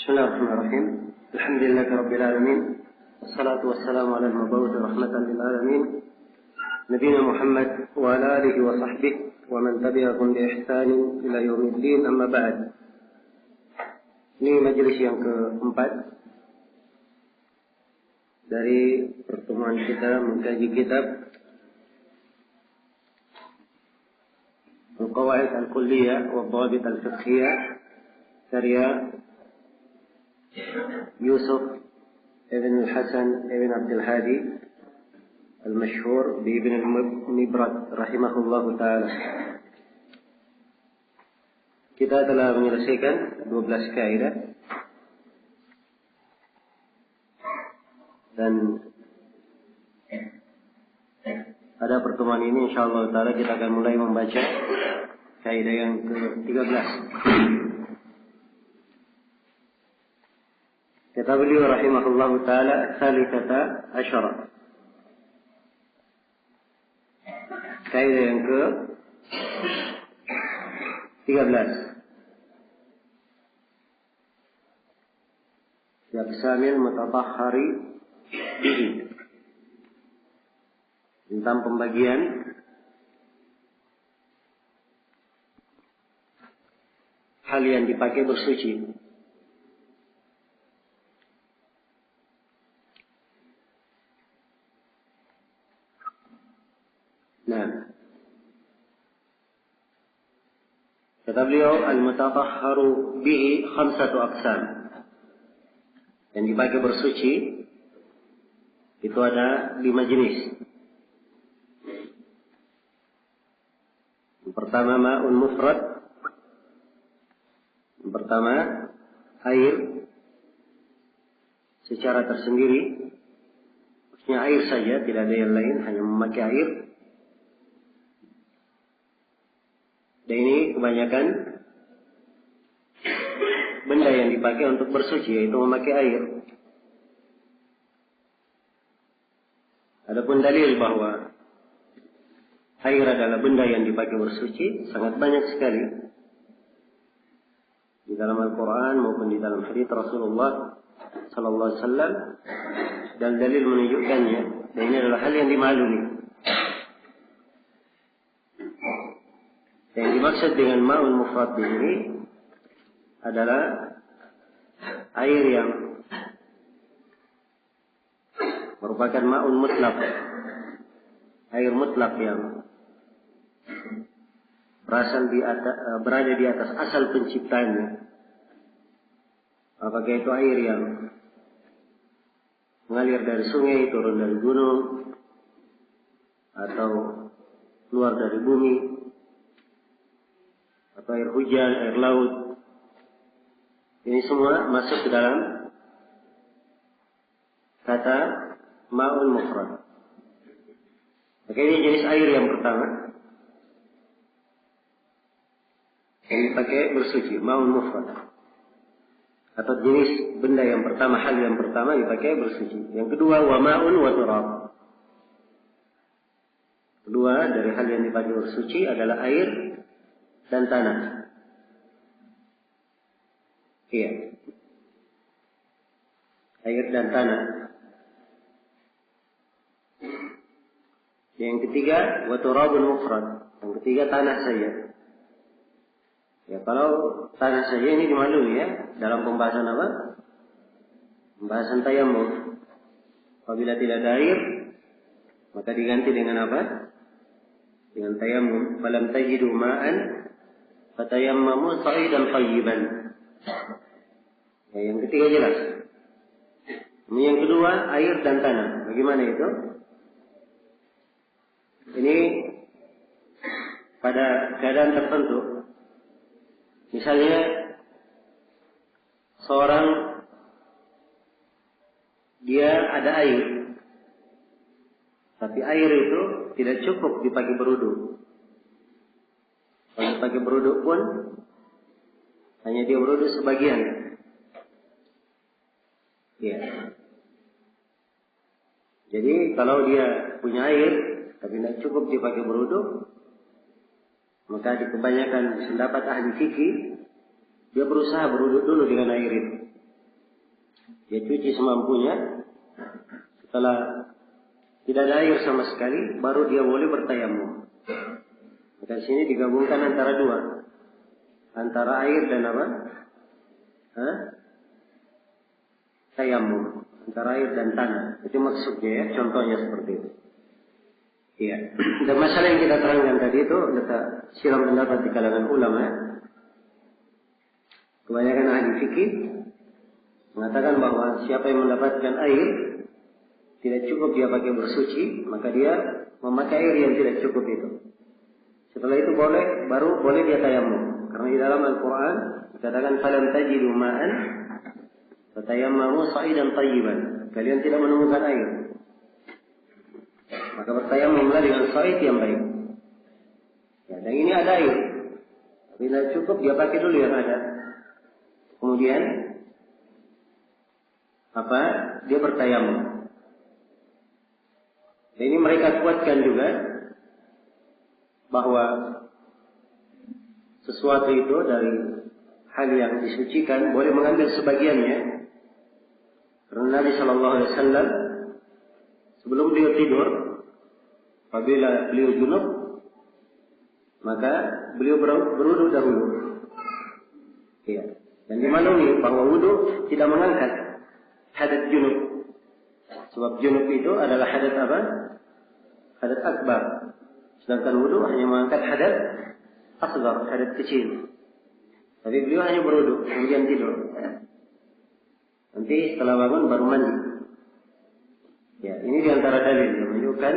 بسم الله الرحمن الرحيم الحمد لله رب العالمين والصلاة والسلام على المبعوث رحمة للعالمين نبينا محمد وعلى آله وصحبه ومن تبعهم بإحسان إلى يوم الدين أما بعد. Ini majelis yang keempat dari pertemuan kita mengkaji kitab Al-Qawaid Al-Kulliyah wa Dhawabit Al-Fiqhiyah karya Yusuf ibn al-Hasan ibn Abdul Hadi al-Mashhur bi Ibn al-Mibrad rahimahullahu ta'ala. Kita telah menyelesaikan 12 kaidah dan pada pertemuan ini insyaallah ta'ala kita akan mulai membaca kaidah yang ke-13. Kata beliau rahimahullahu ta'ala tsalitsata asyara. Kaidah yang ke-13. Yaqsamil mutatahhari bihi. Tentang pembagian hal yang dipakai bersuci. Nah, kata beliau al-mutatahharu bihi khamsatu aqsam. Yang dipakai bersuci itu ada 5 jenis. Yang pertama ma'un mufrad. Yang pertama air secara tersendiri. Maksudnya air saja, tidak ada yang lain, hanya memakai air. Dan ini kebanyakan benda yang dipakai untuk bersuci, yaitu memakai air. Adapun dalil bahwa air adalah benda yang dipakai bersuci sangat banyak sekali di dalam Al-Quran maupun di dalam hadits Rasulullah Sallallahu Alaihi Wasallam, dan dalil menunjukkannya. Dan ini adalah hal yang dimaklumi. Yang dimaksud dengan ma'un mufrad ini adalah air yang merupakan ma'un mutlaq, air mutlak yang berada di atas asal penciptanya. Apakah itu air yang mengalir dari sungai, turun dari gunung, atau keluar dari bumi, atau air hujan, air laut. Ini semua masuk ke dalam kata ma'un mufrad. Maka ini jenis air yang pertama yang dipakai bersuci, ma'un mufrad. Atau jenis benda yang pertama, hal yang pertama dipakai bersuci. Yang kedua wa ma'un wa turab. Kedua dari hal yang dipakai bersuci adalah air dan tanah. Iya. Air dan tanah. Yang ketiga, wa turabun mufrad. Yang ketiga tanah saja. Ya, kalau tanah saja ini dimaklumi ya, dalam pembahasan apa? Pembahasan tayammum. Apabila tidak ada air, maka diganti dengan apa? Dengan tayammum. Falam tajidu ma'an fatayammamu sa'idan thayyiban. Ya, yang ketiga jelas. Yang kedua air dan tanah. Bagaimana itu? Ini pada keadaan tertentu. Misalnya seorang dia ada air, tapi air itu tidak cukup dipakai berwudu. Kalau dipakai berwudu pun hanya dia berwudu sebagian. Ya. Jadi kalau dia punya air tapi tidak cukup dipakai berwudu, maka di kebanyakan pendapat ahli fikih dia berusaha berwudu dulu dengan air itu. Dia cuci semampunya. Setelah tidak ada air sama sekali, baru dia boleh bertayamum. Maka di sini digabungkan antara dua, antara air dan apa? Tayamum, antara air dan tanah. Itu maksudnya ya, contohnya seperti itu. Iya. Dan masalah yang kita terangkan tadi itu kita silam pendapat di kalangan ulama. Kebanyakan ahli fikih mengatakan bahwa siapa yang mendapatkan air tidak cukup dia pakai bersuci, maka dia memakai air yang tidak cukup itu. Setelah itu baru boleh dia tayamum. Karena di dalam Al-Quran dikatakan falam tajidu ma'an fatayammamu sa'idan tayyiban. Kalian tidak menemukan air, maka bertayamumlah dengan sa'id yang baik. Ya, dan ini ada air, tapi tidak cukup dia pakai dulu yang ada. Kemudian dia bertayamum. Dan ini mereka kuatkan juga bahwa sesuatu itu dari hal yang disucikan boleh mengambil sebagiannya. Karena Nabi Shallallahu Alaihi Wasallam sebelum beliau tidur, apabila beliau junub, maka beliau berwudu dahulu. Ya. Dan dimaklumi bahwa wudu tidak mengangkat hadat junub. Sebab junub itu adalah hadat apa? Hadat akbar. Sedangkan wudu hanya mengangkat hadat asghar, hadat kecil. Tapi beliau hanya berwudu, kemudian tidur. Nanti setelah bangun baru mandi. Ya, ini diantara dalil yang menunjukkan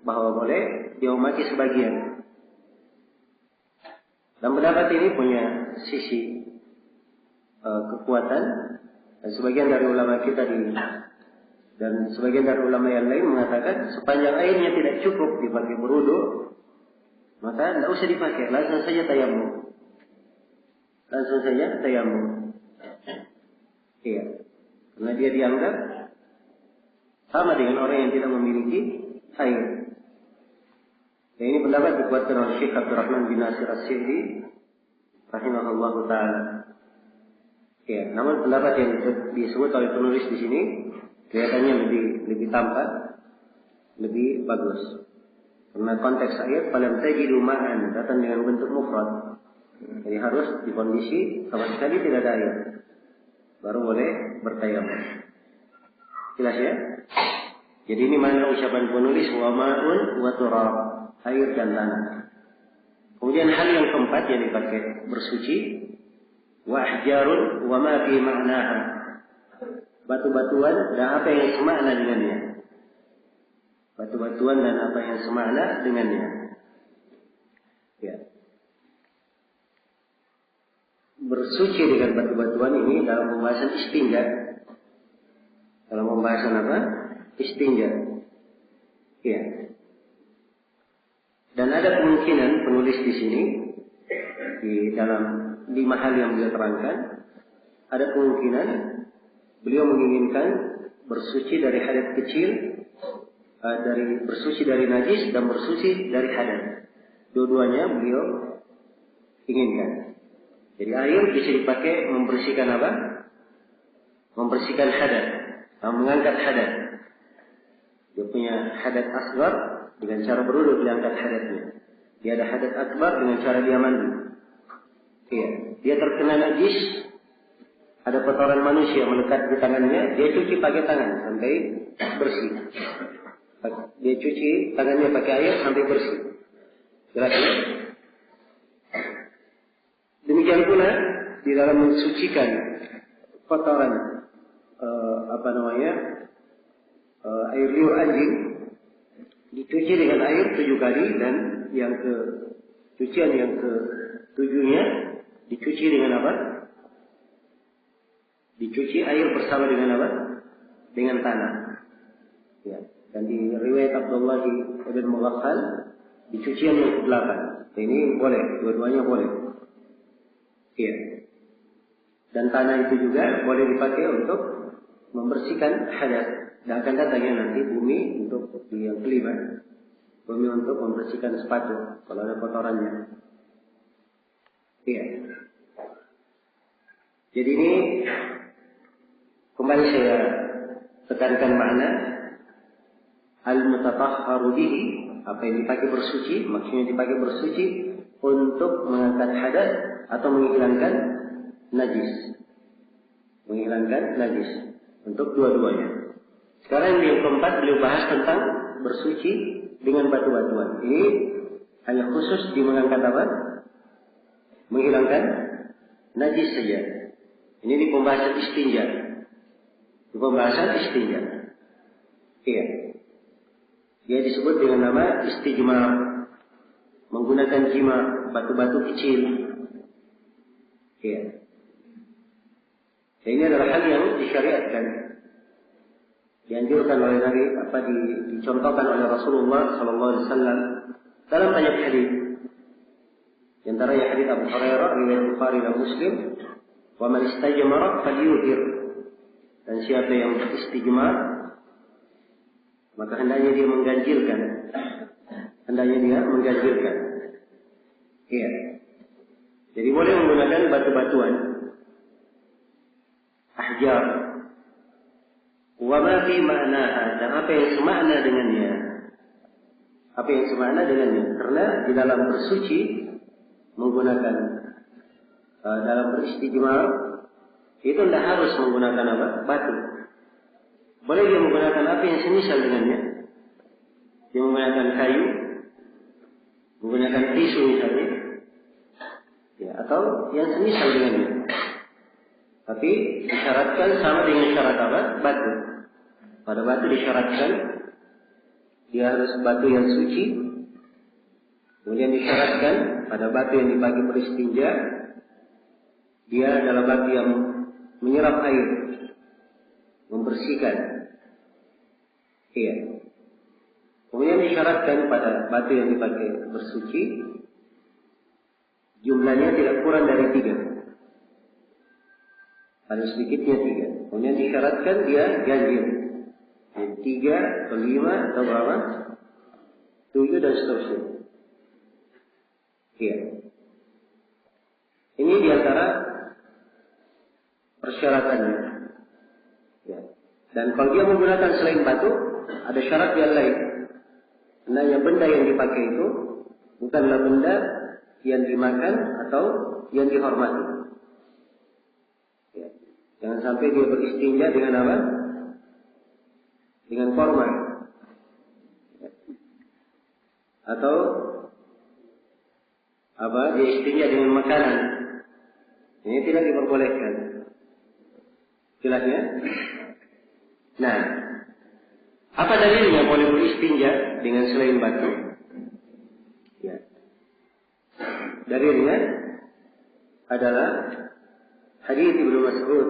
bahwa boleh dia memakai sebagian. Dan pendapat ini punya sisi kekuatan, dan sebagian dari ulama kita dan sebagian dari ulama yang lain mengatakan sepanjang airnya tidak cukup dipakai berwudu, maka tidak usah dipakai, langsung saja tayamum. Iya, karena dia dianggap sama dengan orang yang tidak memiliki air. Dan ini pendapat dikuatkan oleh Syekh Abdurrahman bin Nasir As-Sa'di rahimahullah ta'ala. Ya, namun pendapat yang disebut oleh penulis di sini kelihatannya lebih tampak, lebih bagus. Karena konteks ayat falam tajidu ma'an datang dengan bentuk mufrad. Jadi harus di kondisi sama sekali tidak ada air, baru boleh bertayamum. Jelas ya? Jadi ini mana ucapan penulis wa ma'un wa turab, air dan tanah. Kemudian hal yang keempat yang dipakai bersuci, wa ahjarun wa ma fi ma'naha, batu-batuan dan apa yang semakna dengannya. Batu-batuan dan apa yang semakna dengannya. Ya. Bersuci dengan batu-batuan ini dalam pembahasan istinja. Dalam pembahasan apa? Istinja. Ya. Dan ada kemungkinan penulis di sini di dalam 5 hal yang beliau terangkan, ada kemungkinan beliau menginginkan bersuci dari hadat kecil, bersuci dari najis dan bersuci dari hadat. Dua-duanya beliau inginkan. Jadi air bisa dipakai membersihkan apa? Membersihkan hadat, mengangkat hadat. Dia punya hadat asghar dengan cara berwudu diangkat hadatnya. Dia ada hadat akbar dengan cara dia mandi. Iya, dia terkena najis, ada kotoran manusia melekat di tangannya, dia cuci pakai tangan sampai bersih. Dia cuci tangannya pakai air sampai bersih. Jelas ya? Demikian pula di dalam mensucikan kotoran air liur anjing, dicuci dengan air 7 kali dan cucian yang ke-7-nya dicuci dengan apa? Dicuci air bersama dengan apa? Dengan tanah. Ya. Dan di riwayat Abdullah ibn Mughaffal dicucian yang ke-8. Ini boleh, dua-duanya boleh. Iya. Dan tanah itu juga boleh dipakai untuk membersihkan hadas. Dan akan datangnya nanti bumi untuk yang kelima. Bumi untuk membersihkan sepatu kalau ada kotorannya. Iya. Jadi ini kembali saya tekankan makna al-mutatahharu bihi, apa yang dipakai bersuci, maksudnya dipakai bersuci untuk mengangkat hadas atau menghilangkan najis. Menghilangkan najis untuk dua-duanya. Sekarang yang keempat beliau bahas tentang bersuci dengan batu-batuan. Ini hanya khusus di mengangkat apa? Menghilangkan najis saja. Ini di pembahasan istinja. Di pembahasan istinja. Iya. Dia disebut dengan nama istijmar. Menggunakan jima, batu-batu kecil. Iya. Ini adalah hal yang disyariatkan. Dianjurkan oleh Nabi, dicontohkan oleh Rasulullah sallallahu alaihi wasallam dalam banyak hadis. Di antaranya hadis Abu Hurairah riwayat Bukhari dan Muslim, "Wa man istajmara falyuhir." Dan siapa yang beristijmar, maka hendaknya dia mengganjilkan. Hendaknya dia mengganjilkan. Iya. Jadi boleh menggunakan batu-batuan, ahjar, wa ma fi ma'naha, dan apa yang semakna dengannya. Apa yang semakna dengannya. Karena di dalam bersuci menggunakan dalam beristijmar itu tidak harus menggunakan apa? Batu. Boleh dia menggunakan apa yang semisal dengannya. Dia menggunakan kayu, menggunakan tisu misalnya, ya, atau yang semisal dengannya. Tapi disyaratkan sama dengan syarat apa? Batu. Pada batu disyaratkan dia harus batu yang suci. Kemudian disyaratkan pada batu yang dipakai beristinja, dia adalah batu yang menyerap air, membersihkan. Iya. Kemudian disyaratkan pada batu yang dipakai bersuci, jumlahnya tidak kurang dari 3. Paling sedikitnya 3. Kemudian disyaratkan dia ganjil. 3 atau 5 atau berapa? 7 dan seterusnya. Iya. Ini diantara persyaratannya. Ya. Dan kalau dia menggunakan selain batu, ada syarat yang lain. Karena benda yang dipakai itu bukanlah benda yang dimakan atau yang dihormati. Ya. Jangan sampai dia beristinja dengan apa? Dengan korma. Ya. Atau apa? Dia istinja dengan makanan. Ini tidak diperbolehkan. Jelasnya? Nah, apa dalilnya boleh beristinja dengan selain batu? Ya. Dalilnya adalah hadis Ibnu Mas'ud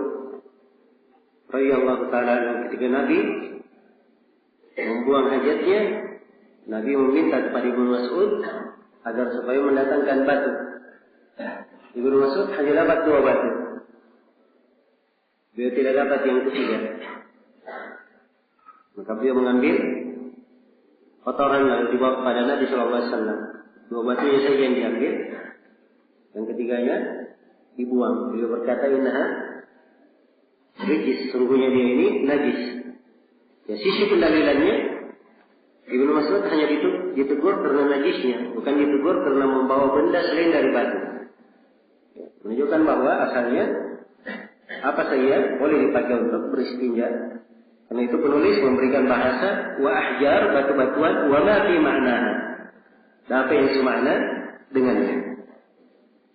radhiyallahu taala ketika Nabi membuang hajatnya, Nabi meminta kepada Ibnu Mas'ud agar supaya mendatangkan batu. Ibnu Mas'ud hanya dapat 2 batu. Dia tidak dapat yang ketiga. Maka beliau mengambil kotoran lalu dibawa kepada Nabi sallallahu alaihi wasallam. 2 batunya saja yang diambil, yang ketiganya dibuang. Beliau berkata, "Innaha rijis, sungguhnya dia ini najis." Ya, sisi pendalilannya Ibnu Mas'ud hanya ditegur karena najisnya, bukan ditegur karena membawa benda selain dari batu. Ya, menunjukkan bahwa asalnya apa saja boleh dipakai untuk beristinja. Karena itu penulis memberikan bahasa wa ahjar, batu-batuan, wa ma fi ma'naha, dan apa yang semakna dengannya.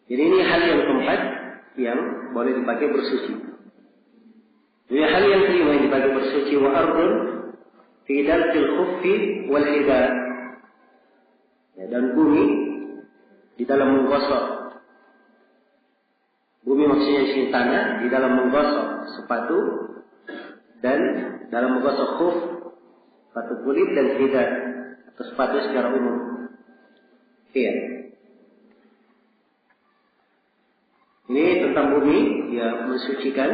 Jadi ini hal yang keempat yang boleh dipakai bersuci. Ini hal yang kelima yang dipakai bersuci, wa ardun fi dalqil khuffi wal hida, ya, dan bumi di dalam menggosok. Bumi maksudnya isi tanah di dalam menggosok sepatu dan dalam menggosok khuf, sepatu kulit dan hida atau sepatu secara umum. Iya. Ini tentang bumi, dia mensucikan.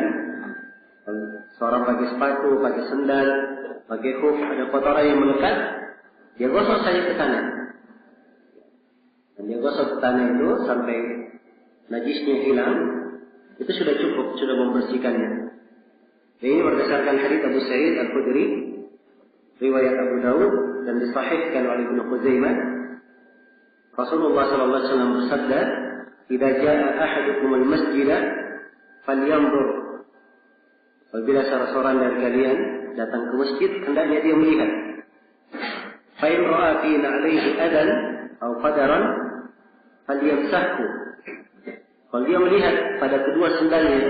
Seorang pakai sepatu, pakai sendal, pakai khuf, ada kotoran yang melekat, dia gosok saja ke tanah. Dan dia gosok ke tanah itu sampai najisnya hilang, itu sudah cukup, sudah membersihkannya. Ini berdasarkan hadits Abu Sa'id Al-Khudri, riwayat Abu Dawud dan disahihkan oleh Ibnu Khuzaimah. Rasulullah sallallahu alaihi wasallam bersabda, "Idza jaa ahadukum al-masjid falyanzur." Apabila salah seorang dari kalian datang ke masjid, hendaknya dia melihat. Fa in ra'a fi na'lihi adan aw qadaran falyamsahhu. Kalau dia melihat pada kedua sendalnya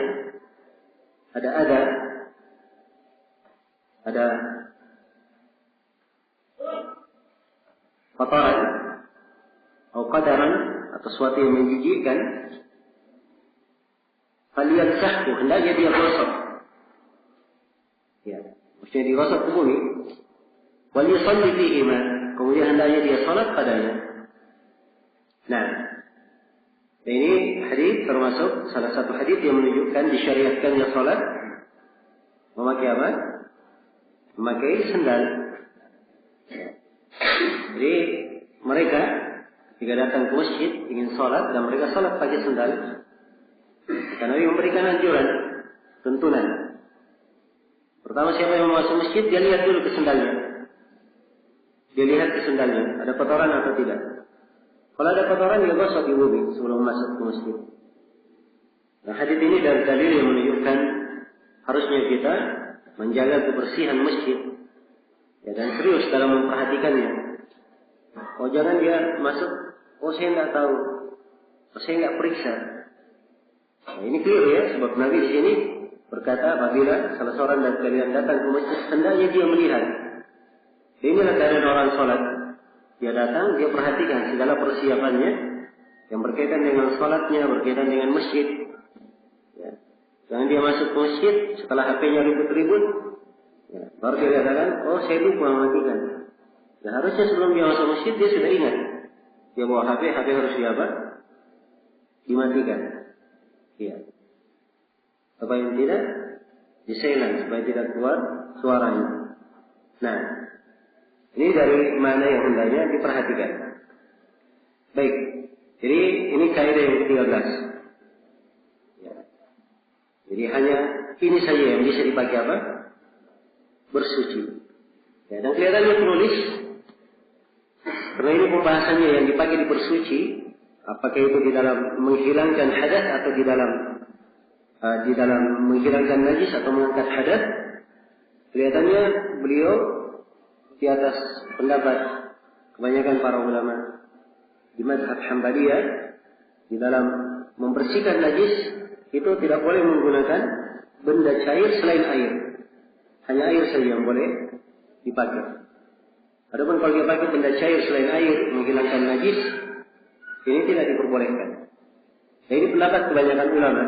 ada kotoran atau qadaran atau sesuatu yang menjijikkan, falyamsahhu, hendaknya dia gosok. Ya, maksudnya digosok ke bumi. Wal yusalli fihima, kemudian hendaknya dia salat padanya. Nah, ini hadis termasuk salah satu hadis yang menunjukkan disyariatkannya salat memakai apa? Memakai sendal. Jadi mereka jika datang ke masjid ingin salat dan mereka salat pakai sendal, karena Nabi memberikan anjuran, tuntunan. Pertama, siapa yang masuk masjid, dia lihat dulu ke sendalnya. Dia lihat ke sendalnya, ada kotoran atau tidak. Kalau ada kotoran, dia gosok di bumi sebelum masuk ke masjid. Nah, hadis ini dari dalil yang menunjukkan harusnya kita menjaga kebersihan masjid, ya, dan serius dalam memperhatikannya. Oh, jangan dia masuk, oh saya tidak tahu, oh saya tidak periksa. Nah, ini keliru ya, sebab Nabi di sini berkata apabila salah seorang dari kalian datang ke masjid, hendaknya dia melihat. Inilah keadaan orang sholat. Dia datang, dia perhatikan segala persiapannya yang berkaitan dengan sholatnya, berkaitan dengan masjid. Ya. Jangan dia masuk ke masjid setelah HP-nya ribut-ribut, ya, baru dia katakan, oh saya lupa mematikan. Ya, harusnya sebelum dia masuk masjid dia sudah ingat. Dia bawa HP harus dimatikan. Ya. Supaya tidak diselang, supaya tidak keluar suaranya. Nah, ini dari mana yang hendaknya diperhatikan. Baik, jadi ini kaidah yang ke-13. Ya. Jadi hanya ini saja yang bisa dipakai apa? Bersuci. Ya, dan kelihatannya penulis, karena ini pembahasannya yang dipakai di bersuci, apakah itu di dalam menghilangkan hadas atau di dalam menghilangkan najis atau mengangkat hadas, kelihatannya beliau di atas pendapat kebanyakan para ulama di mazhab Hanbaliyah. Di dalam membersihkan najis itu tidak boleh menggunakan benda cair selain air, hanya air saja yang boleh dipakai. Adapun kalau dia pakai benda cair selain air menghilangkan najis, ini tidak diperbolehkan. Nah, ini pendapat kebanyakan ulama.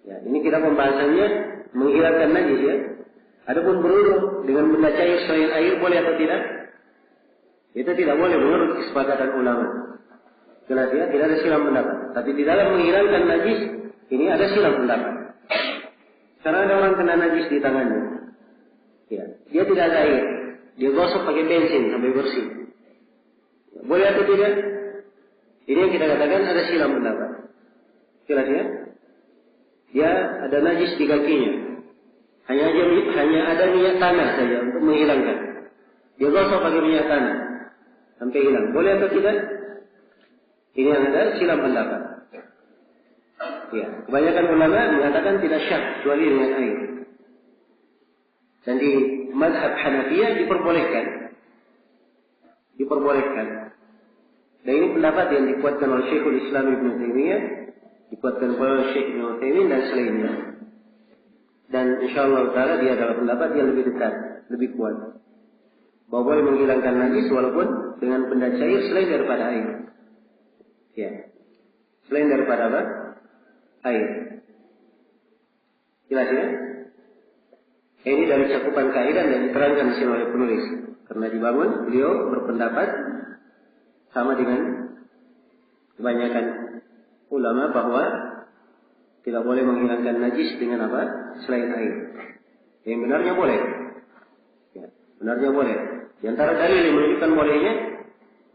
Ya, ini kita pembahasannya menghilangkan najis ya. Adapun berwudu dengan benda cair selain air boleh atau tidak? Itu tidak boleh menurut kesepakatan ulama. Jelas ya, tidak ada silang pendapat. Tapi di dalam menghilangkan najis ini ada silang pendapat. Karena ada orang kena najis di tangannya. Ya, dia tidak ada air. Dia gosok pakai bensin sampai bersih. Boleh atau tidak? Ini yang kita katakan ada silang pendapat. Jelas ya? Dia ada najis di kakinya. Hanya ada minyak tanah saja untuk menghilangkan. Dia gosok pakai minyak tanah sampai hilang. Boleh atau tidak? Ini yang ada silang pendapat. Ya, kebanyakan ulama mengatakan tidak syah kecuali dengan air. Dan di mazhab Hanafiyah diperbolehkan. Dan ini pendapat yang dikuatkan oleh Syekhul Islam Ibnu Taimiyah, dikuatkan oleh Syekh Ibnu Taimiyah dan selainnya. Dan insyaallah taala dia adalah pendapat yang lebih dekat, lebih kuat. Bahwa boleh menghilangkan najis walaupun dengan benda cair selain daripada air. Ya. Selain daripada apa? Air. Jelas ya? Ini dari cakupan kaidah dan diterangkan di sini oleh penulis. Karena dibangun, beliau berpendapat sama dengan kebanyakan ulama bahwa tidak boleh menghilangkan najis dengan apa? Selain air. Yang benarnya boleh. Ya, benarnya boleh. Di antara dalil yang menunjukkan bolehnya,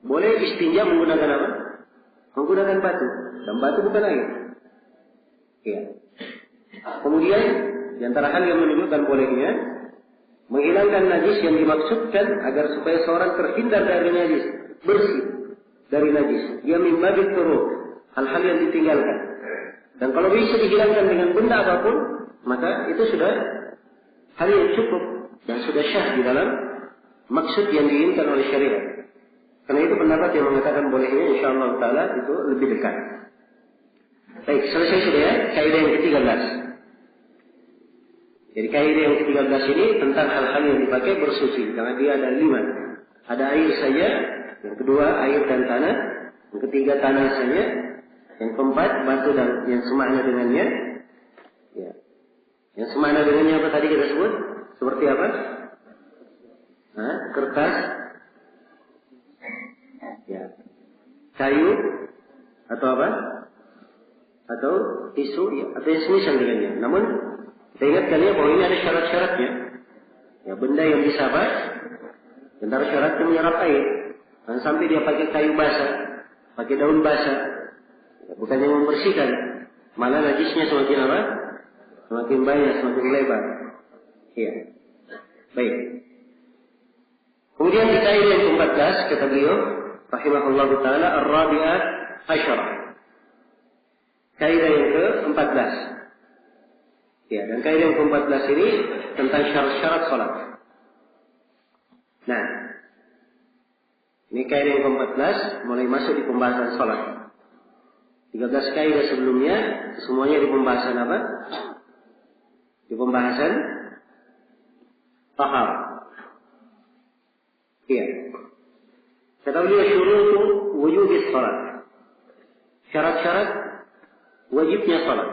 boleh istinja menggunakan apa? Menggunakan batu. Dan batu bukan air. Ya. Kemudian Di antara hal yang menunjukkan bolehnya menghilangkan najis yang dimaksudkan agar supaya seorang terhindar dari najis, bersih dari najis. Dia mimbabit turut hal-hal yang ditinggalkan. Dan kalau bisa dihilangkan dengan benda apapun, maka itu sudah hal yang cukup dan sudah syah di dalam maksud yang diinginkan oleh syariat. Karena itu pendapat yang mengatakan bolehnya, insyaallah taala itu lebih dekat. Baik, selesai sudah ya kaidah yang ke-13. Jadi kaidah yang ke-13 ini tentang hal-hal yang dipakai bersuci. Karena dia ada 5. Ada air saja, yang kedua air dan tanah, yang ketiga tanah saja, yang keempat batu dan yang semakna dengannya. Ya. Yang semakna dengannya apa tadi kita sebut? Seperti apa? Kertas, ya, kayu, atau apa? Atau tisu, ya, atau yang semisal dengannya. Namun kita ingatkan ya bahwa ini ada syarat-syaratnya. Ya, benda yang bisa apa? Antara syaratnya menyerap air. Dan sampai dia pakai kayu basah, pakai daun basah, ya, bukannya membersihkan, malah najisnya semakin apa? Semakin banyak, semakin lebar. Iya. Baik. Kemudian di kaidah yang ke-14 kata beliau, rahimahullah taala, ar-rabi'ah asyarah. Kaidah yang ke-14. Ya, dan kaidah yang ke-14 ini tentang syarat-syarat salat. Nah, ini kaidah yang ke-14 mulai masuk di pembahasan salat. 13 kaidah sebelumnya semuanya di pembahasan apa? Di pembahasan tahar. Iya. Kata beliau syurutu wujubis salat. Syarat-syarat wajibnya salat.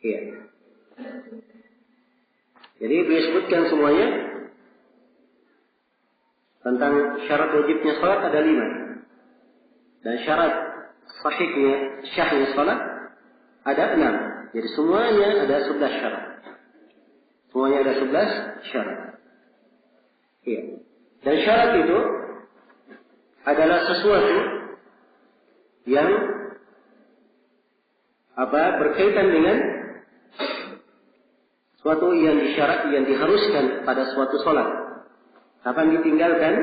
Iya. Jadi beliau sebutkan semuanya tentang syarat wajibnya salat ada 5. Dan syarat sahihnya syahnya salat ada 6. Jadi semuanya ada 11 syarat. Semuanya ada 11 syarat. Iya. Dan syarat itu adalah sesuatu yang berkaitan dengan suatu yang disyarat, yang diharuskan pada suatu sholat. Kapan ditinggalkan,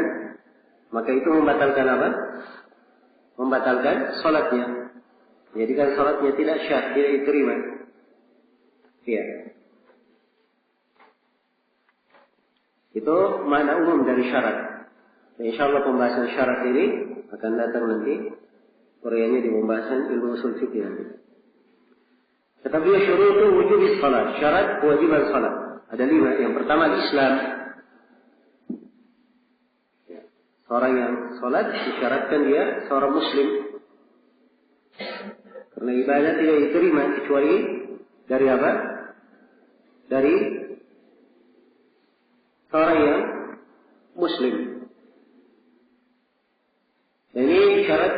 maka itu membatalkan apa? Membatalkan sholatnya. Jadikan sholatnya tidak syah, tidak diterima. Iya. Itu makna umum dari syarat. Dan insyaallah pembahasan syarat ini akan datang nanti. Koreanya di pembahasan ilmu usul fikih nanti. Kata beliau syurutu wujubis salat. Syarat kewajiban salat. Ada 5. Yang pertama Islam. Ya. Seorang yang salat disyaratkan dia seorang muslim. Karena ibadah tidak diterima kecuali dari apa? Dari seorang yang muslim. Dan ini syarat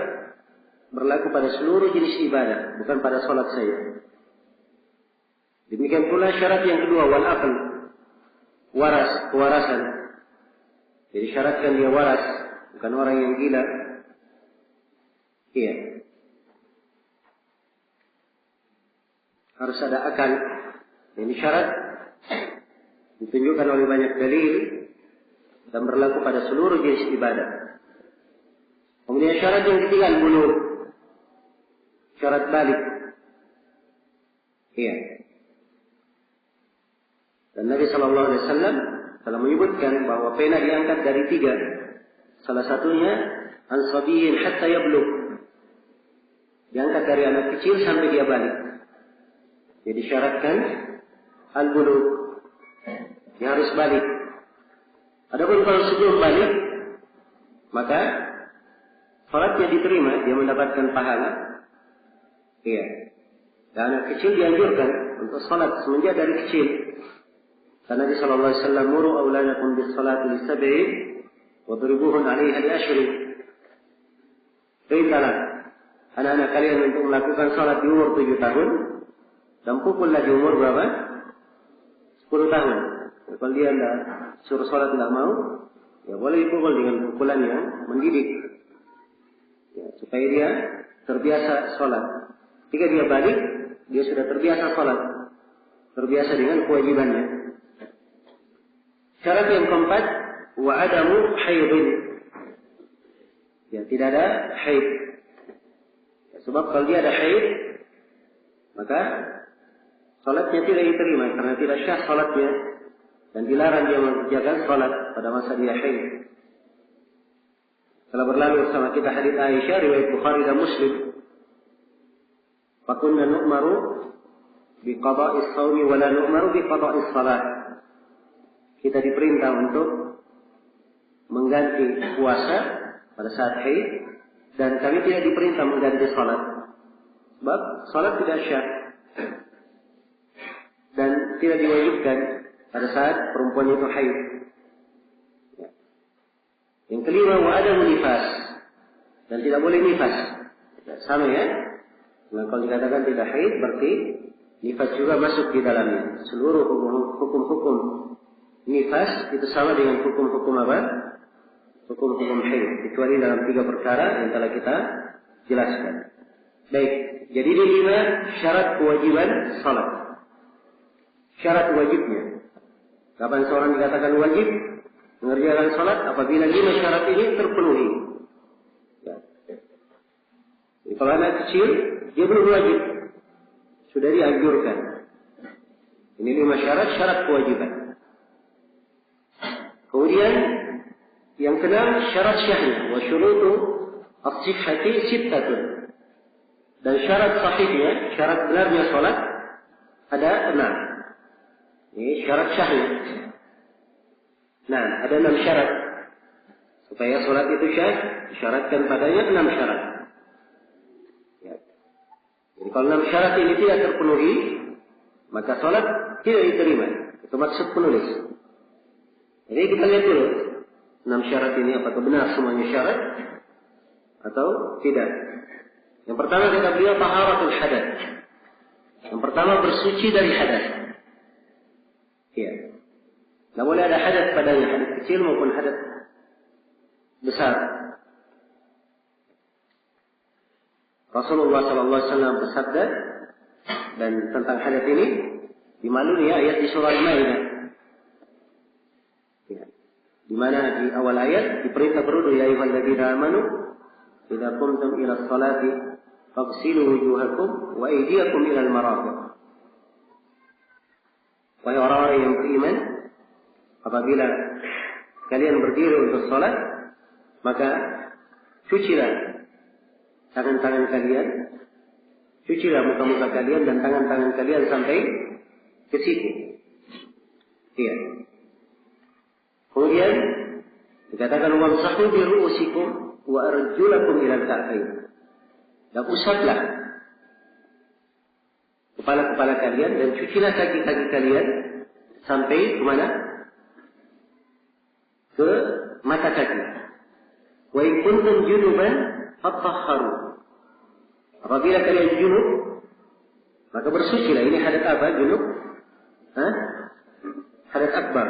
berlaku pada seluruh jenis ibadah, bukan pada salat saja. Demikian pula syarat yang kedua, wal aql, waras, kewarasan. Jadi syaratkan dia waras, bukan orang yang gila. Iya. Harus ada akal. Ini syarat ditunjukkan oleh banyak dalil dan berlaku pada seluruh jenis ibadah. Kemudian syarat yang ketiga al-bulugh. Syarat balik. Iya. Dan Nabi sallallahu alaihi wasallam telah menyebutkan bahwa pena diangkat dari 3. Salah satunya an-sabiyyin hatta yablugh. Diangkat dari anak kecil sampai dia balik. Jadi syaratkan al-bulugh. Dia harus balik. Adapun kalau sebelum balik, maka salatnya diterima, dia mendapatkan pahala. Iya. Dan anak kecil dianjurkan untuk salat semenjak dari kecil. Karena Nabi sallallahu alaihi wasallam muru auladakum bis salati li sab'i wadribuhum 'alaiha li ashri. Perintahlah anak-anak kalian untuk melakukan salat di umur 7 tahun dan pukullah di umur berapa? 10 tahun. Kalau dia tidak suruh salat tidak mau, ya boleh dipukul dengan pukulan yang mendidik. Ya, supaya dia terbiasa sholat. Ketika dia balik, dia sudah terbiasa sholat. terbiasa dengan kewajibannya. Syarat yang keempat, wa adamu haidin. Ya, tidak ada haid. Ya, sebab kalau dia ada haid, maka salatnya tidak diterima karena tidak syah salatnya dan dilarang dia mengerjakan salat pada masa dia haid. Telah berlalu bersama kita hadits Aisyah riwayat Bukhari dan Muslim. Fakunna nu'maru biqada'is shaumi wa la nu'maru biqada'is salat. Kita diperintah untuk mengganti puasa pada saat haid dan kami tidak diperintah mengganti salat. Sebab salat tidak syah dan tidak diwajibkan pada saat perempuan itu haid. Yang kelima, wa adamu nifas, dan tidak boleh nifas. Sama ya. Nah, kalau dikatakan tidak haid berarti nifas juga masuk di dalamnya. Seluruh hukum-hukum nifas itu sama dengan hukum-hukum apa? Hukum-hukum haid, kecuali dalam 3 perkara yang telah kita jelaskan. Baik, jadi di 5 syarat kewajiban salat. Syarat wajibnya. Kapan seorang dikatakan wajib mengerjakan salat? Apabila 5 syarat ini terpenuhi. Ya. Jadi kalau anak kecil, dia belum wajib, sudah dianjurkan. Ini 5 syarat kewajiban. Kemudian yang ke-6 syarat syahnya. Wa syurutu as-sihhati sittatun. Dan syarat sahihnya, syarat benarnya salat ada 6. Ini syarat syahnya. Nah, ada 6 syarat. Supaya salat itu syah, disyaratkan padanya 6 syarat. Ya. Jadi kalau 6 syarat ini tidak terpenuhi, maka salat tidak diterima. Itu maksud penulis. Jadi kita lihat dulu 6 syarat ini apakah benar semuanya syarat atau tidak. Yang pertama kata beliau taharatul hadath. Yang pertama bersuci dari hadas. Iya. Tidak boleh ada hadas padanya, hadas kecil maupun hadas besar. Rasulullah SAW bersabda dan tentang hadas ini dimaklumi ayat di surah Al-Maidah. Ya. Di mana di awal ayat diperintah berwudu, ya ayyuhalladzina amanu idza qumtum ila sholati faghsilu wujuhakum wa aydiyakum ila al-marafiq. Wahai orang-orang yang beriman, apabila kalian berdiri untuk salat, maka cucilah tangan-tangan kalian, cucilah muka-muka kalian dan tangan-tangan kalian sampai ke siku. Iya. Kemudian dikatakan wamsahu bi ru'usikum wa arjulakum ila al-ka'bayn. Dan usaplah kepala-kepala kalian dan cucilah kaki-kaki kalian sampai ke mana? Ke mata kaki. Wa in kuntum junuban fatahharu. Apabila kalian junub, maka bersucilah. Ini hadas apa? Junub? Hadas akbar.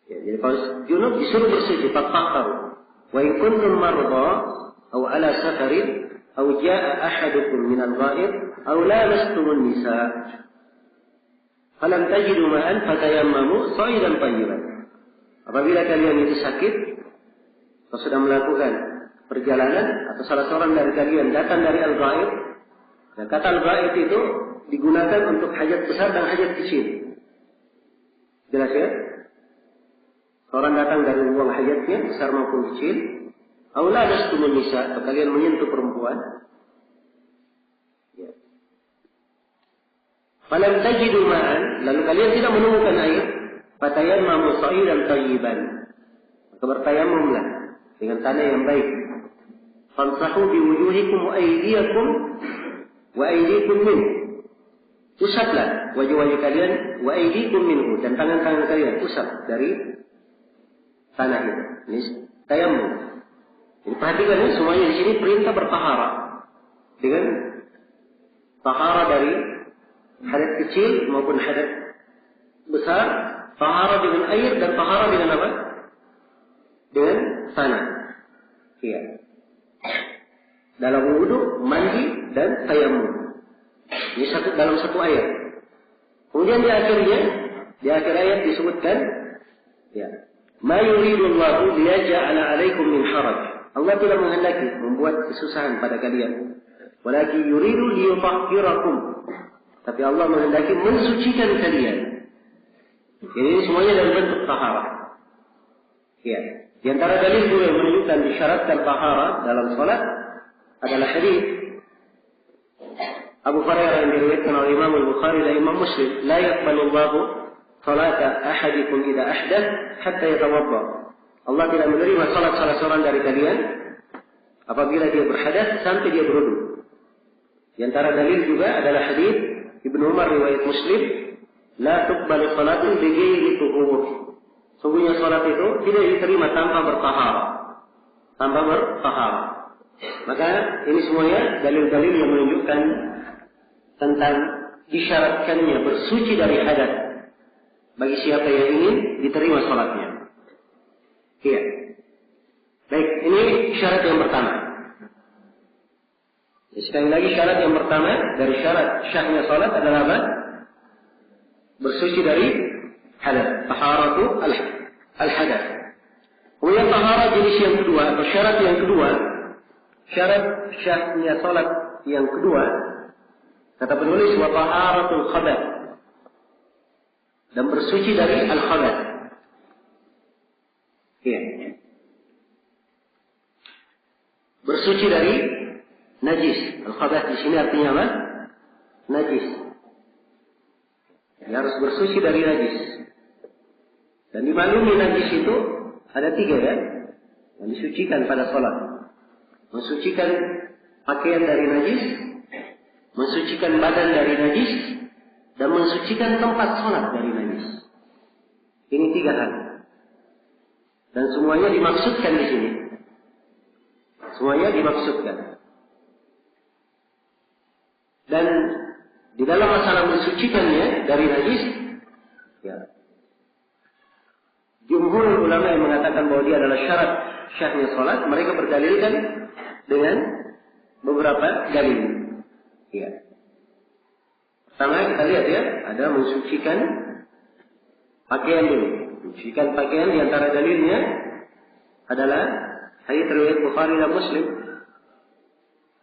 Ya, jadi kalau junub disuruh bersuci, fatahharu. Wa in kuntum marda aw ala safarin aw jaa ahadukum min al-gha'ib aw lamastumun nisa falam tajidu ma'an fatayammamu sa'idan tayyiban. Apabila kalian itu sakit atau sudah melakukan perjalanan atau salah seorang dari kalian datang dari al-ghaib, dan kata al-ghaib itu digunakan untuk hajat besar dan hajat kecil. Jelas ya? Seorang datang dari buang hajatnya besar maupun kecil, aw lamastumun nisa, atau kalian menyentuh perempuan. Ya. Falam tajidu ma'an, lalu kalian tidak menemukan air, fatayammamu sa'idan tayyiban, maka bertayamumlah dengan tanah yang baik. Famsahu biwujuhikum wa aydiyakum wa aydikum minhu. Usaplah wajah-wajah kalian wa aydikum minhu, dan tangan-tangan kalian usap dari tanah itu. Ini tayammum. Jadi perhatikan ini semuanya di sini perintah bertahara dengan tahara dari hadas kecil maupun hadas besar, tahara dengan air dan tahara dengan apa? Dengan tanah. Iya. Dalam wudu, mandi dan tayammum. Ini dalam satu ayat. Kemudian di akhir ayat disebutkan, ya, ma yuridullahu liyaj'ala 'alaikum min haraj. Allah tidak menghendaki membuat kesusahan pada kalian. Walakin yuridu liyutahhirakum. Tapi Allah menghendaki mensucikan kalian. Jadi ini semuanya dalam bentuk taharah. Ya. Di antara dalil juga yang menunjukkan disyaratkan taharah dalam salat adalah hadis Abu Hurairah yang diriwayatkan oleh Imam Al-Bukhari dan Imam Muslim, la yaqbalu Allahu salata ahadikum idza ahdath hatta yatawadda. Allah tidak menerima salat salah seorang dari kalian apabila dia berhadas sampai dia berwudu. Di antara dalil juga adalah hadis Ibnu Umar riwayat Muslim, la tuqbalu salatun bi ghairi tuhur. Sungguhnya salat itu tidak diterima tanpa bertaharah. Maka ini semuanya dalil-dalil yang menunjukkan tentang disyaratkannya bersuci dari hadas bagi siapa yang ingin diterima salatnya. Iya. Baik, ini syarat yang pertama. Sekali lagi syarat yang pertama dari syarat syahnya salat adalah apa? Bersuci dari hadas. Taharatu al-hadas. Kemudian taharah jenis yang kedua atau syarat yang kedua, syarat syahnya salat yang kedua, kata penulis wa taharatul khabath, dan bersuci dari al-khabath. Iya. Bersuci dari najis. Al-khabath di sini artinya apa? Najis. Dia harus bersuci dari najis. Dan dimaklumi najis itu ada 3 ya, yang disucikan pada salat. Mensucikan pakaian dari najis, mensucikan badan dari najis, dan mensucikan tempat salat dari najis. Ini 3 hal. Dan semuanya dimaksudkan di sini. Semuanya dimaksudkan. Dan di dalam masalah mensucikannya dari najis, ya, jumhur ulama yang mengatakan bahwa dia adalah syarat syahnya salat, mereka berdalilkan dengan beberapa dalil. Ya. Pertama kita lihat ya, ada mensucikan pakaian dulu. Mensucikan pakaian di antara dalilnya adalah hadis riwayat Bukhari dan Muslim.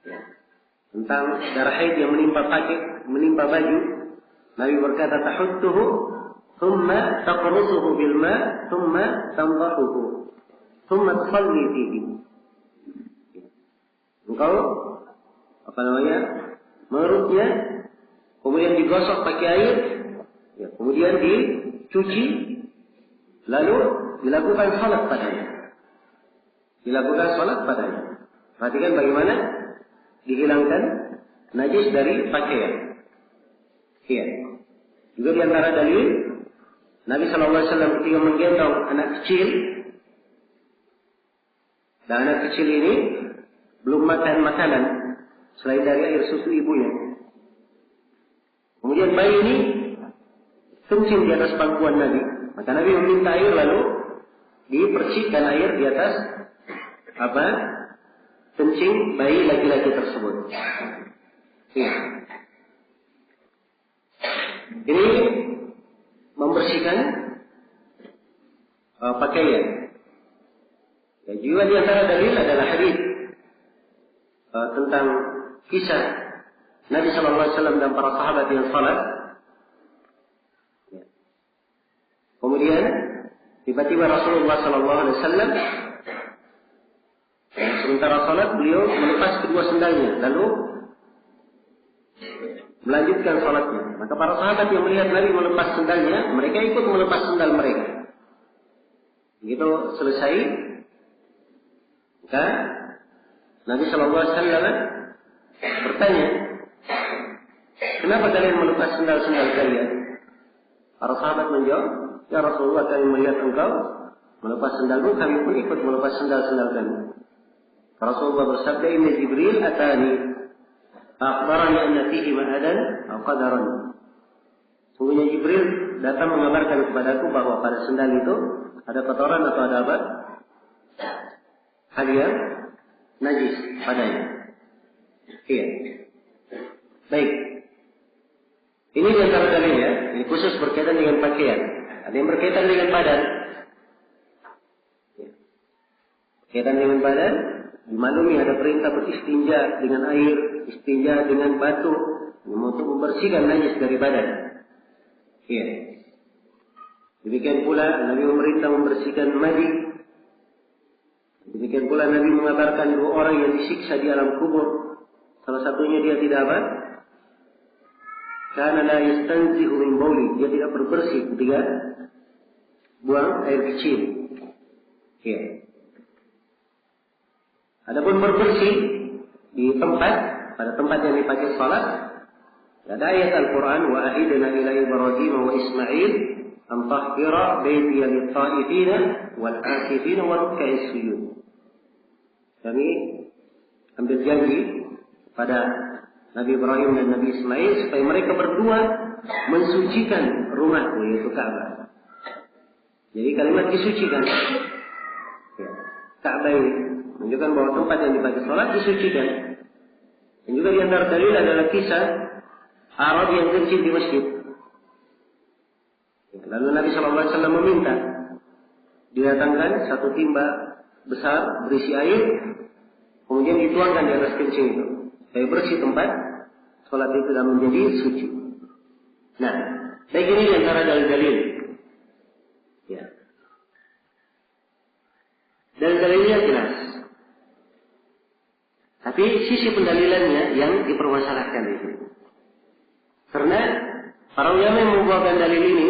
Ya. Tentang darah haid yang menimpa baju. Nabi berkata, tahuttuhu thumma taqrusuhu bil ma thumma tandahuhu thumma tusalli fihi. Engkau mengeruknya, kemudian digosok pakai air, ya, kemudian dicuci, lalu dilakukan salat padanya. Perhatikan bagaimana dihilangkan najis dari pakaian. Iya. Juga di antara dalil Nabi SAW ketika menggendong anak kecil, dan anak kecil ini belum makan makanan selain dari air susu ibunya. Kemudian bayi ini kencing di atas pangkuan Nabi. Maka Nabi meminta air, lalu dipercikkan air di atas kencing bayi laki-laki tersebut. Ya. Ini membersihkan pakaian. Ya, juga di antara dalil adalah hadis tentang kisah Nabi SAW dan para sahabat yang salat. Ya. Kemudian tiba-tiba Rasulullah SAW sementara salat beliau melepas kedua sendalnya, lalu melanjutkan salatnya. Maka para sahabat yang melihat Nabi melepas sendalnya, mereka ikut melepas sendal mereka. Begitu selesai, maka Nabi SAW bertanya, kenapa kalian melepas sendal-sendal kalian? Para sahabat menjawab, ya Rasulullah, kami melihat engkau melepas sendalmu, kami pun ikut melepas sendal-sendal kami. Rasulullah bersabda, Inna Jibril atani akhbarani anna fihi ma'adan aw qadaran. Sungguhnya Jibril datang mengabarkan kepadaku bahwa pada sendal itu ada kotoran atau ada apa? Hal yang najis padanya. Iya. Baik. Ini di antara dalil ya. Ini khusus berkaitan dengan pakaian. Ada yang berkaitan dengan badan. Berkaitan dengan badan, dimaklumi ada perintah beristinja dengan air, istinja dengan batu, untuk membersihkan najis dari badan. Ya. Demikian pula Nabi memerintah membersihkan madi. Demikian pula Nabi mengabarkan 2 orang yang disiksa di alam kubur. Salah satunya dia tidak apa? Karena la yastanzihu min bauli, dia tidak berbersih ketika buang air kecil. Ya. Adapun berbersih di tempat, pada tempat yang dipakai salat, ada ayat Al-Quran, wa ahidna ila Ibrahim wa Ismail an tahhira baitiya lit-ta'ifina wal-'akifina wa ruk'a'is sujud. Kami ambil janji pada Nabi Ibrahim dan Nabi Ismail supaya mereka berdua mensucikan rumahku, yaitu Ka'bah. Jadi kalimat disucikan. Ya. Ka'bah ini menunjukkan bahwa tempat yang dipakai salat disucikan. Dan juga di antara dalil adalah kisah Arab yang kencing di masjid. Lalu Nabi SAW meminta didatangkan satu timba besar berisi air, kemudian dituangkan di atas kencing itu, supaya bersih tempat salat itu dan menjadi suci. Nah, baik ini di antara dalil-dalil. Ya. Dalil-dalilnya jelas. Tapi sisi pendalilannya yang dipermasalahkan itu. Karena para ulama yang membawakan dalil ini,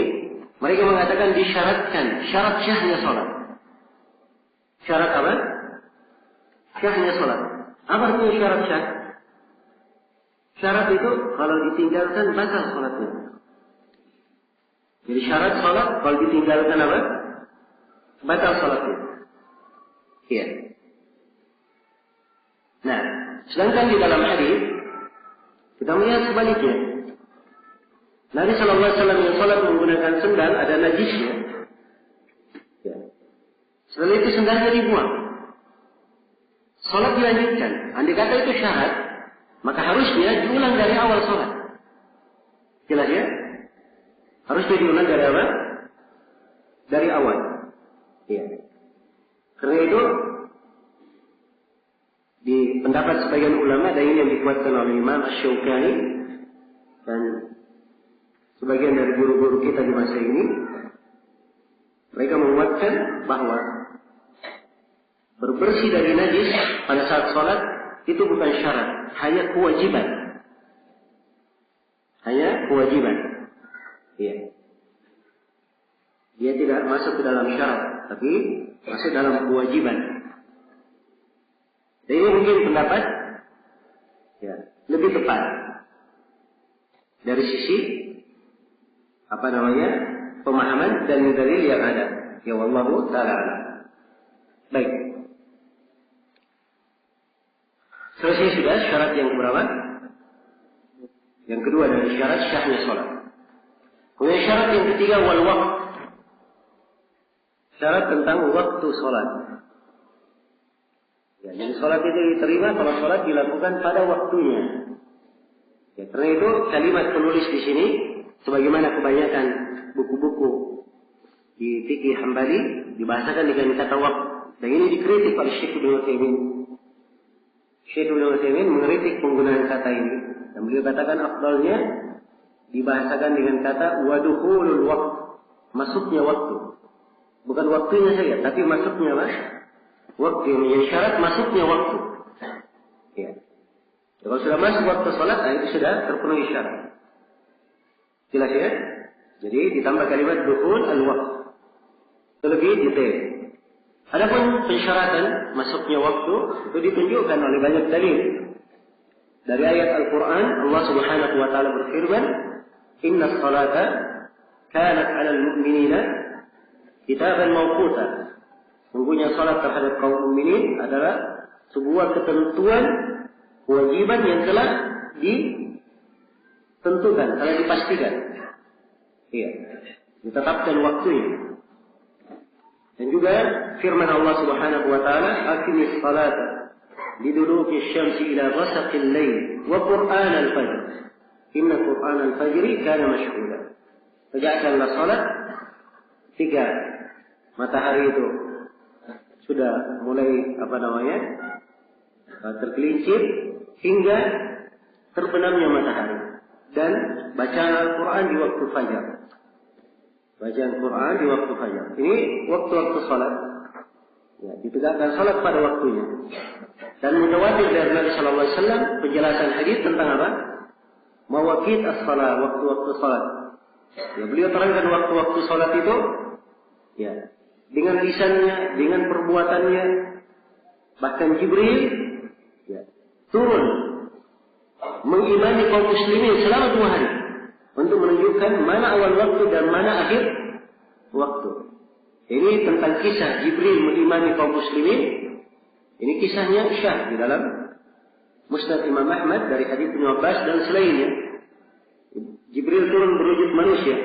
mereka mengatakan disyaratkan syarat syahnya salat. Syarat apa? Syahnya salat. Apa artinya syarat syah? Syarat itu kalau ditinggalkan batal salatnya. Jadi syarat salat kalau ditinggalkan apa? Batal salatnya. Iya. Nah, sedangkan di dalam hadis kita melihat sebaliknya. Nabi Shallallahu Alaihi Wasallam yang salat menggunakan sendal ada najisnya. Ya. Setelah itu sendalnya dibuang. Salat dilanjutkan. Andai kata itu syarat, maka harusnya diulang dari awal salat. Jelas ya? Harusnya diulang dari awal. Dari awal. Ya. Karena itu di pendapat sebagian ulama dan ini yang dikuatkan oleh Imam Asy-Syaukani dan sebagian dari guru-guru kita di masa ini, mereka menguatkan bahwa berbersih dari najis pada saat sholat itu bukan syarat, hanya kewajiban. Hanya kewajiban. Iya. Dia tidak masuk ke dalam syarat, tapi masuk dalam kewajiban. Dan ini mungkin pendapat ya, lebih tepat dari sisi pemahaman dan dalil yang ada. Ya wallahu ta'ala. Baik. Selesai sudah syarat yang berapa? Yang kedua dari syarat syahnya salat. Kemudian syarat yang ketiga wal waqt. Syarat tentang waktu salat. Ya, jadi salat itu diterima kalau salat dilakukan pada waktunya. Ya, karena itu kalimat penulis di sini sebagaimana kebanyakan buku-buku di fikih Hambali dibahasakan dengan kata waqt. Dan ini dikritik oleh Syekh Ibnu Utsaimin. Syekh Ibnu Utsaimin mengkritik penggunaan kata ini dan beliau katakan afdalnya dibahasakan dengan kata wadukhulul waqt, masuknya waktu. Bukan waktunya saja, tapi masuknya waktu yang menjadi syarat masuknya waktu. Ya. Kalau sudah masuk waktu salat, itu sudah terpenuhi syarat. Jelas ya? Jadi ditambah kalimat dukhul al-waqt. Itu lebih detail. Adapun pensyaratan masuknya waktu itu ditunjukkan oleh banyak dalil. Dari ayat Al-Quran, Allah Subhanahu wa taala berfirman, "Inna as-salata kanat 'alal mu'minina kitaban mawquta." Sungguhnya salat terhadap kaum mukminin adalah sebuah ketentuan kewajiban yang telah ditentukan, telah dipastikan. Iya, ditetapkan waktunya. Dan juga firman Allah Subhanahu wa taala, "Aqimis salata liduluki syamsi ila ghasaqil lail wa qur'an al-fajr. Inna qur'an al-fajri kana mashhuda." tegakkanlah salat 3 matahari itu sudah mulai tergelincir hingga terbenamnya matahari, dan bacaan Al-Quran di waktu fajar. Bacaan Quran di waktu fajar. Ini waktu-waktu salat. Ya, ditegakkan salat pada waktunya. Dan mutawatir dari Nabi sallallahu alaihi wasallam penjelasan hadis tentang apa? Mawaqit as-shalah, waktu-waktu salat. Ya, beliau terangkan waktu-waktu salat itu ya, dengan lisannya, dengan perbuatannya. Bahkan Jibril ya, turun mengimani kaum muslimin selama 2 hari untuk menunjukkan mana awal waktu dan mana akhir waktu. Ini tentang kisah Jibril mengimani kaum muslimin. Ini kisahnya syah di dalam Musnad Imam Ahmad dari hadits Ibnu Abbas dan selainnya. Jibril turun berwujud manusia.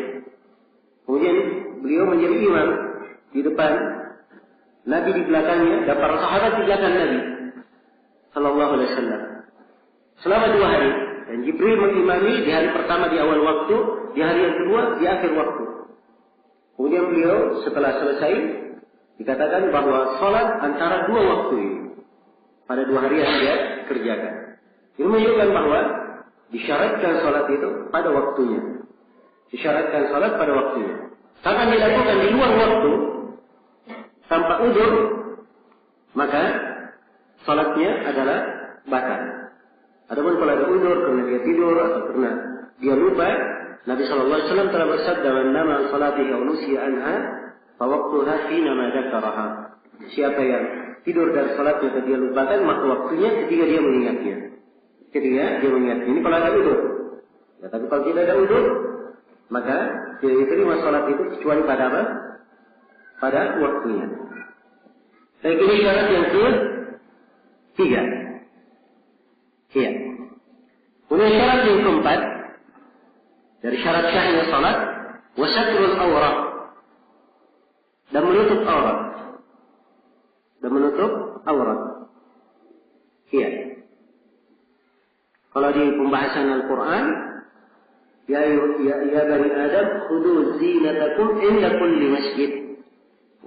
Kemudian beliau menjadi imam di depan, Nabi di belakangnya, dan para sahabat di belakang Nabi sallallahu alaihi wasallam. Selama 2 hari. Dan Jibril mengimami di hari pertama di awal waktu, di hari yang kedua di akhir waktu. Kemudian beliau setelah selesai dikatakan bahwa salat antara 2 waktu ini pada 2 hari yang dia kerjakan. Ini menunjukkan bahwa disyaratkan salat itu pada waktunya. Disyaratkan salat pada waktunya. Karena dilakukan di luar waktu tanpa udzur, maka salatnya adalah batal. Adapun kalau ada udzur karena dia tidur atau karena dia lupa, Nabi sallallahu alaihi wasallam telah bersabda, "Man nama an salatihi aw nusiya anha, fa waqtuha hina ma dzakaraha." Siapa yang tidur dari salatnya atau dia lupakan, maka waktunya ketika dia mengingatnya. Ketika dia mengingatnya. Ini kalau ada udzur. Ya, tapi kalau tidak ada udzur, maka tidak diterima salat itu kecuali pada apa? Pada waktunya. Baik, ini syarat yang ke-3. Iya. Kemudian syarat yang ke-4 dari syarat syahnya salat, wasatrul aurat, dan menutup aurat. Dan menutup aurat. Iya. Kalau di pembahasan Al-Quran, ya bani Adam, khudu zinatakum inda kulli masjid.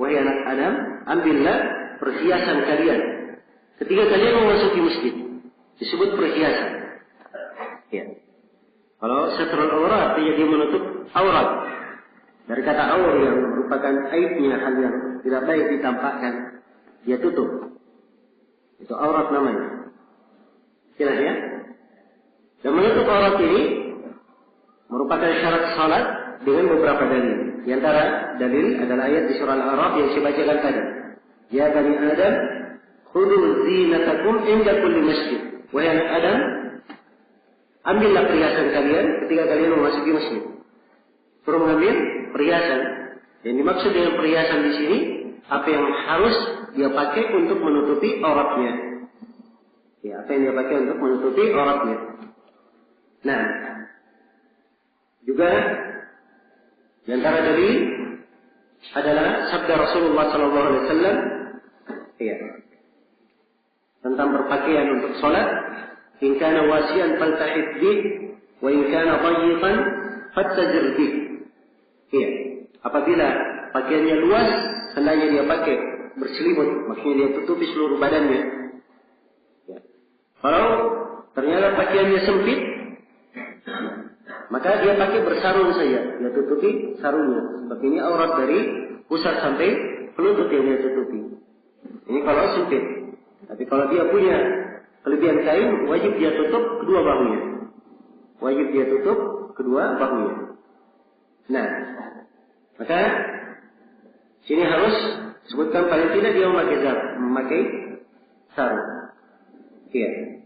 Wahai anak Adam, ambillah perhiasan kalian ketika kalian memasuki masjid. Disebut perhiasan. Ya. Kalau satrul aurat, dia menutup aurat. Dari kata aurat yang merupakan aibnya, hal yang tidak baik ditampakkan, dia tutup. Itu aurat namanya. Jelas ya? Dan menutup aurat ini merupakan syarat salat dengan beberapa dalil. Di antara dalil adalah ayat di surah Al-A'raf yang saya bacakan tadi. Ya bani Adam, khudu zinatakum inda kulli masjid. Wahai anak Adam, ambillah perhiasan kalian ketika kalian memasuki masjid. Suruh mengambil perhiasan. Yang dimaksud dengan perhiasan di sini, apa yang harus dia pakai untuk menutupi auratnya. Ya, apa yang dia pakai untuk menutupi auratnya. Nah, juga di antara dalil adalah sabda Rasulullah SAW, ya, tentang berpakaian untuk salat. In kana wasian faltahid bih, wa in kana dayyiqan fattajir bih. Ya, apabila pakaiannya luas, hendaknya dia pakai berselimut, maksudnya dia tutupi seluruh badannya. Ya. Kalau ternyata pakaiannya sempit, maka dia pakai bersarung saja, dia tutupi sarungnya. Sebab ini aurat dari pusat sampai pelutut yang dia tutupi. Ini kalau sempit. Tapi kalau dia punya kelebihan kain, wajib dia tutup kedua bahunya. Wajib dia tutup kedua bahunya. Nah, maka sini harus sebutkan paling tidak dia memakai sarung. Iya.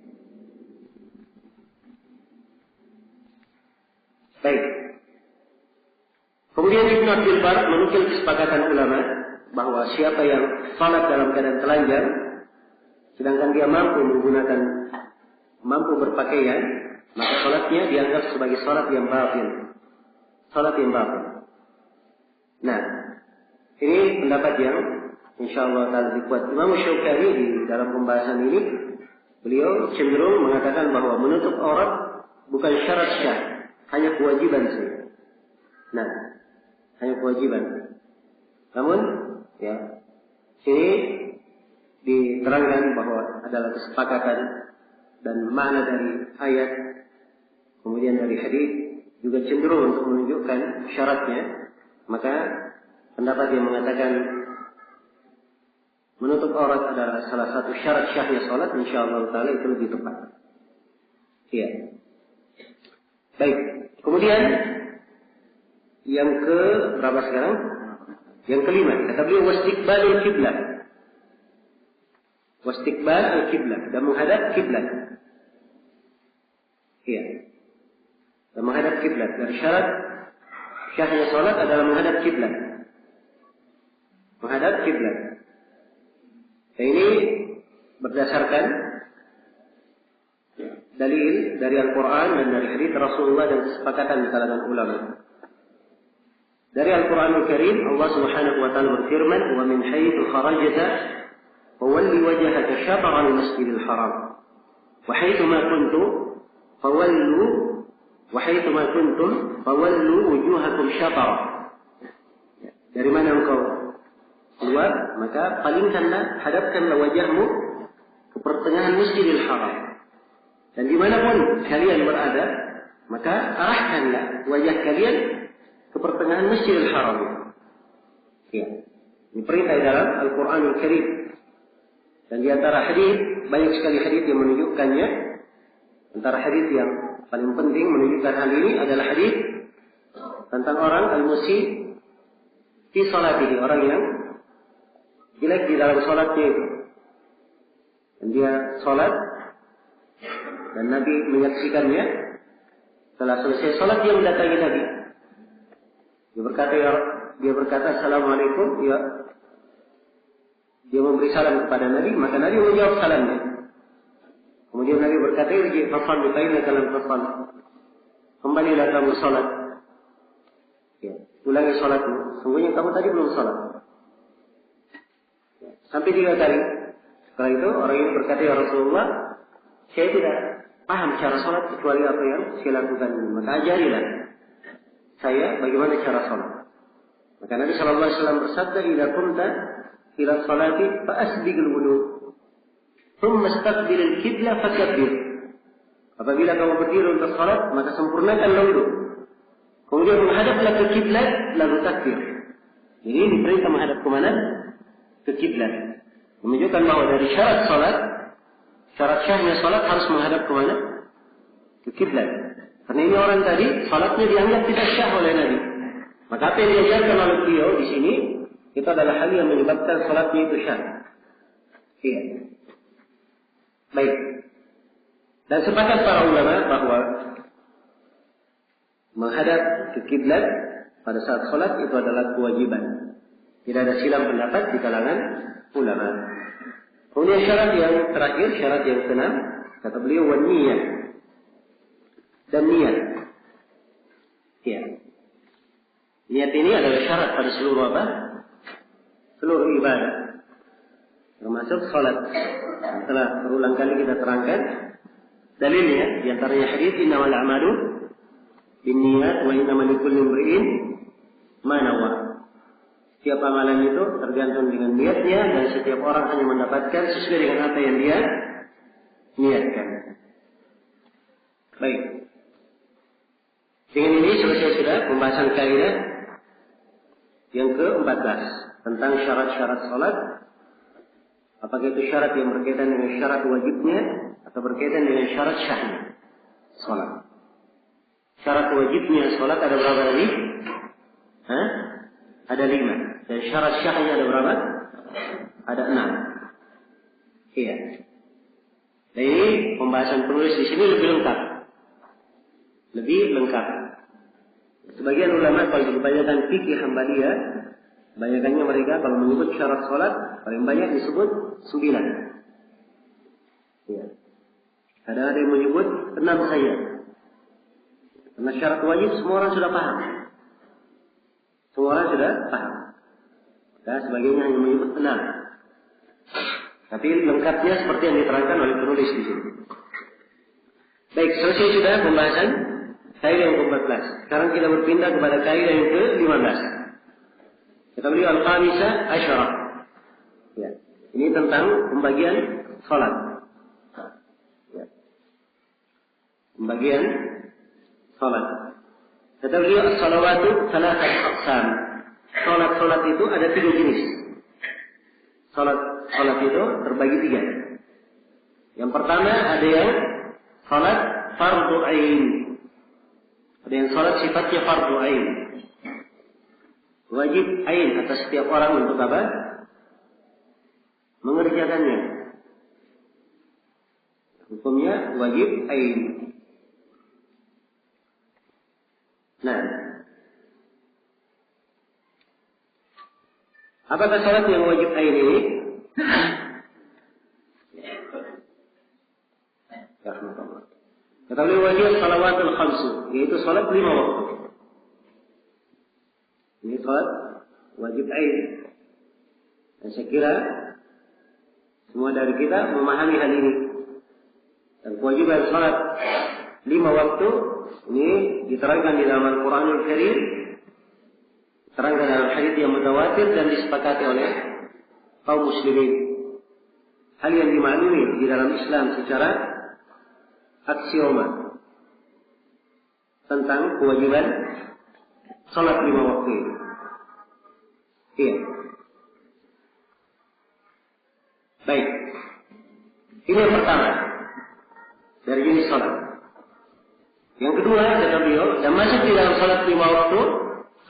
Baik. Kemudian Ibnu Abdul Bar menukil kesepakatan ulama bahwa siapa yang salat dalam keadaan telanjang, sedangkan dia mampu berpakaian, maka salatnya dianggap sebagai salat yang batil. Salat yang batil. Nah, ini pendapat yang insyaallah taala dikuat Imam Syaukani di dalam pembahasan ini. Beliau cenderung mengatakan bahwa menutup aurat bukan syarat syah, hanya kewajiban saja. Nah, hanya kewajiban. Namun, ya, sini diterangkan bahwa adalah kesepakatan dan makna dari ayat, kemudian dari hadis juga cenderung untuk menunjukkan syaratnya. Maka pendapat yang mengatakan menutup aurat adalah salah satu syarat syahnya salat, insyaallah taala itu lebih tepat. Iya. Baik. Kemudian yang ke berapa sekarang? Yang kelima, kata beliau wastiqbalul kiblat. Wastiqbal al-kiblat, dan menghadap kiblat. Iya. Dan menghadap kiblat. Dan syarat syahnya salat adalah menghadap kiblat. Menghadap kiblat. Dan ini berdasarkan dalil dari Al-Quran dan dari hadits Rasulullah dan kesepakatan di kalangan ulama. Dari Al-Quranul Karim, Allah Subhanahu wa taala berfirman, "Wa min haitsu kharajta fawalli wajhaka syatr al-masjidil haram. Wa haitsu ma kuntum fawallu wujuhakum syatr." Dari mana engkau keluar, maka hadapkanlah wajahmu ke pertengahan Masjidil Haram. Dan dimanapun kalian berada, maka arahkanlah wajah kalian ke pertengahan Masjidil Haram. Ya. Ini perintah dalam Al-Quranul Karim. Dan di antara hadis, banyak sekali hadis yang menunjukkannya. Antara hadis yang paling penting menunjukkan hal ini adalah hadis tentang orang al-musi fi salatihi, orang yang jelek di dalam salatnya itu. Dan dia salat dan Nabi menyaksikannya. Setelah selesai salat dia mendatangi Nabi. Dia berkata Assalamualaikum. Dia memberi salam kepada Nabi, maka Nabi menjawab salamnya. Kemudian Nabi berkata, "Irji fafal bikaina kalam fafal." Kembalilah kamu salat. Ya, ulangi salatmu. Sungguhnya kamu tadi belum salat. Ya, sampai 3 kali. Setelah itu orang ini berkata, "Ya Rasulullah, saya tidak paham cara salat kecuali apa yang saya lakukan ini. Maka ajarilah saya bagaimana cara salat." Maka Nabi sallallahu alaihi wasallam bersabda, "Idza qumta ila salati fa asbighul wudu, thumma istaqbilil qiblah fakabbir." Apabila kamu berdiri untuk salat, maka sempurnakanlah wudu. Kemudian menghadaplah ke kiblat lalu takbir. Jadi diperintah menghadap ke mana? Ke kiblat. Menunjukkan bahwa dari syarat salat, syarat syahnya salat harus menghadap ke mana? Ke kiblat. Karena ini orang tadi salatnya dianggap tidak syah oleh Nabi. Maka apa yang diajarkan oleh beliau di sini itu adalah hal yang menyebabkan salatnya itu syah. Iya. Baik. Dan sepakat para ulama bahwa menghadap ke kiblat pada saat salat itu adalah kewajiban. Tidak ada silang pendapat di kalangan ulama. Kemudian syarat yang terakhir, syarat yang keenam, kata beliau wan niyah. Dan niat. Ya. Niat ini adalah syarat pada seluruh apa? Seluruh ibadah. Termasuk salat. Setelah berulang kali kita terangkan dalilnya, di antaranya hadis innamal a'malu binniyat wa innamal likulli imri'in ma nawa. Setiap amalan itu tergantung dengan niatnya dan setiap orang hanya mendapatkan sesuai dengan apa yang dia niatkan. Baik. Dengan ini selesai sudah pembahasan kaidah yang ke-14 tentang syarat-syarat salat. Apakah itu syarat yang berkaitan dengan syarat wajibnya atau berkaitan dengan syarat syahnya salat. Syarat wajibnya salat ada berapa tadi? Ada 5. Dan syarat syahnya ada berapa? Ada 6. Iya. Dan ini pembahasan penulis di sini lebih lengkap. Lebih lengkap. Sebagian ulama kalau kebanyakan fikih Hambaliyah, kebanyakannya mereka kalau menyebut syarat salat paling banyak disebut 9. Ya. Ada yang menyebut 6 saja. Karena syarat wajib semua orang sudah paham. Semua orang sudah paham. Dan sebagainya hanya menyebut 6. Tapi lengkapnya seperti yang diterangkan oleh penulis di sini. Baik, selesai sudah pembahasan kaidah yang ke-14. Sekarang kita berpindah kepada kaidah yang ke-15. Kata beliau al-khamisah asyarah. Ya. Ini tentang pembagian salat. Ya. Pembagian salat. Kata beliau as-salawatu thalathat aqsam. Salat itu ada 3 jenis. Salat itu terbagi 3. Yang pertama ada yang salat fardu ain. Ada yang salat sifatnya fardu ain. Wajib ain atas setiap orang untuk apa? Mengerjakannya. Hukumnya wajib ain. Nah, apakah salat yang wajib ain ini? Kata beliau wajib salawatul khamsu, yaitu salat 5 waktu. Ini salat wajib ain. Dan saya kira semua dari kita memahami hal ini. Dan kewajiban salat 5 waktu ini diterangkan di dalam Al-Quranul Karim, diterangkan dalam hadits yang mutawatir dan disepakati oleh kaum muslimin. Hal yang dimaklumi di dalam Islam secara aksioma tentang kewajiban salat 5 waktu ini. Iya. Baik. Ini yang pertama dari jenis salat. Yang kedua kata beliau, dan masuk di dalam salat 5 waktu,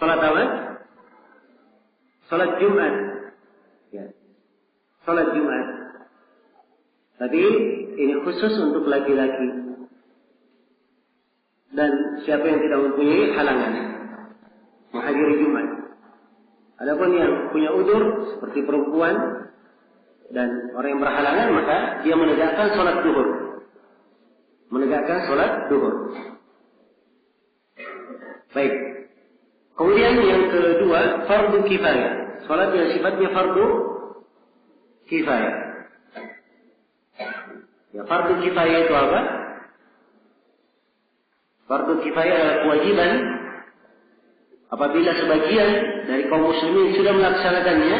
salat apa? Salat Jumat. Ya. Salat Jumat. Tapi ini khusus untuk laki-laki. Dan siapa yang tidak mempunyai halangan menghadiri Jumat. Adapun yang punya udzur seperti perempuan dan orang yang berhalangan, maka dia menegakkan salat zuhur. Menegakkan salat zuhur. Baik. Kemudian yang kedua, fardu kifayah. Salat yang sifatnya fardu kifayah. Ya, fardu kifayah itu apa? Fardu kifayah adalah kewajiban apabila sebagian dari kaum muslimin sudah melaksanakannya,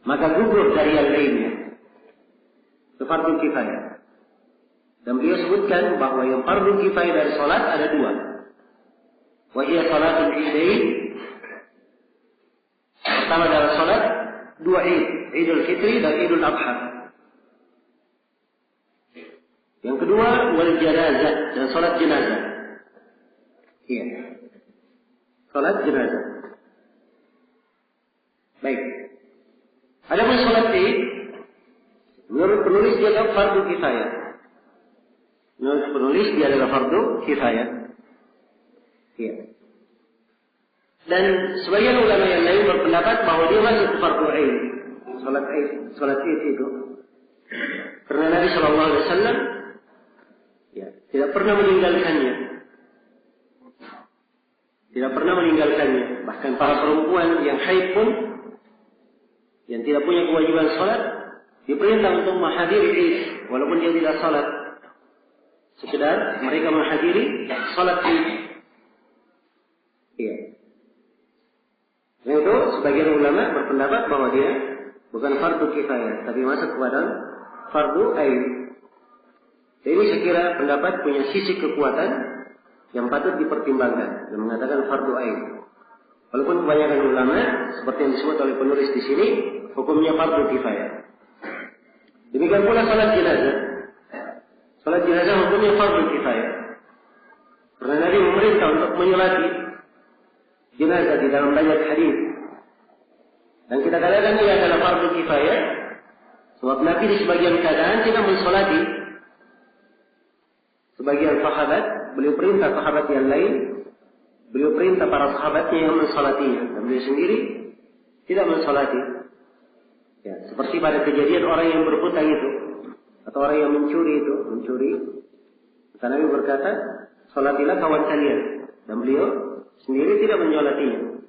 maka gugur dari yang lainnya. Itu fardu kifayah. Dan beliau sebutkan bahwa yang fardu kifayah dari salat ada 2. Wa hiya salatul idain. Pertama adalah salat 2 Id, Idul Fitri dan Idul Adha. Yang kedua wal janazah, dan salat jenazah. Iya. Salat jenazah. Baik. Adapun salat Id, menurut penulis dia adalah fardu kifayah. Menurut penulis dia adalah fardu kifayah. Iya. Dan sebagian ulama yang lain berpendapat bahwa dia masuk fardu ain. Salat Id itu. Karena Nabi sallallahu alaihi wasallam ya, tidak pernah meninggalkannya. Tidak pernah meninggalkannya. Bahkan para perempuan yang haid pun, yang tidak punya kewajiban salat, diperintah untuk menghadiri Id walaupun dia tidak salat. Sekedar mereka menghadiri salat Id. Iya. Itu sebagian ulama berpendapat bahwa dia bukan fardu kifayah, tapi masuk kepada fardu ain. Ini saya kira pendapat punya sisi kekuatan yang patut dipertimbangkan dan mengatakan fardu ain. Walaupun kebanyakan ulama seperti yang disebut oleh penulis di sini hukumnya fardu kifayah. Demikian pula salat jenazah. Salat jenazah hukumnya fardu kifayah. Karena Nabi memerintah untuk menyolati jenazah di dalam banyak hadis. Dan kita katakan ini adalah fardu kifayah sebab Nabi di sebagian keadaan tidak mensolati sebagian sahabat, beliau perintah sahabat yang lain, beliau perintah para sahabatnya yang mensolatinya, dan beliau sendiri tidak mensolati. Ya, seperti pada kejadian orang yang berhutang itu, atau orang yang mencuri. Maka Nabi berkata, solatilah kawan kalian, dan beliau sendiri tidak menyolatinya.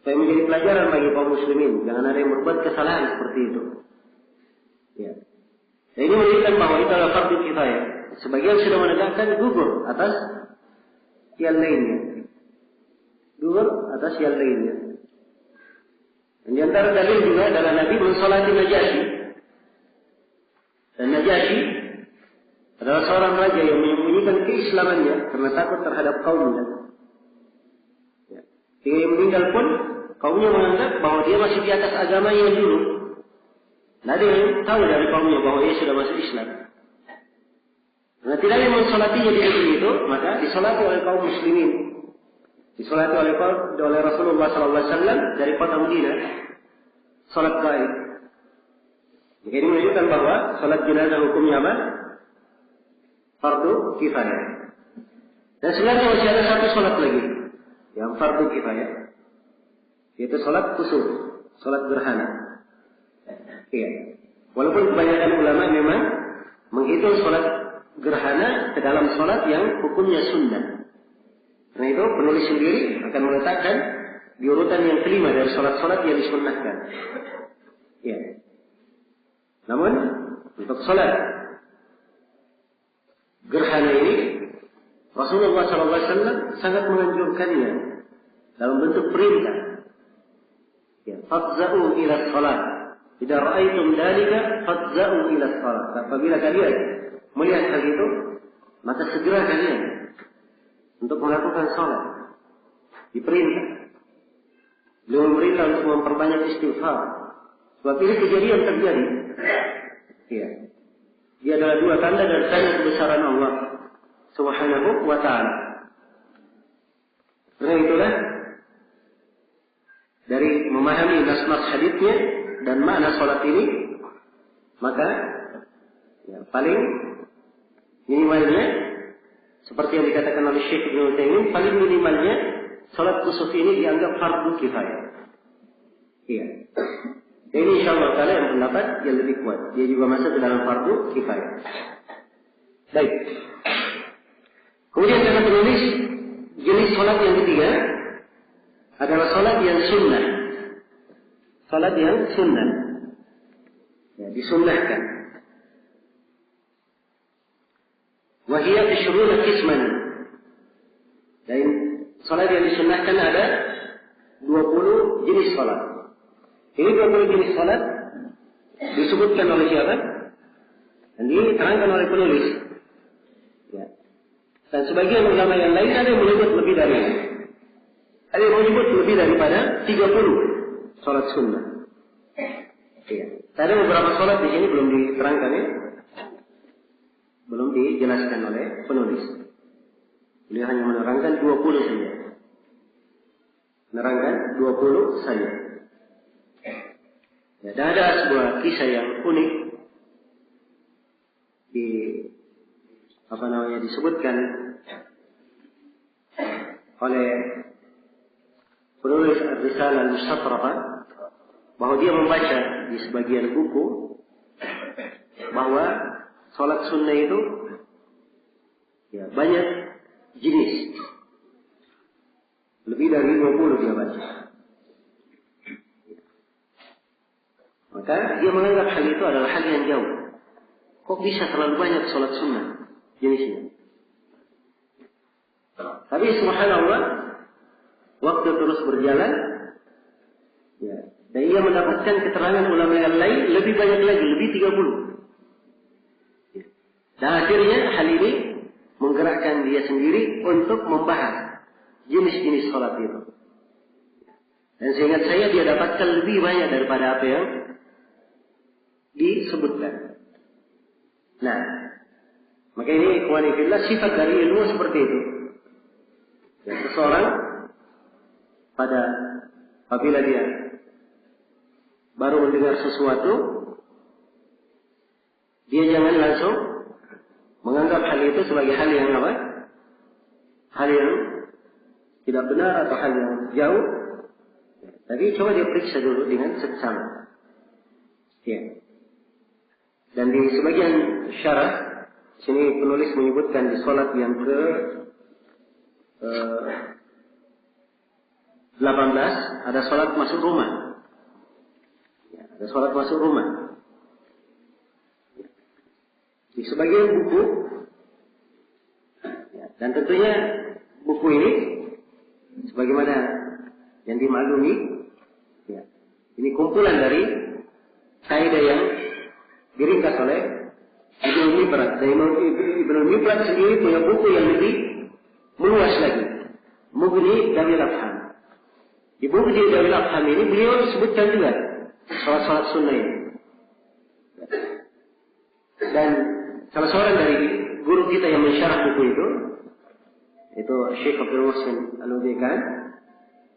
Supaya menjadi pelajaran bagi kaum muslimin, jangan ada yang berbuat kesalahan seperti itu. Ya. Dan ini menunjukkan bahwa itu adalah fardu kifayah. Sebagian sudah menegakkan gugur atas yang lainnya. Duhur atas yang lainnya. Dan di antara dalil juga adalah Nabi mensolati Najasyi. Dan Najasyi adalah seorang raja yang menyembunyikan keislamannya karena takut terhadap kaumnya. Hingga yang meninggal pun kaumnya menganggap bahwa dia masih di atas agamanya dulu. Tidak ada yang tahu dari kaumnya bahwa dia sudah masuk Islam. Karena tidak ada yang mensolatinya di negeri itu, maka disolati oleh kaum muslimin. Disolati oleh Rasulullah SAW dari kota Madinah. Salat gaib. Jadi ini menunjukkan bahwa salat jenazah hukumnya apa? Fardu kifayah. Dan sebenarnya masih ada satu salat lagi yang fardu kifayah, yaitu salat kusuf, salat gerhana. Iya. Walaupun kebanyakan ulama memang menghitung salat gerhana ke dalam salat yang hukumnya sunnah. Karena itu penulis sendiri akan meletakkan di urutan yang kelima dari salat-salat yang disunnahkan. Ya. Namun untuk salat gerhana ini Rasulullah SAW sangat menganjurkannya dalam bentuk perintah. Ya, fadza'u ila salat. Idza ra'aitum dzalika fadza'u ila salat. Apabila kalian melihat hal itu, maka segera kalian untuk melakukan salat. Diperintah. Beliau memerintah untuk memperbanyak istighfar. Sebab ini kejadian terjadi. Ya. Dia adalah dua tanda dari tanda kebesaran Allah Subhanahu wa ta'ala. Karena itulah dari memahami nas-nas haditsnya dan makna salat ini, maka ya, paling minimalnya seperti yang dikatakan oleh Syekh Ibnu Utsaimin, paling minimalnya salat kusuf ini dianggap fardu kifayah. Iya. Ini insyaallah taala yang pendapat yang lebih kuat. Dia juga masuk ke dalam fardu kifayah. Baik. Kemudian kata penulis, jenis salat yang ketiga adalah salat yang sunnah. Salat yang sunnah. Ya, disunnahkan. Wahia ishruna qisman. Dan salat yang disunnahkan ada 20 jenis salat. Ini 20 jenis salat disebutkan oleh siapa? Dan diterangkan oleh penulis. Ya. Dan sebagian ulama yang lain ada yang menyebut lebih dari ini. Ada yang menyebut lebih daripada 30 salat sunnah. Ya. Ada beberapa salat di sini belum diterangkan ya. Belum dijelaskan oleh penulis. Beliau hanya menerangkan 20 saja. Menerangkan 20 saja. Ya, dan ada sebuah kisah yang unik disebutkan oleh penulis Ar-Risalah Al-Mustatrafah bahwa dia membaca di sebagian buku bahwa salat sunnah itu ya banyak jenis, lebih dari 20 dia baca. Maka dia menganggap hal itu adalah hal yang jauh. Kok bisa terlalu banyak salat sunnah jenisnya? Tapi subhanallah, waktu terus berjalan, ya, dan ia mendapatkan keterangan ulama yang lain lebih banyak lagi, lebih 30. Ya. Dan akhirnya hal ini menggerakkan dia sendiri untuk membahas jenis-jenis salat itu. Dan seingat saya dia dapatkan lebih banyak daripada apa yang disebutkan. Nah, maka ini ikhwani fillah, sifat dari ilmu seperti itu. Ya, seseorang apabila dia baru mendengar sesuatu, dia jangan langsung menganggap hal itu sebagai hal yang apa? Hal yang tidak benar atau hal yang jauh. Tapi coba dia periksa dulu dengan seksama. Ya. Dan di sebagian syarah sini penulis menyebutkan di salat yang ke 18 ada salat masuk rumah. Ya, ada salat masuk rumah. Di sebagian buku, ya, dan tentunya buku ini sebagaimana yang dimaklumi, ya, ini kumpulan dari kaidah yang diringkas oleh Ibnu Mibrat. Dan Ibnu Mibrat sendiri punya buku yang lebih meluas lagi, Mughni Dawil Afham. Di buku Dawil Afham ini beliau sebutkan juga salat sunnah ini. Dan salah seorang dari guru kita yang mensyarah buku itu Syekh Abdul Muhsin Al-Ubaykan,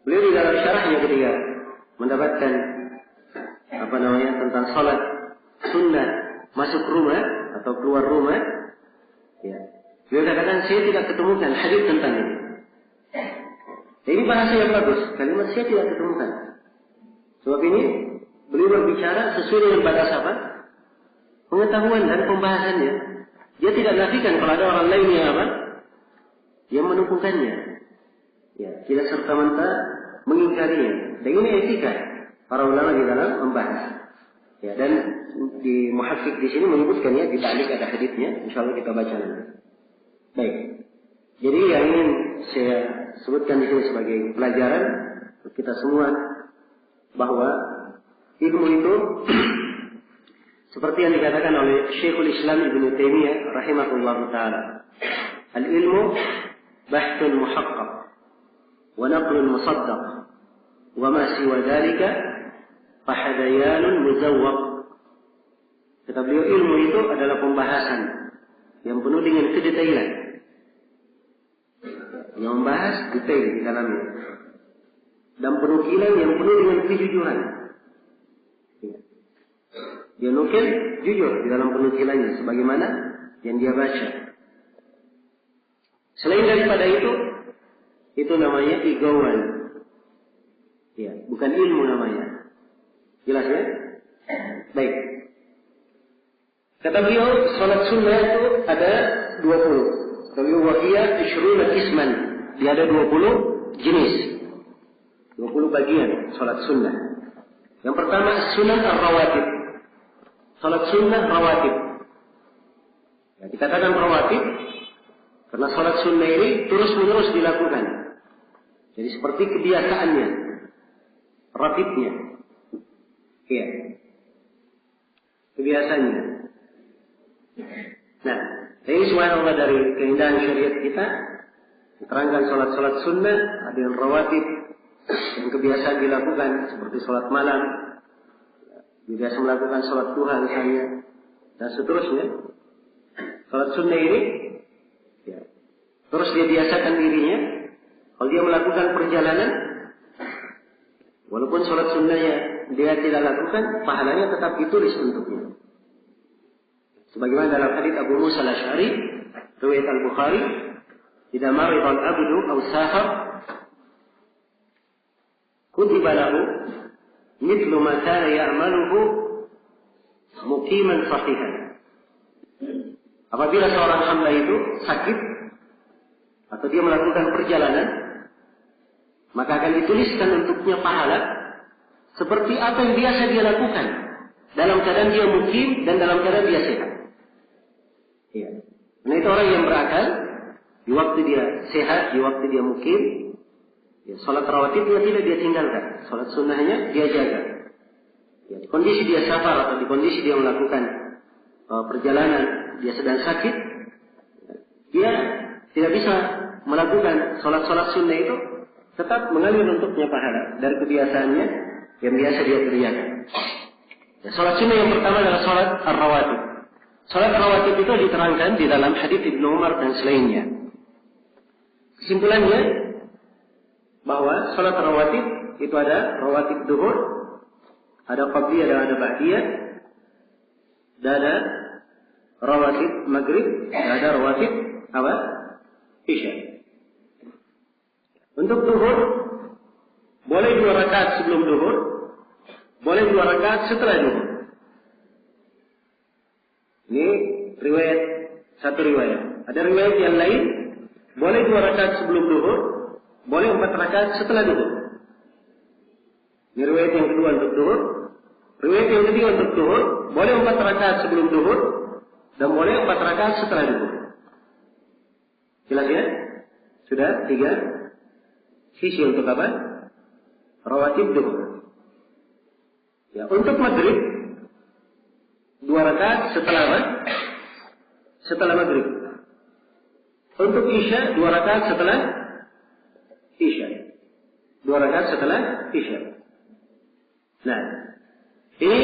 beliau di dalam syarahnya ketika mendapatkan tentang salat sunnah masuk rumah atau keluar rumah, ya, beliau katakan saya tidak ketemukan hadis tentang ini. Ini bahasa yang bagus, kalimat saya tidak ketemukan. Sebab ini beliau berbicara sesuai dengan batas apa? Pengetahuan dan pembahasannya. Dia tidak nafikan kalau ada orang lain yang apa? Yang menukungkannya. Ya, tidak serta-merta mengingkarinya. Dan ini etika para ulama di dalam membahas. Ya, dan di muhakkik di sini menyebutkannya, di ta'liq ada haditsnya, insyaallah kita baca nanti. Baik. Jadi yang ingin saya sebutkan di sini sebagai pelajaran kita semua bahwa ilmu itu seperti yang dikatakan oleh Syekhul Islam Ibnu Taimiyah rahimahullah taala, al-ilmu bahthun muhaqqaq wa naqlun musaddaq wa ma siwa dhalika fahadayanun muzawwaq. Kata beliau, ilmu itu adalah pembahasan yang penuh dengan kedetailan, yang membahas detail di dalamnya, dan penukilan yang penuh dengan kejujuran. Dia nukil jujur di dalam penukilannya sebagaimana yang dia baca. Selain daripada itu namanya igauan. Ya, bukan ilmu namanya. Jelas ya? Baik. Kata beliau, salat sunnah itu ada 20. Kata beliau, wahiyya ishruna qisman. Dia ada 20 jenis. 20 bagian salat sunnah. Yang pertama, sunan ar-rawatib. Salat sunnah rawatib. Ya, dikatakan rawatib karena salat sunnah ini terus-menerus dilakukan. Jadi seperti kebiasaannya, ratibnya. Iya. Kebiasaannya. Nah, ini subhanallah dari keindahan syariat kita diterangkan salat-salat sunnah ada yang rawatib yang kebiasaan dilakukan seperti salat malam, biasa melakukan salat duha misalnya, dan seterusnya. Salat sunnah ini, ya, terus dia biasakan dirinya. Kalau dia melakukan perjalanan, walaupun salat sunnahnya dia tidak lakukan, pahalanya tetap ditulis untuknya. Sebagaimana dalam hadits Abu Musa al-Asy'ari, riwayat Al-Bukhari, "Idza marida al-'abdu aw safar, kutiba lahu mithlu ma kana ya'maluhu muqiman sahihan." Apabila seorang hamba itu sakit atau dia melakukan perjalanan, maka akan dituliskan untuknya pahala seperti apa yang biasa dia lakukan dalam keadaan dia mukim dan dalam keadaan dia sehat. Ya. Nah, itu orang yang berakal di waktu dia sehat, di waktu dia mukim, ya, salat rawatibnya tidak dia tinggalkan, salat sunnahnya dia jaga. Ya, di kondisi dia safar atau di kondisi dia melakukan perjalanan, dia sedang sakit, dia tidak bisa melakukan salat-salat sunnah itu, tetap mengalir untuknya pahala dari kebiasaannya yang biasa dia kerjakan. Ya, salat sunnah yang pertama adalah salat ar-rawatib. Salat rawatib itu diterangkan di dalam hadits Ibnu Umar dan selainnya. Kesimpulannya bahwa salat rawatib itu ada rawatib duhur, ada qabliyah dan ada ba'diyah, dan ada rawatib maghrib, dan ada rawatib apa? Isya. Untuk duhur boleh 2 rakaat sebelum duhur, boleh 2 rakaat setelah duhur. Ini riwayat, satu riwayat. Ada riwayat yang lain, boleh 2 rakaat sebelum duhur, boleh 4 rakaat setelah duhur. Ini riwayat yang kedua untuk duhur. Riwayat yang ketiga untuk duhur, boleh 4 rakaat sebelum duhur, dan boleh 4 rakaat setelah duhur. Jelas ya? Sudah 3 sisi untuk apa? Rawatib duhur. Ya, untuk maghrib 2 rakaat setelah apa? Setelah maghrib. Untuk isya 2 rakaat setelah isya. 2 rakaat setelah isya. Nah, ini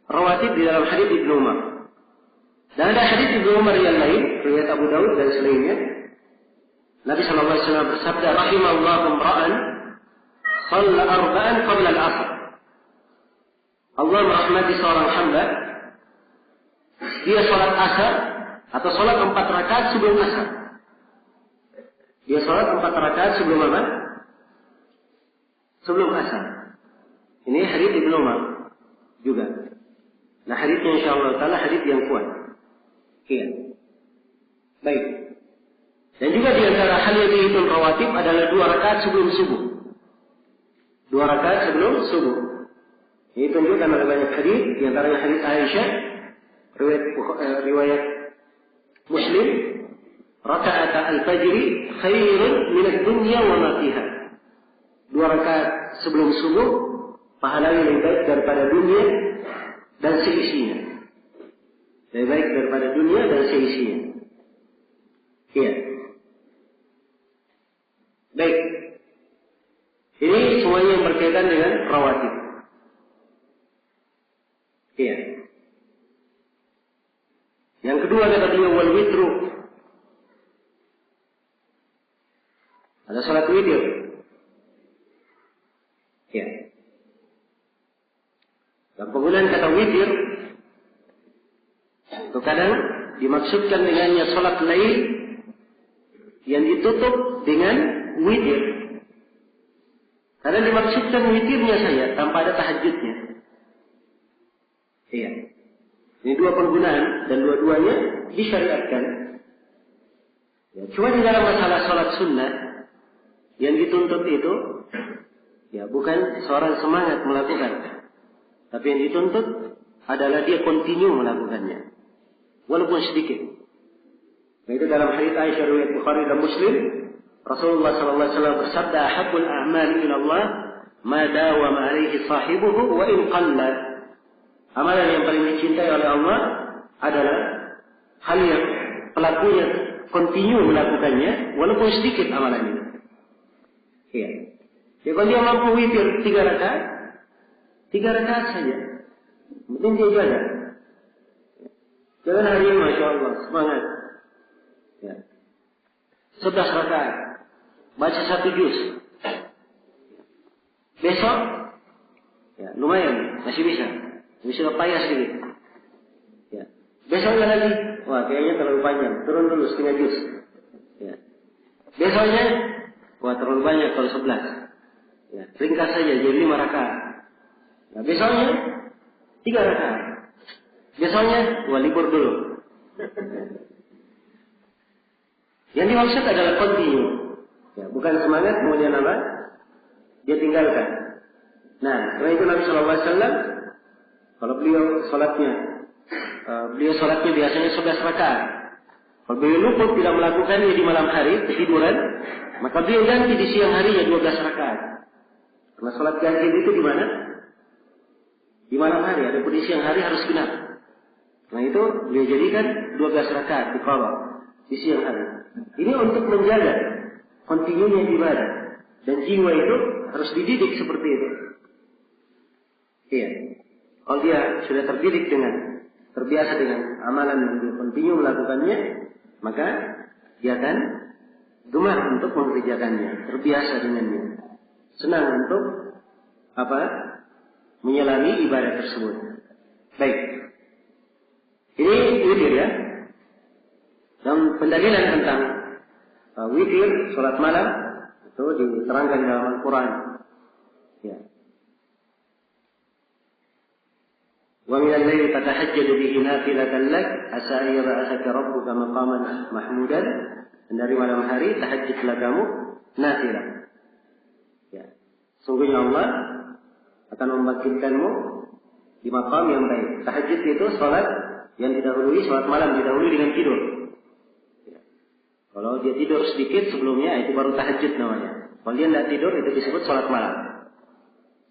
rawatib di dalam hadits Ibnu Umar. Dan ada hadits Ibnu Umar yang lain, riwayat Abu Daud dan selainnya. Nabi sallallahu alaihi wasallam bersabda, "Rahimallahu imra'an shalla arba'an qabla al-'asr." Allah merahmati seorang hamba, dia salat asar atau salat 4 rakaat sebelum asar. Dia salat 4 rakaat sebelum apa? Sebelum asar. Ini hadits Ibnu Umar juga. Nah, haditsnya insyaallah taala hadits yang kuat. Iya. Baik. Dan juga di antara hal yang dihitung rawatib adalah 2 rakaat sebelum subuh. 2 rakaat sebelum subuh. Ini tunjukkan oleh banyak hadits, di antaranya hadits Aisyah, riwayat Muslim, rakaat al-fajri khairun min ad-dunya wa ma fiha. 2 rakaat sebelum subuh pahalanya lebih baik daripada dunia dan seisinya. Lebih baik daripada dunia dan seisinya. Iya. Baik. Ini semuanya yang berkaitan dengan rawatib. Iya. Yang kedua kata beliau wal witru. Ada salat witir. Iya. Dan penggunaan kata witir itu kadang dimaksudkan dengannya salat lail yang ditutup dengan witir. Karena dimaksudkan witirnya saya tanpa ada tahajudnya. Iya. Ini 2 penggunaan dan dua-duanya disyariatkan. Ya, cuma di dalam masalah salat sunnah yang dituntut itu ya bukan seorang semangat melakukan, tapi yang dituntut adalah dia kontinu melakukannya walaupun sedikit. Nah, itu dalam hadits Aisyah riwayat Bukhari dan Muslim, Rasulullah sallallahu alaihi wasallam bersabda, "Ahabbul a'mali ila Allah ma dawama 'alaihi sahibuhu wa in qalla." Amalan yang paling dicintai oleh Allah adalah hal yang pelakunya kontinu melakukannya walaupun sedikit amalan itu. Iya. Ya, kalau dia mampu witir 3 rakaat, 3 rakaat saja. Mungkin dia jaga. Jangan hari ini, Masya Allah, semangat. Ya. 11 rakaat. Baca 1 juz. Besok, ya, lumayan, masih bisa. Bisa payah sedikit. Ya. Besoknya lagi, wah kayaknya terlalu panjang. Turun dulu setengah juz. Ya. Besoknya, wah terlalu banyak kalau 11. Ya. Ringkas saja, jadi 5 rakaat. Nah, besoknya 3 rakaat. Besoknya, wah libur dulu. Yang dimaksud adalah kontinu. Ya, bukan semangat kemudian apa? Dia tinggalkan. Nah, karena itu Nabi SAW, kalau beliau sholatnya biasanya 11 rakaat. Kalau beliau luput tidak melakukannya di malam hari, ketiduran, maka beliau ganti di siang harinya 12 rakaat. Karena sholat ganti itu di mana? Di malam hari, adapun di siang hari harus genap. Nah itu beliau jadikan 12 rakaat di qadha di siang hari. Ini untuk menjaga kontinunya ibadah, dan jiwa itu harus dididik seperti itu. Iya. Kalau dia sudah terbiasa dengan amalan yang dia kontinu melakukannya, maka dia akan gemar untuk mengerjakannya, terbiasa dengannya, senang untuk menyelami ibadah tersebut. Baik. Ini witir ya. Dan pendalilan tentang witir, sholat malam, itu diterangkan dalam Al-Quran. Ya. Wa min al-laili fatahajjad bihi nafilatan lak asa an yab'athaka rabbuka maqaman mahmudan. Dan dari malam hari tahajjudlah kamu nafilah. Ya. Sungguhnya Allah akan membangkitkanmu di maqam yang baik. Tahajud itu salat yang didahului, salat malam didahului dengan tidur. Ya. Kalau dia tidur sedikit sebelumnya, itu baru tahajud namanya. Kalau dia tidak tidur, itu disebut sholat malam.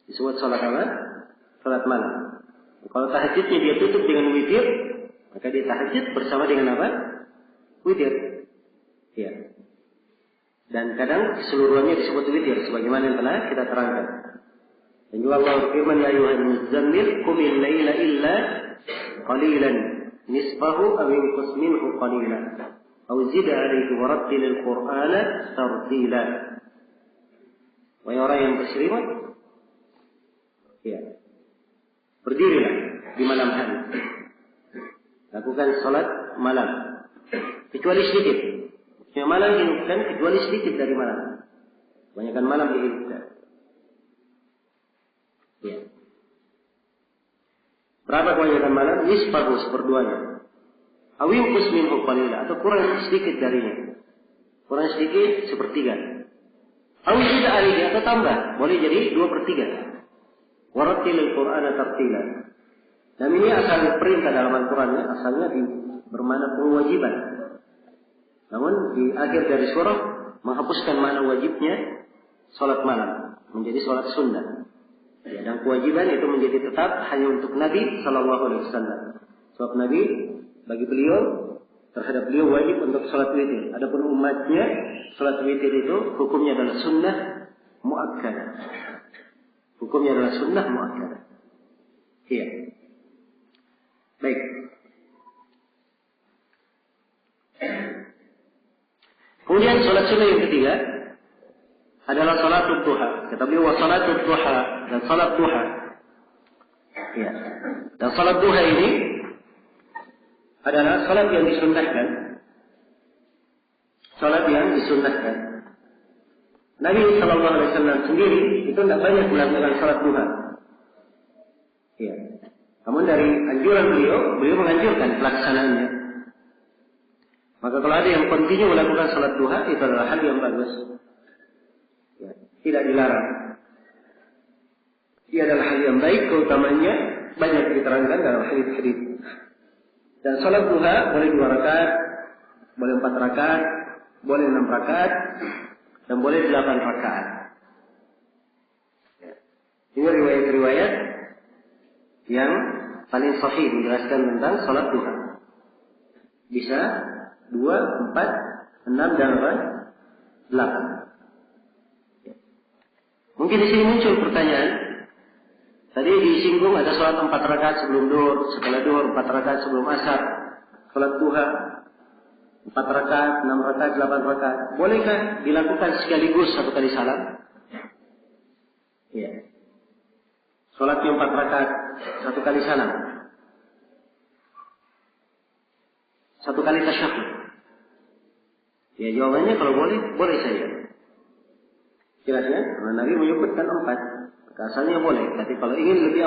Disebut sholat apa? Sholat malam. Kalau tahajudnya dia tutup dengan witir, maka dia tahajud bersama dengan apa? Witir. Ya. Dan kadang keseluruhannya disebut witir, sebagaimana yang telah kita terangkan. Dan juga Allah berfirman, ya ayuhan muzammil, qumil laila illa qalilan, nisfahu aw inqus minhu qalilan, aw zid alaihi wa rattilil qur'ana tartila. Wahai orang yang berserimat, ya, berdirilah di malam hari. Lakukan salat malam. Kecuali sedikit. Yang malam dihidupkan kecuali sedikit dari malam. Kebanyakan malam dihidupkan. Ya. Berapa kebanyakan malam? Nisfahu, seperduanya. Awinqus minhu qalila, atau kurang sedikit darinya. Kurang sedikit, sepertiga. Awinqus alaihi, atau tambah. Boleh jadi 2/3. Warattilil Qur'ana tartila. Dan ini asal perintah dalam Al-Quran, asalnya bermakna kewajiban. Namun di akhir dari surah menghapuskan makna wajibnya salat malam menjadi salat sunnah. Ya, dan kewajiban itu menjadi tetap hanya untuk Nabi Sallallahu Alaihi Wasallam. Sebab Nabi bagi beliau terhadap beliau wajib untuk salat witir. Adapun umatnya salat witir itu hukumnya adalah sunnah muakkadah. Hukumnya adalah sunnah muakkadah. Iya. Baik. Kemudian salat sunnah yang ketiga adalah salatul duha. Kata beliau salatul duha dan salat duha. Ya. Dan salat duha ini adalah salat yang disunnahkan. Salat yang disunnahkan. Nabi Sallallahu Alaihi Wasallam sendiri itu tidak banyak melakukan salat duha. Ya. Namun dari anjuran beliau menganjurkan pelaksanaannya. Maka kalau ada yang kontinu melakukan salat duha, itu adalah hal yang bagus. Ya, tidak dilarang. Dia adalah hal yang baik, keutamanya banyak diterangkan dalam hadis-hadis. Dan salat duha boleh 2 rakaat, boleh 4 rakaat, boleh 6 rakaat, dan boleh 8 rakaat. Ya. Ini riwayat-riwayat yang paling sahih menjelaskan tentang salat duha. Bisa 2, 4, 6 dan 8. Mungkin di sini muncul pertanyaan. Tadi disinggung ada salat 4 rakaat sebelum duhur, setelah duhur 4 rakaat sebelum asar, salat duha 4 rakaat, 6 rakaat, 8 rakaat. Bolehkah dilakukan sekaligus satu kali salam? Iya. Salatnya 4 rakaat, satu kali salam. Satu kali tasyahud. Ya jawabannya kalau boleh, boleh saja. Jelasnya, Nabi menyebutkan 4. Asalnya boleh, tapi kalau ingin lebih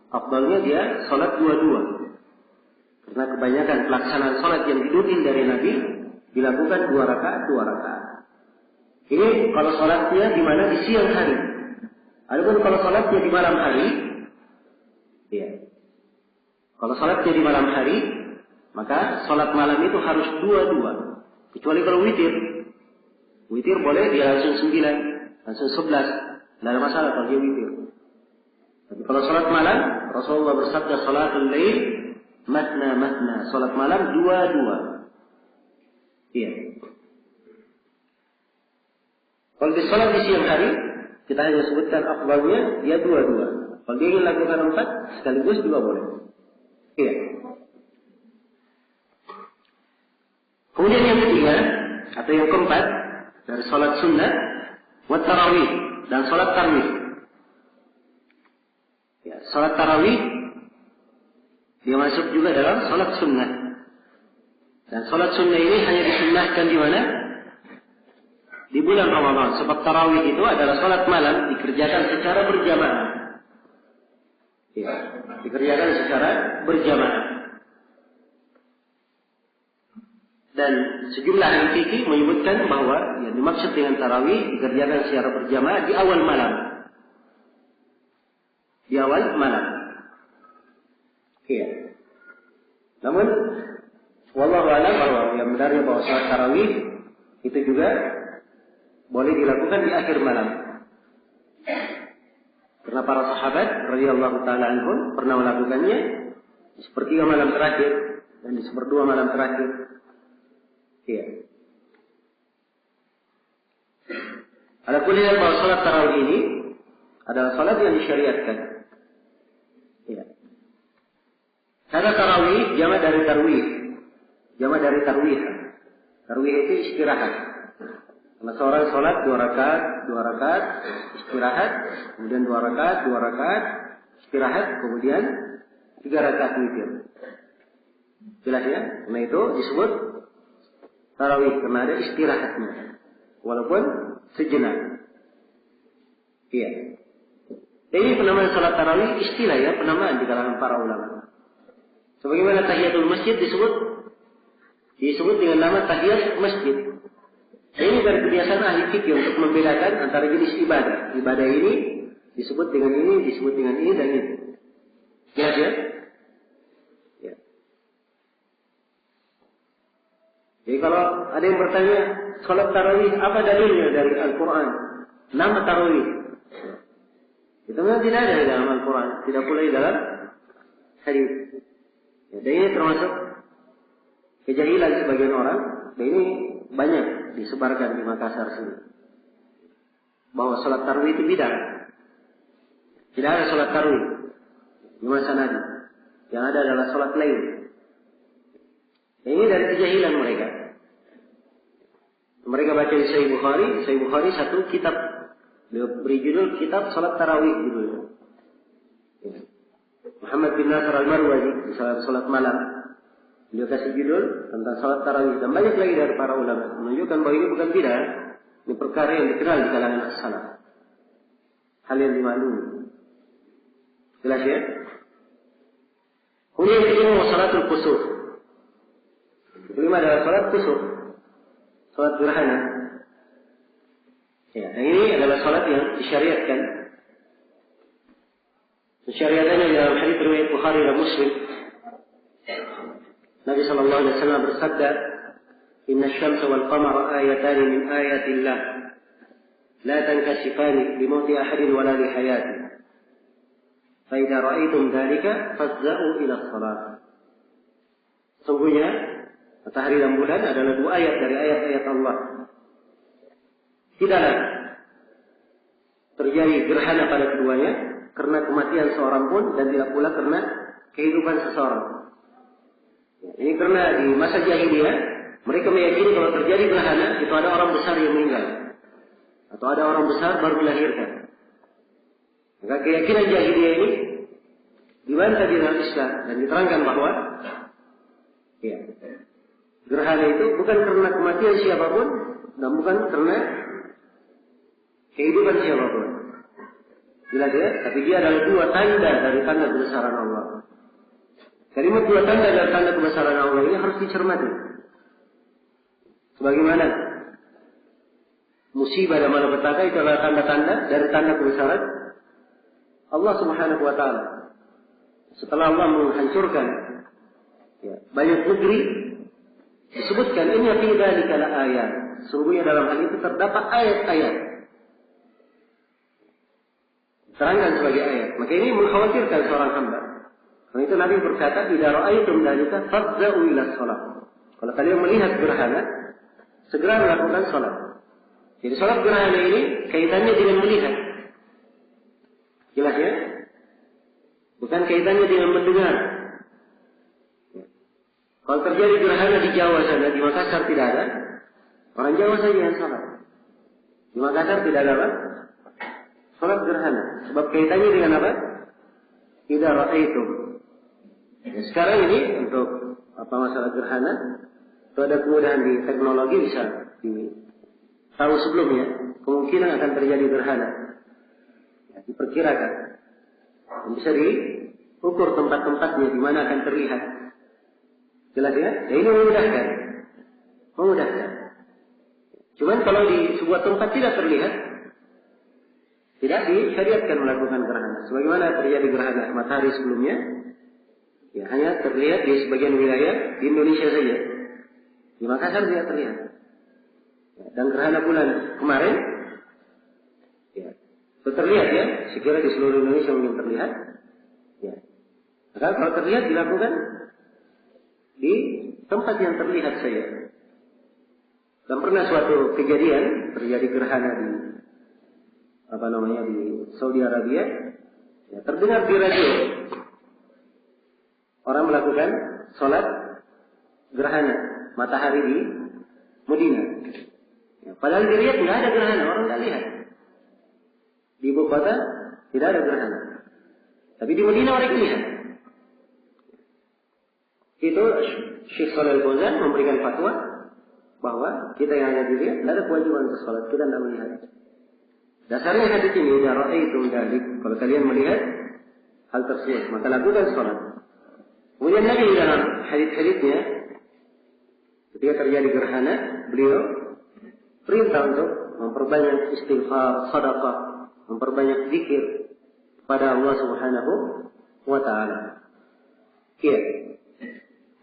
afdalnya dia salat 2-2. Karena kebanyakan pelaksanaan salat yang dinukil dari Nabi dilakukan 2 rakaat, 2 rakaat. Ini kalau salatnya di mana di siang hari. Adapun kalau salatnya di malam hari, ya. Kalau salatnya di malam hari, maka salat malam itu harus 2-2. Kecuali kalau witir. Witir boleh dia langsung 9, langsung 11. Tidak ada masalah kalau dia witir. Tapi kalau salat malam, Rasulullah bersabda salatul lail matna matna. Salat malam 2-2. Iya. Kalau di salat di siang hari, kita hanya sebutkan afdalnya dia 2-2. Kalau dia ingin lakukan 4, sekaligus juga boleh. Iya. Kemudian yang ketiga atau yang keempat dari salat sunnah, wat tarawih dan salat tarawih. Ya, salat tarawih dia masuk juga dalam salat sunnah. Dan salat sunnah ini hanya disunnahkan di mana? Di bulan Ramadan. Sebab tarawih itu adalah salat malam dikerjakan secara berjamaah. Ya, dikerjakan secara berjamaah. Dan sejumlah ahli fikih menyebutkan bahwa yang dimaksud dengan tarawih dikerjakan secara berjamaah di awal malam. Di awal malam. Iya. Namun Wallahu a'lam bahwa yang benarnya bahwa salat tarawih itu juga boleh dilakukan di akhir malam. Karena para sahabat radhiyallahu taala anhum pernah melakukannya di sepertiga malam terakhir dan di seperdua malam terakhir. Iya. Ada kuliah bahwa salat tarawih ini adalah salat yang disyariatkan. Iya. Karena tarawih jamak dari tarwih. Jamak dari tarwih. Tarwih itu istirahat. Karena seorang sholat 2 rakaat, istirahat, kemudian 2 rakaat, istirahat, kemudian 3 rakaat witir. Jelas ya? Karena itu disebut tarawih, karena ada istirahatnya. Walaupun sejenak. Iya. Ini penamaan sholat tarawih istilah ya, penamaan di kalangan para ulama. Sebagaimana tahiyatul masjid disebut dengan nama tahiyat masjid. Ini dari kebiasaan ahli fikih untuk membedakan antara jenis ibadah. Ibadah ini disebut dengan ini, disebut dengan ini dan ini. Jelas ya? Ya. Jadi kalau ada yang bertanya, sholat tarawih apa dalilnya dari Al-Quran? Nama tarawih. Itu memang tidak ada di dalam Al-Quran, tidak pula di dalam hadis. Ya, dan ini termasuk kejahilan sebagian orang. Dan ini banyak disebarkan di Makassar sini. Bahwa sholat tarawih itu bid'ah. Tidak ada sholat tarawih di masa Nabi. Yang ada adalah sholat lain. Ini dari kejahilan mereka. Mereka baca di Sahih Bukhari. Sahih Bukhari satu kitab. Beri judul kitab sholat tarawih judulnya. Muhammad bin Nasr al-Marwazi di sholat malam. Dia kasih judul tentang salat tarawih dan banyak lagi dari para ulama menunjukkan bahwa ini bukan bid'ah, ini perkara yang dikenal di kalangan as-salaf. Hal yang dimaklumi. Jelas ya? Kemudian yang kedua salatul kusuf. Kelima adalah salat kusuf, salat gerhana. Ya, yang ini adalah salat yang disyariatkan. Syariatannya dalam hadis riwayat Bukhari dan Muslim. Nabi sallallahu alaihi wasallam bersabda, "Inna asy-syamsa wal qamara ayatan min ayatillah, la tankasifani li mauti ahadin wala li hayati. Fa idza ra'aytum dzalika fafza'u ila shalah." Sungguhnya matahari dan bulan adalah 2 ayat dari ayat-ayat Allah. Tidaklah terjadi gerhana pada keduanya karena kematian seorang pun dan tidak pula karena kehidupan seseorang. Ini karena di masa jahiliyah mereka meyakini kalau terjadi gerhana itu ada orang besar yang meninggal atau ada orang besar baru dilahirkan. Maka keyakinan jahiliyah ini dibantah di dalam Islam dan diterangkan bahwa ya, gerhana itu bukan karena kematian siapapun dan bukan karena kehidupan siapapun. Jelas ya, tapi dia adalah 2 tanda dari tanda kebesaran Allah. Kalimat 2 tanda dari tanda kebesaran Allah ini harus dicermati. Sebagaimana musibah dan malapetaka itu adalah tanda-tanda dari tanda kebesaran Allah Subhanahu wa taala. Setelah Allah menghancurkan banyak negeri, disebutkan inna fi dzalika laayat. Sungguhnya dalam hal itu terdapat ayat-ayat. Terangkan sebagai ayat. Maka ini mengkhawatirkan seorang hamba. Karena itu Nabi berkata, "Idza ra'aytum dzalika fafza'u ila shalah." Kalau kalian melihat gerhana, segera melakukan salat. Jadi salat gerhana ini kaitannya dengan melihat. Jelas ya? Bukan kaitannya dengan mendengar. Kalau terjadi gerhana di Jawa sana, di Makassar tidak ada, orang Jawa saja yang salat. Di Makassar tidak ada apa? Salat gerhana. Sebab kaitannya dengan apa? Idza ra'aytum. Ya, sekarang ini untuk masalah gerhana, itu ada kemudahan di teknologi bisa tahu sebelumnya kemungkinan akan terjadi gerhana. Ya, diperkirakan. Dan bisa diukur tempat-tempatnya di mana akan terlihat. Jelas ya? Ya ini memudahkan. Cuman kalau di sebuah tempat tidak terlihat, tidak disyariatkan melakukan gerhana. Sebagaimana terjadi gerhana matahari sebelumnya, Ya, hanya terlihat di sebagian wilayah di Indonesia saja. Di Makassar tidak terlihat. Ya, dan gerhana bulan kemarin, ya, itu terlihat ya. Sekira di seluruh Indonesia mungkin terlihat. Ya. Maka kalau terlihat dilakukan di tempat yang terlihat saja. Dan pernah suatu kejadian terjadi gerhana di di Saudi Arabia. Ya, terdengar di radio orang melakukan sholat gerhana matahari di Madinah. Ya, padahal dilihat nggak ada gerhana, orang nggak lihat. Di ibu kota tidak ada gerhana, tapi di Madinah orang lihat. Itu Syekh Shalal Fauzan memberikan fatwa bahwa kita yang hanya dilihat tidak ada kewajiban untuk sholat, kita tidak melihat. Dasarnya hadis ini, "Idza ra'aitum dzalik", kalau kalian melihat hal tersebut, maka lakukan sholat. Kemudian Nabi dalam hadis-hadisnya, ketika terjadi gerhana, beliau perintah untuk memperbanyak istighfar, sedekah, memperbanyak zikir kepada Allah Subhanahu wa taala. Iya.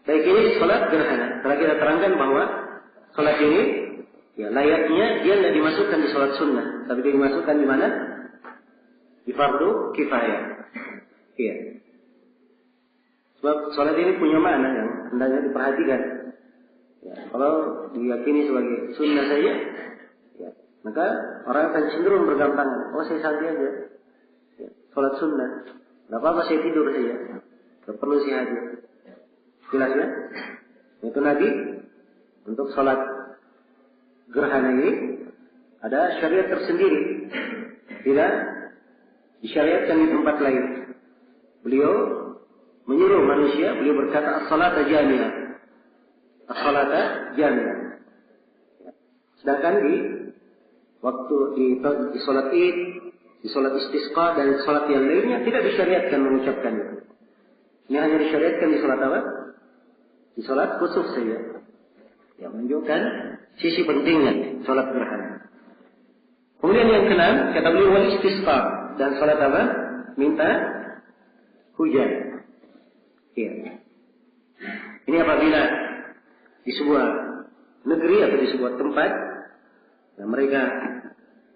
Baik, ini sholat gerhana. Telah kita terangkan bahwa sholat ini, ya, layaknya dia tidak dimasukkan di sholat sunnah, tapi dia dimasukkan di mana? Di fardu kifayah. Iya. Sebab sholat ini punya makna yang hendaknya diperhatikan. Ya, kalau diyakini sebagai sunnah saja, ya, maka orang akan cenderung bergampangan. Oh, saya santai aja. Ya, sholat sunnah. Tidak apa-apa, saya tidur saja. Tidak perlu sihat. Jelas ya? Itu Nabi untuk sholat gerhana ini ada syariat tersendiri, tidak disyariatkan di tempat lain. Beliau menyuruh manusia, beliau berkata as-salata jami'ah, as-salata jami'ah. Sedangkan di waktu di sholat id, di sholat istisqa dan sholat yang lainnya tidak disyariatkan mengucapkan itu. Ini hanya disyariatkan di sholat apa? Di sholat khusus saja. Yang menunjukkan sisi pentingnya sholat gerhana. Kemudian yang keenam, kata beliau wal istisqa, dan sholat apa? Minta hujan. Ya. Ini apabila di sebuah negeri atau di sebuah tempat yang mereka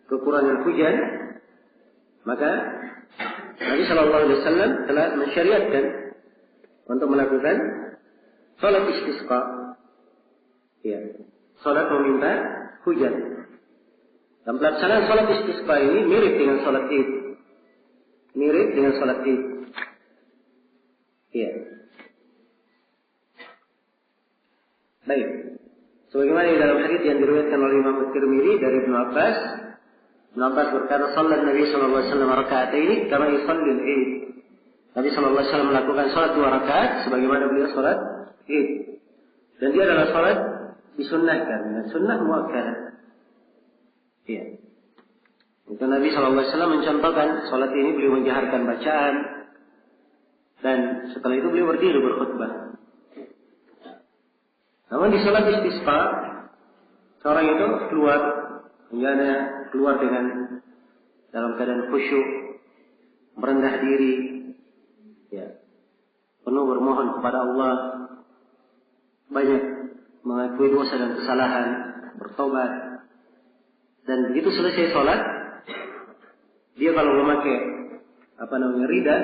kekurangan hujan, maka Nabi Shallallahu Alaihi Wasallam telah mensyariatkan untuk melakukan sholat istisqa, ya, sholat meminta hujan. Dan pelaksanaan sholat istisqa ini mirip dengan sholat id, mirip dengan sholat id. Ya. Baik. Sebagaimana di dalam hadis yang diriwayatkan oleh Imam At-Tirmidzi dari Ibnu Abbas, Ibnu Abbas berkata, "Shalat Nabi sallallahu alaihi wasallam raka'ataini kama yusalli al-id." Nabi sallallahu alaihi wasallam melakukan salat 2 rakaat sebagaimana beliau salat id. Dan dia adalah salat disunnahkan, dan sunnah muakkadah. Iya. Itu Nabi sallallahu alaihi wasallam mencontohkan salat ini beliau menjaharkan bacaan, dan setelah itu beliau berdiri berkhutbah. Namun di salat istisqa, seorang itu keluar dengan dalam keadaan khusyuk, merendah diri, ya, penuh bermohon kepada Allah, banyak mengakui dosa dan kesalahan, bertobat, dan begitu selesai salat, dia kalau memakai rida,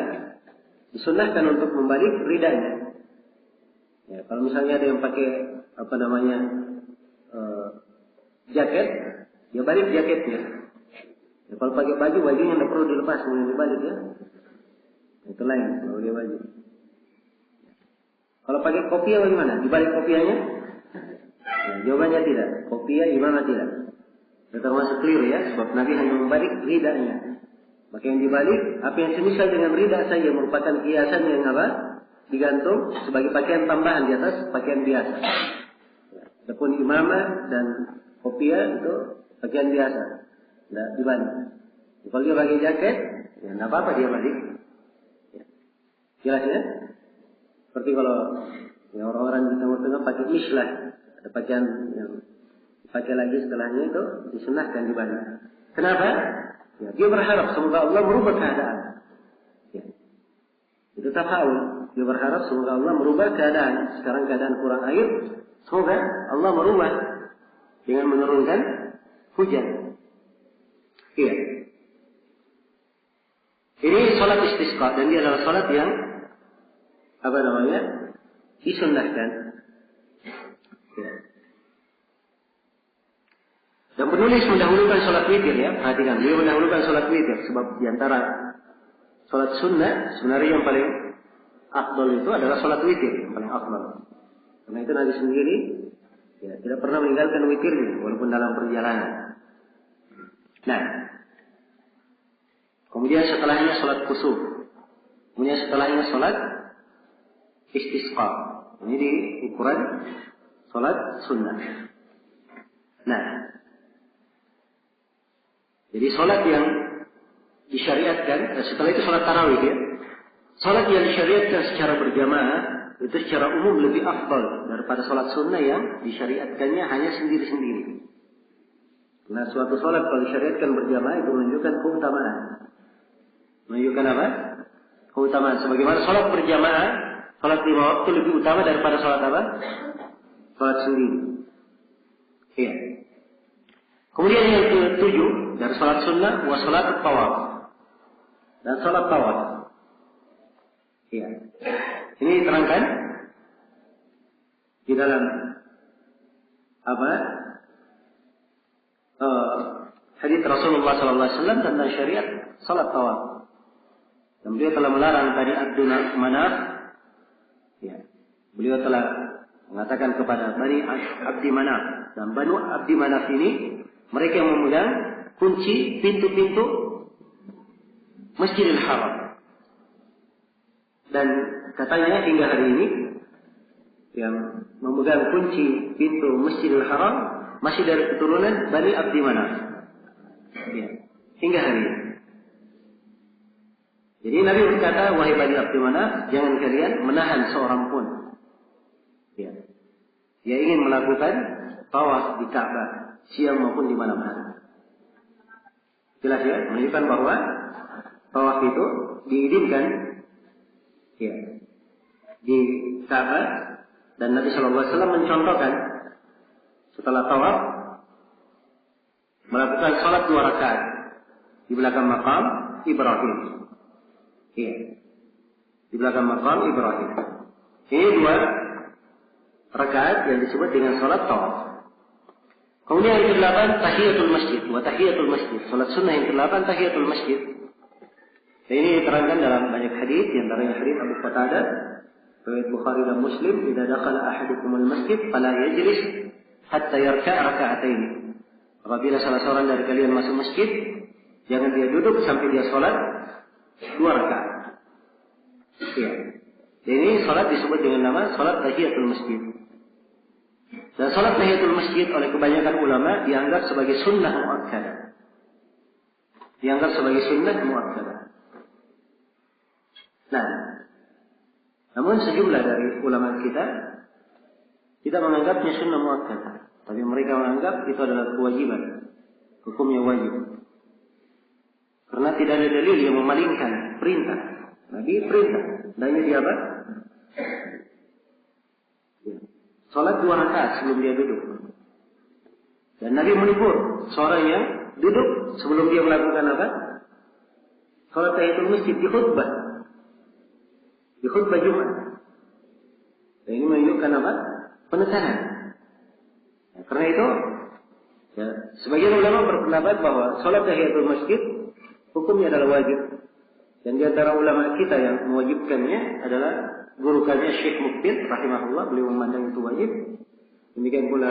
disunnahkan untuk membalik ridanya. Ya, kalau misalnya ada yang pakai jaket, dia balik jaketnya. Ya, kalau pakai baju, bajunya tidak perlu dilepas, kemudian dibalik ya. Itu lain kalau dia baju. Kalau pakai kopiah bagaimana? Dibalik kopiahnya? Ya, jawabannya tidak. Kopiah gimana tidak? Itu termasuk keliru ya, sebab Nabi hanya membalik ridanya. Maka yang dibalik, apa yang semisal dengan rida saja merupakan hiasan yang digantung sebagai pakaian tambahan di atas pakaian biasa. Adapun imamah dan kopiah itu pakaian biasa, tidak dibalik. Kalau dia pakai jaket, ya tidak apa-apa dia balik. Ya. Jelas ya? Seperti kalau ya, orang-orang di Timur Tengah pakai mislah, ada pakaian yang dipakai lagi setelahnya itu disunahkan dibalik. Kenapa? Ya, dia berharap semoga Allah merubah keadaan. Ya. Itu tafa'ul. Dia berharap semoga Allah merubah keadaan. Sekarang keadaan kurang air, semoga Allah merubah dengan menurunkan hujan. Iya. Ini salat istisqa dan dia adalah salat yang disunnahkan. Ya. Dan penulis mendahulukan salat witir ya, perhatikan, beliau mendahulukan salat witir sebab diantara salat sunnah sebenarnya yang paling afdal itu adalah salat witir yang paling afdal. Karena itu Nabi sendiri ya, tidak pernah meninggalkan witirnya walaupun dalam perjalanan. Nah, kemudian setelahnya salat kusuf, kemudian setelahnya salat istisqa. Ini di ukuran salat sunnah. Nah, jadi salat yang disyariatkan, setelah itu salat tarawih ya. Salat yang disyariatkan secara berjamaah itu secara umum lebih afdal daripada salat sunnah yang disyariatkannya hanya sendiri-sendiri. Nah, suatu salat kalau disyariatkan berjamaah itu menunjukkan keutamaan. Menunjukkan apa? Keutamaan. Sebagaimana salat berjamaah, salat 5 waktu lebih utama daripada salat apa? Salat sendiri. Iya. Kemudian yang ke-7 dari salat sunnah wa salat tawaf. Dan salat tawaf. Iya. Ini diterangkan di dalam apa? Hadits Rasulullah SAW tentang syariat salat tawaf. Dan beliau telah melarang dari Abdul Manaf. Ya. Beliau telah mengatakan kepada Bani Abdi Manaf dan Banu Abdi Manaf ini mereka yang memegang kunci pintu-pintu Masjidil Haram. Dan katanya hingga hari ini yang memegang kunci pintu Masjidil Haram masih dari keturunan Bani Abdi Manaf. Ya. Hingga hari ini. Jadi Nabi berkata, wahai Bani Abdi Manaf, jangan kalian menahan seorang pun. Ya. Dia ingin melakukan tawaf di Ka'bah siang maupun di malam hari. Jelas ya, menunjukkan bahwa tawaf itu diizinkan ya, di Ka'bah dan Nabi SAW mencontohkan setelah tawaf melakukan salat 2 rakaat di belakang maqam Ibrahim. Iya. Di belakang maqam Ibrahim. Ini 2 rakaat yang disebut dengan salat tawaf. Kemudian yang ke-8 tahiyatul masjid wa tahiyatul masjid. Salat sunnah yang ke-8 tahiyatul masjid. Dan ini diterangkan dalam banyak hadis, di antaranya hadis Abu Qatadah riwayat Bukhari dan Muslim, "Idza dakhala ahadukum al-masjid fala yajlis hatta yarka' raka'atayn." Apabila salah seorang dari kalian masuk masjid, jangan dia duduk sampai dia salat 2 rakaat. Ya. Dan ini salat disebut dengan nama salat tahiyatul masjid. Dan salat tahiyatul masjid oleh kebanyakan ulama dianggap sebagai sunnah muakkadah. Dianggap sebagai sunnah muakkadah. Nah, namun sejumlah dari ulama kita tidak menganggapnya sunnah muakkadah, tapi mereka menganggap itu adalah kewajiban, hukumnya wajib. Karena tidak ada dalil yang memalingkan perintah. Nabi perintah, dan ini dia apa? Salat 2 rakaat sebelum dia duduk. Dan Nabi menegur seorang yang duduk sebelum dia melakukan apa? Salat tahiyatul masjid di khutbah. Di khutbah Jumat. Dan ini menunjukkan apa? Penekanan. Nah, karena itu, ya, sebagian ulama berpendapat bahwa salat tahiyatul masjid hukumnya adalah wajib. Dan di antara ulama kita yang mewajibkannya adalah guru kami Syekh Mukbil rahimahullah, beliau memandang itu wajib. Demikian pula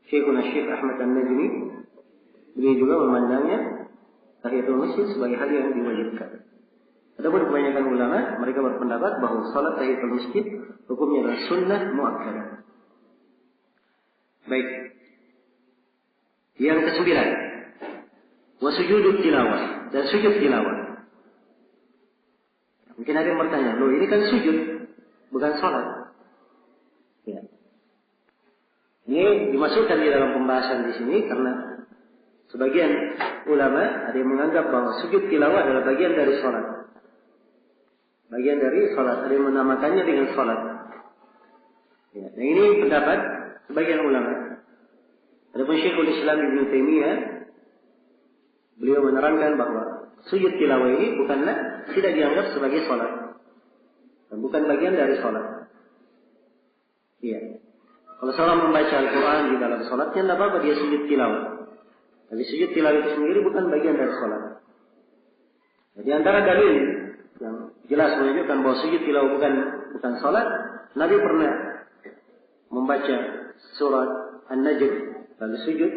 Syekhuna Syekh Ahmad An-Najmi, beliau juga memandangnya tahiyatul masjid sebagai hal yang diwajibkan. Adapun kebanyakan ulama mereka berpendapat bahwa salat tahiyatul masjid hukumnya adalah sunnah muakkadah. Baik. Yang ke-9, wa sujudut tilawah, dan sujud tilawah. Mungkin ada yang bertanya, loh ini kan sujud, bukan salat. Ya. Ini dimasukkan di dalam pembahasan di sini karena sebagian ulama ada yang menganggap bahwa sujud tilawah adalah bagian dari salat. bagian dari sholat. Ada yang menamakannya dengan sholat. Ya, nah ini pendapat sebagian ulama. Adapun Syekhul Islam Ibnu Taimiyah, beliau menerangkan bahwa sujud tilawah ini bukanlah, tidak dianggap sebagai sholat, dan bukan bagian dari sholat. Iya. Kalau seorang membaca Al-Quran di dalam sholatnya, tidak apa-apa dia sujud tilawah. Tapi sujud tilawah itu sendiri bukan bagian dari sholat. Jadi antara dalil yang jelas menunjukkan bahwa sujud tilawah bukan sholat, Nabi pernah membaca surat An-Najm lalu sujud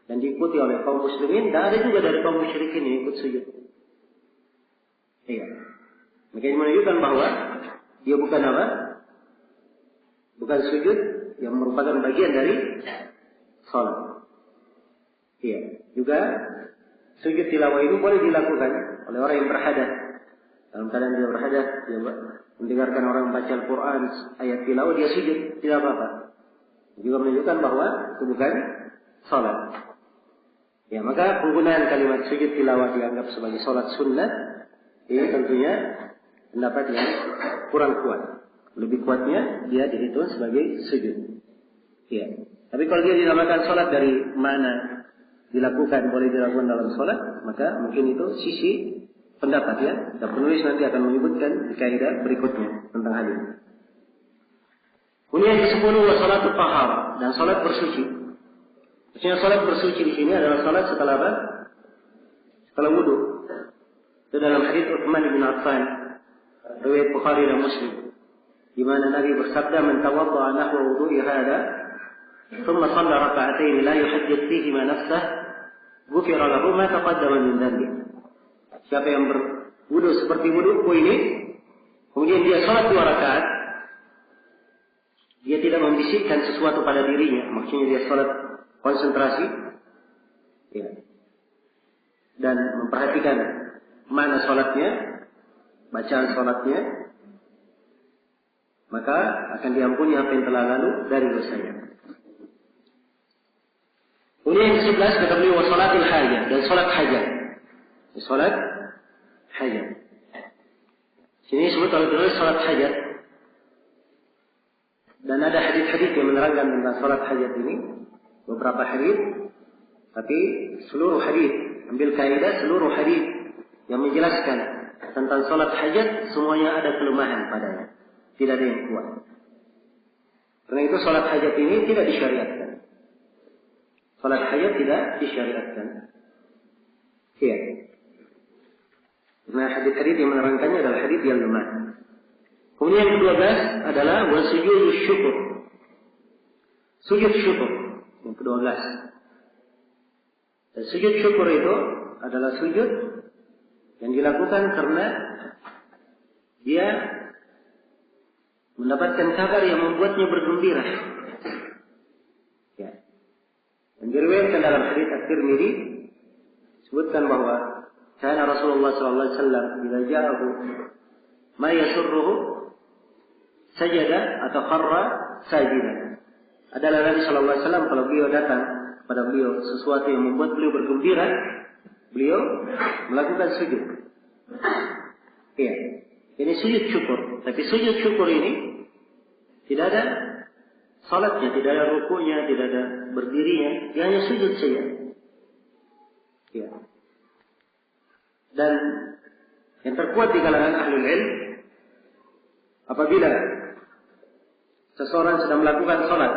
dan diikuti oleh kaum muslimin, dan ada juga dari kaum musyrikin yang ikut sujud. Iya. Makanya menunjukkan bahwa dia bukan apa? Bukan sujud yang merupakan bagian dari salat. Iya. Juga sujud tilawah itu boleh dilakukan oleh orang yang berhadas. Dalam keadaan dia berhadas, dia mendengarkan orang membaca Al-Quran, ayat tilawah, dia sujud, tidak apa-apa. Juga menunjukkan bahwa itu bukan salat. Ya, maka penggunaan kalimat sujud tilawah dianggap sebagai salat sunnah, ini tentunya pendapat yang kurang kuat. Lebih kuatnya dia dihitung sebagai sujud. Ya. Tapi kalau dia dinamakan salat dari mana dilakukan, boleh dilakukan dalam salat, maka mungkin itu sisi pendapat ya. Dan penulis nanti akan menyebutkan di kaidah berikutnya tentang hal ini. Kemudian yang ke-10 wa salatul tahar, dan salat bersuci. Maksudnya salat bersuci di sini adalah salat setelah apa? Setelah wudu. Itu dalam hadis Utsman bin Affan, riwayat Bukhari dan Muslim, di mana Nabi bersabda, "Man tawadda'a nahwa wudu'i hadha, thumma shalla raka'atayn la yuhaddith fihima nafsah, ghufira lahu ma taqaddama min dhanbi." Siapa yang berwudu seperti wuduku ini, kemudian dia salat 2 rakaat, dia tidak membisikkan sesuatu pada dirinya, maksudnya dia salat konsentrasi, ya, dan memperhatikan mana salatnya, bacaan salatnya, maka akan diampuni apa yang telah lalu dari dosanya. Kemudian yang ke-11 kata beliau, wa salatil hajah, dan salat hajat. Salat hajat. Sini disebut oleh beliau salat hajat. Dan ada hadis-hadis yang menerangkan tentang salat hajat ini, beberapa hadis, tapi seluruh hadis, ambil kaidah seluruh hadis yang menjelaskan tentang salat hajat semuanya ada kelemahan padanya, tidak ada yang kuat. Karena itu salat hajat ini tidak disyariatkan. Salat hajat tidak disyariatkan. Iya. Nah, hadis-hadis yang menerangkannya adalah hadis yang lemah. Kemudian yang ke-12 adalah wa sujud syukur. Sujud syukur yang ke-12. Dan sujud syukur itu adalah sujud yang dilakukan karena dia mendapatkan kabar yang membuatnya bergembira. Ya. Dan diriwayatkan dalam hadis At-Tirmidzi disebutkan bahwa kana Rasulullah sallallahu alaihi wasallam bila ja'ahu ma yasurruhu sajada atau kharra sajidan. Adalah Nabi sallallahu alaihi wasallam kalau beliau datang kepada beliau sesuatu yang membuat beliau bergembira, beliau melakukan sujud. Iya. Ini sujud syukur. Tapi sujud syukur ini tidak ada salatnya, tidak ada rukunya, tidak ada berdirinya, dia hanya sujud saja. Iya. Dan yang terkuat di kalangan ahlul ilm, apabila seseorang sedang melakukan salat,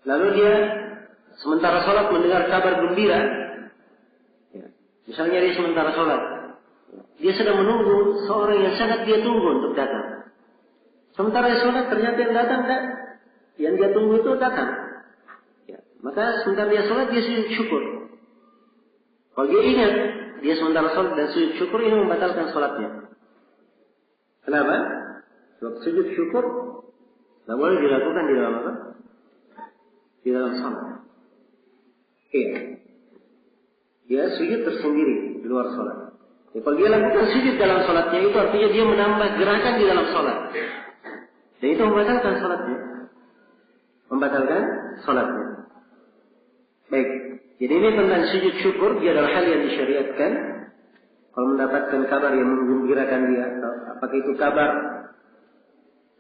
lalu dia sementara salat mendengar kabar gembira, ya, misalnya dia sementara salat, dia sedang menunggu seorang yang sangat dia tunggu untuk datang. Sementara dia salat ternyata yang datang yang dia tunggu itu datang. Ya, maka sementara dia salat dia sujud syukur. Kalau dia ingat dia sementara salat dan sujud syukur, ini membatalkan salatnya. Kenapa? Sebab sujud syukur tidak boleh dilakukan di dalam apa? Di dalam salat. Iya. Dia sujud tersendiri di luar salat. Ya, kalau dia lakukan sujud dalam salatnya, itu artinya dia menambah gerakan di dalam salat. Dan itu membatalkan salatnya. Membatalkan salatnya. Baik. Jadi ini tentang sujud syukur, dia adalah hal yang disyariatkan. kalau mendapatkan kabar yang menggembirakan dia, apakah itu kabar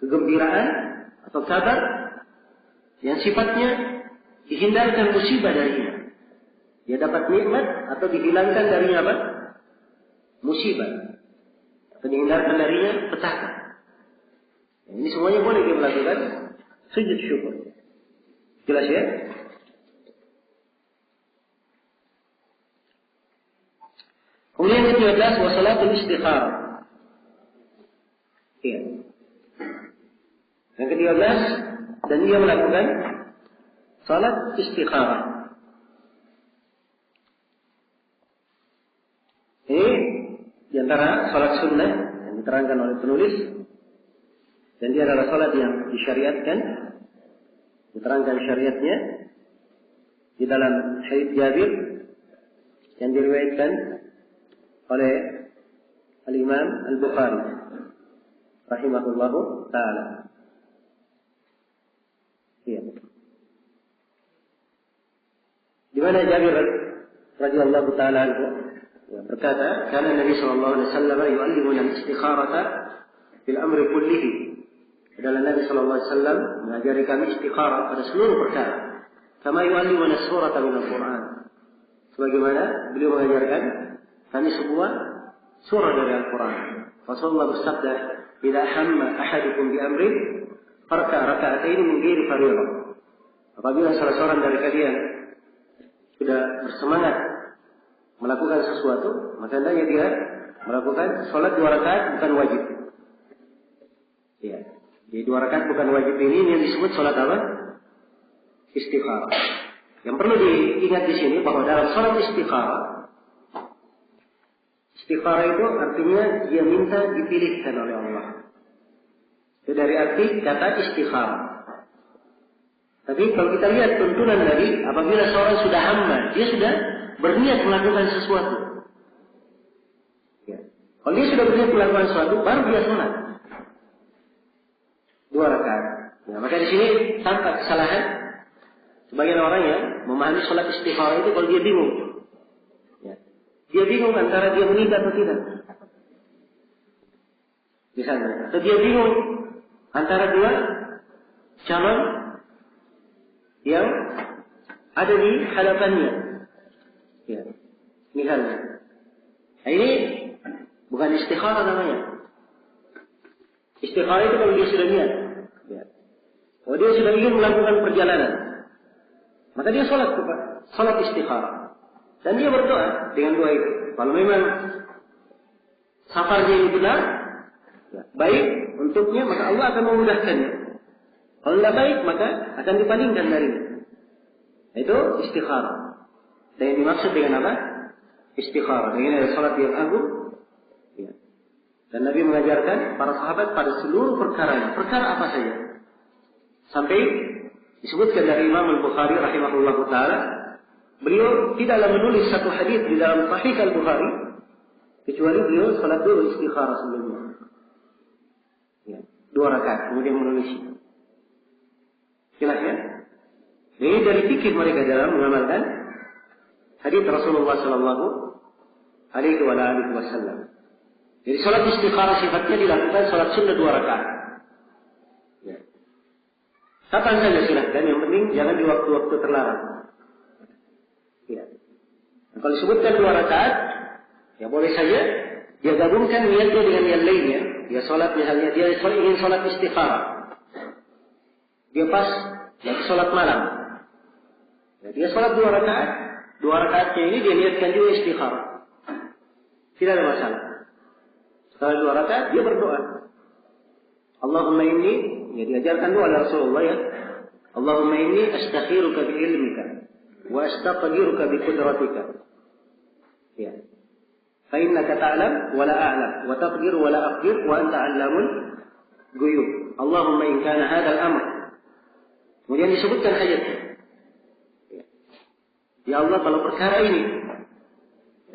kegembiraan atau kabar yang sifatnya dihindarkan musibah darinya. Dia dapat nikmat atau dihilangkan darinya apa? Musibah. Atau dihindarkan darinya petaka. Ini semuanya boleh dia melakukan sujud syukur. Jelas ya? Kemudian yang ke-13 wa salatul istikharah. Iya. Yang ke-13 dan dia melakukan salat istikharah. Ini di antara salat sunnah yang diterangkan oleh penulis, dan dia adalah salat yang disyariatkan, diterangkan syariatnya di dalam hadits Jabir yang diriwayatkan oleh Al-Imam Al-Bukhari rahimahullahu ta'ala. Iya. Di mana Jabir radhiyallahu ta'ala anhu berkata, "Kana Nabi sallallahu alaihi wasallam yu'allimuna al-istikharata fil amri kullihi." Adalah Nabi sallallahu alaihi wasallam mengajari kami istikharah pada seluruh perkara. Kama yu'allimuna surata min al-Qur'an. Sebagaimana beliau mengajarkan kami sebuah surah dari Al-Quran. Rasulullah bersabda, "Idza hamma ahadukum bi amrin, farka raka'ataini min ghairi fardhah." Apabila salah seorang dari kalian sudah bersemangat melakukan sesuatu, maka hendaknya dia melakukan salat 2 rakaat bukan wajib. Ya, jadi 2 rakaat bukan wajib ini yang disebut salat apa? Istikharah. Yang perlu diingat di sini bahwa dalam salat istikharah, istikharah itu artinya dia minta dipilihkan oleh Allah. Itu dari arti kata istikharah. Tapi kalau kita lihat tuntunan Nabi, apabila seorang sudah hamba, dia sudah berniat melakukan sesuatu. Ya. Kalau dia sudah berniat melakukan sesuatu, baru dia sholat 2 rakaat. Ya, maka di sini tampak kesalahan sebagian orang yang memahami sholat istikharah itu kalau dia bingung. Ya. Dia bingung antara dia menikah atau tidak. Misalnya, atau dia bingung antara 2 calon yang ada di hadapannya. Ya, misalnya. Nah, ini bukan istikharah namanya. Istikharah itu kalau dia sudah niat. Ya. Kalau dia sudah ingin melakukan perjalanan, maka dia sholat istikharah. Dan dia berdoa dengan doa itu. Kalau memang safarnya ini benar, ya, baik untuknya, maka Allah akan memudahkannya. Kalau tidak baik, maka akan dipalingkan darinya. Itu istikharah. Dan yang dimaksud dengan apa? Istikharah. Dengan ada salat yang agung. Ya. Dan Nabi mengajarkan para sahabat pada seluruh perkaranya. Perkara apa saja. Sampai disebutkan dari Imam Al-Bukhari rahimahullah ta'ala, beliau tidaklah menulis satu hadis di dalam Sahih Al-Bukhari kecuali beliau salat dulu istikharah sebelumnya. Ya. 2 rakaat kemudian menulisnya. Jelas ya? Ini dari fikih mereka dalam mengamalkan hadis Rasulullah sallallahu alaihi wasallam. Jadi salat istikharah sifatnya dilakukan salat sunnah 2 rakaat. Ya. Kapan saja silahkan, yang penting jangan di waktu-waktu terlarang. Ya. Nah, kalau disebutkan 2 rakaat, ya boleh saja dia gabungkan niatnya dengan yang lainnya. Dia salat misalnya dia ingin salat istikharah. Dia pas lagi salat malam. Ya, dia salat 2 rakaat. 2 rakaatnya ini dia niatkan juga istikharah. Tidak ada masalah. Setelah 2 rakaat dia berdoa. Allahumma inni, ya diajarkan doa oleh Rasulullah ya. Allahumma inni astakhiruka bi ilmika wa astaqdiruka bi qudratika. Ya. Fa innaka ta'lam wa la a'lam wa taqdir wa la aqdir wa anta 'allamul ghuyub. Allahumma in kana hadzal amr. Kemudian disebutkan hajatnya. Ya Allah, kalau perkara ini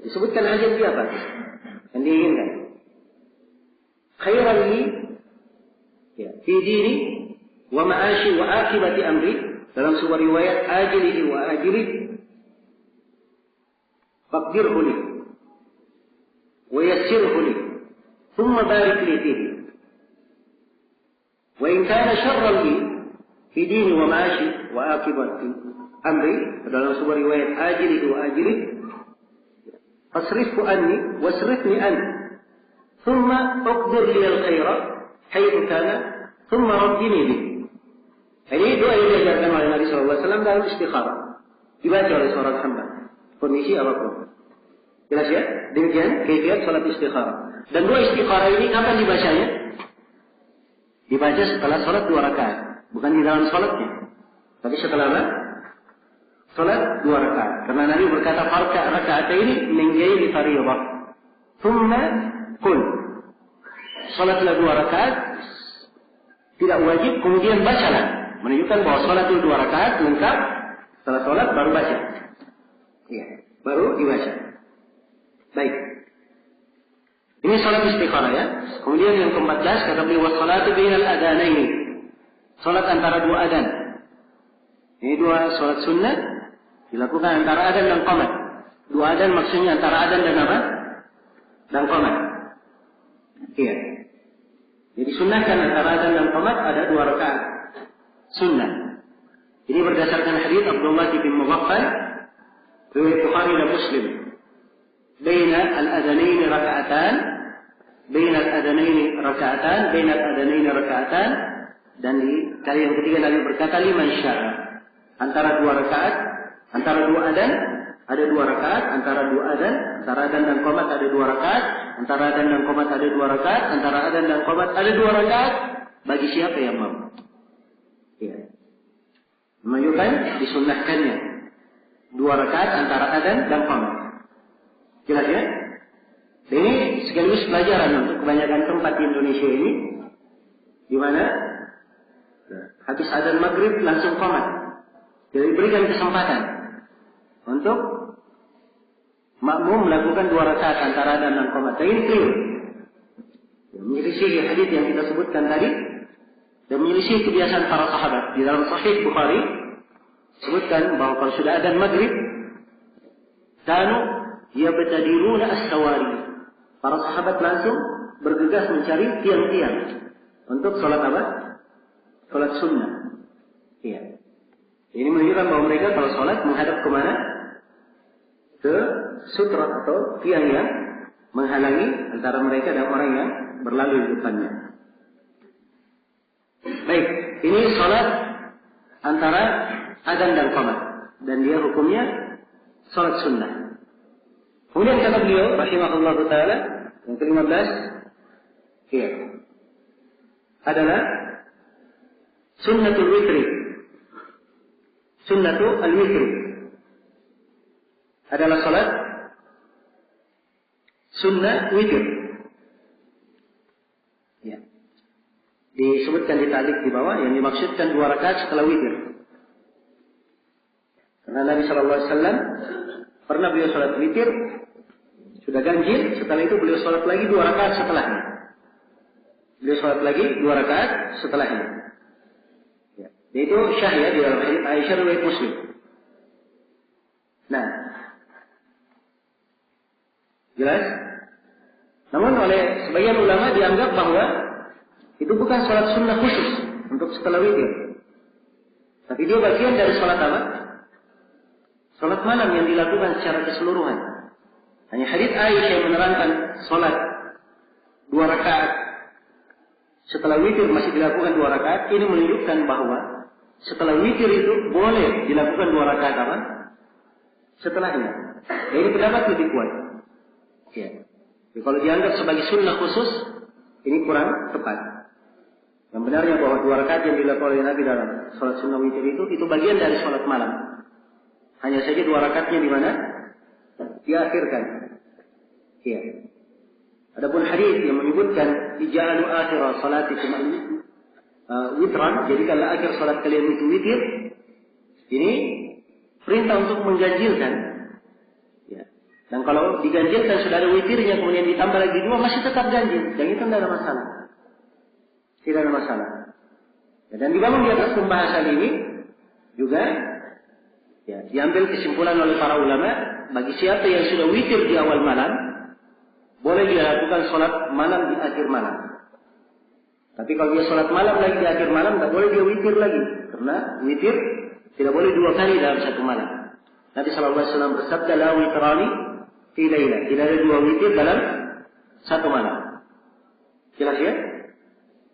disebutkan hajat dia apa? Yang diinginkan. Khairan li ya, fi dini wa ma'ashi wa akibati amri. Dalam sebuah riwayat ajilihi wa ajilih faqdirhu li barik li fihi. Wa in kana syarran li fi dini wa ma'ashi wa akibati amri, dalam sebuah riwayat ajili wa ajili, fasrifhu anni wasrifni anni, thumma uqdir li al-khaira haythu kana, thumma rabbini bi. Ini doa yang diajarkan oleh Nabi SAW dalam istikharah, dibaca oleh seorang hamba kondisi apapun. Jelas ya? Demikian kaifiat salat istikharah. Dan doa istikharah ini kapan dibacanya? Dibaca setelah salat 2 rakaat, bukan di dalam salatnya, tapi setelah apa? Salat 2 rakaat. Karena Nabi berkata farka raka'ataini min ghairi fardhah. Thumma qul. Salatlah 2 rakaat tidak wajib, kemudian bacalah. Menunjukkan bahwa salat itu 2 rakaat lengkap, setelah salat baru baca. Iya, baru dibaca. Baik. Ini salat istikharah ya. Kemudian yang ke-14 kata beliau wassalatu bainal adanaini. Salat antara 2 adzan. Ini 2 salat sunnah dilakukan antara adzan dan qamat. 2 adzan maksudnya antara adzan dan apa? Dan qamat. Iya. Jadi sunnahkan antara adzan dan qamat ada 2 rakaat. Sunnah. Ini berdasarkan hadis Abdullah bin Mughaffal riwayat Bukhari dan Muslim. Baina al-adanaini raka'atan, baina al-adanaini raka'atan, baina al-adanaini raka'atan, dan di kali yang ketiga Nabi berkata liman syaa. Antara 2 rakaat, antara 2 adzan ada 2 rakaat, antara 2 adzan, antara adzan dan qamat ada 2 rakaat, antara adzan dan qamat ada 2 rakaat, antara adzan dan qamat ada 2 rakaat bagi siapa yang mau. Ya. Menunjukkan disunnahkannya 2 rakaat antara adzan dan qamat. Jelas ya? Ini sekaligus pelajaran untuk kebanyakan tempat di Indonesia ini, di mana habis adzan maghrib langsung qamat. Jadi berikan kesempatan untuk makmum melakukan 2 rakaat antara adzan dan qamat. Dan ini clear. Menyelisih hadis yang kita sebutkan tadi dan menyelisih kebiasaan para sahabat. Di dalam Sahih Bukhari sebutkan bahwa kalau sudah adzan maghrib, kanu yabtadiruna as-sawari. Para sahabat langsung bergegas mencari tiang-tiang untuk salat apa? Salat sunnah. Iya. Ini menunjukkan bahwa mereka kalau salat menghadap ke mana? Ke sutra atau tiang yang menghalangi antara mereka dan orang yang berlalu di depannya. Baik, ini salat antara adzan dan qamat dan dia hukumnya salat sunnah. Kemudian kata beliau rahimahullah taala yang ke-15 iya, adalah sunnatul witri. Sunnatul al-witri adalah salat sunnah witir. Ya. Disebutkan di ta'liq di bawah yang dimaksudkan 2 rakaat setelah witir. Karena Nabi sallallahu alaihi wasallam pernah beliau salat witir sudah ganjil, setelah itu beliau salat lagi 2 rakaat setelahnya. Beliau salat lagi 2 rakaat setelahnya. Ya. Itu syah ya di dalam hadits Aisyah riwayat Muslim. Nah, jelas? Namun oleh sebagian ulama dianggap bahwa itu bukan salat sunnah khusus untuk setelah witir. Tapi dia bagian dari salat apa? Salat malam yang dilakukan secara keseluruhan. Hanya hadits Aisyah yang menerangkan salat 2 rakaat setelah witir masih dilakukan 2 rakaat. Ini menunjukkan bahwa setelah witir itu boleh dilakukan 2 rakaat apa? Setelahnya. Dan ini pendapat lebih kuat. Ya. Jadi kalau dianggap sebagai sunnah khusus, ini kurang tepat. Yang benarnya bahwa 2 rakaat yang dilakukan oleh Nabi dalam salat sunnah witir itu bagian dari salat malam. Hanya saja 2 rakaatnya di mana? Diakhirkan. Iya. Adapun hadis yang menyebutkan ij'alu akhir salatikum witran, jadikanlah akhir salat kalian itu witir. Ini perintah untuk mengganjilkan. Ya. Dan kalau diganjilkan sudah ada witirnya kemudian ditambah lagi 2 masih tetap ganjil. Dan itu tidak ada masalah. Tidak ada masalah. Ya, dan dibangun di atas pembahasan ini juga ya, diambil kesimpulan oleh para ulama bagi siapa yang sudah witir di awal malam, boleh dia lakukan sholat malam di akhir malam. Tapi kalau dia sholat malam lagi di akhir malam, tak boleh dia witir lagi. Karena witir tidak boleh 2 kali dalam satu malam. Nabi SAW bersabda, la witrani fi lailah. Tidak ada 2 witir dalam satu malam. Jelas ya?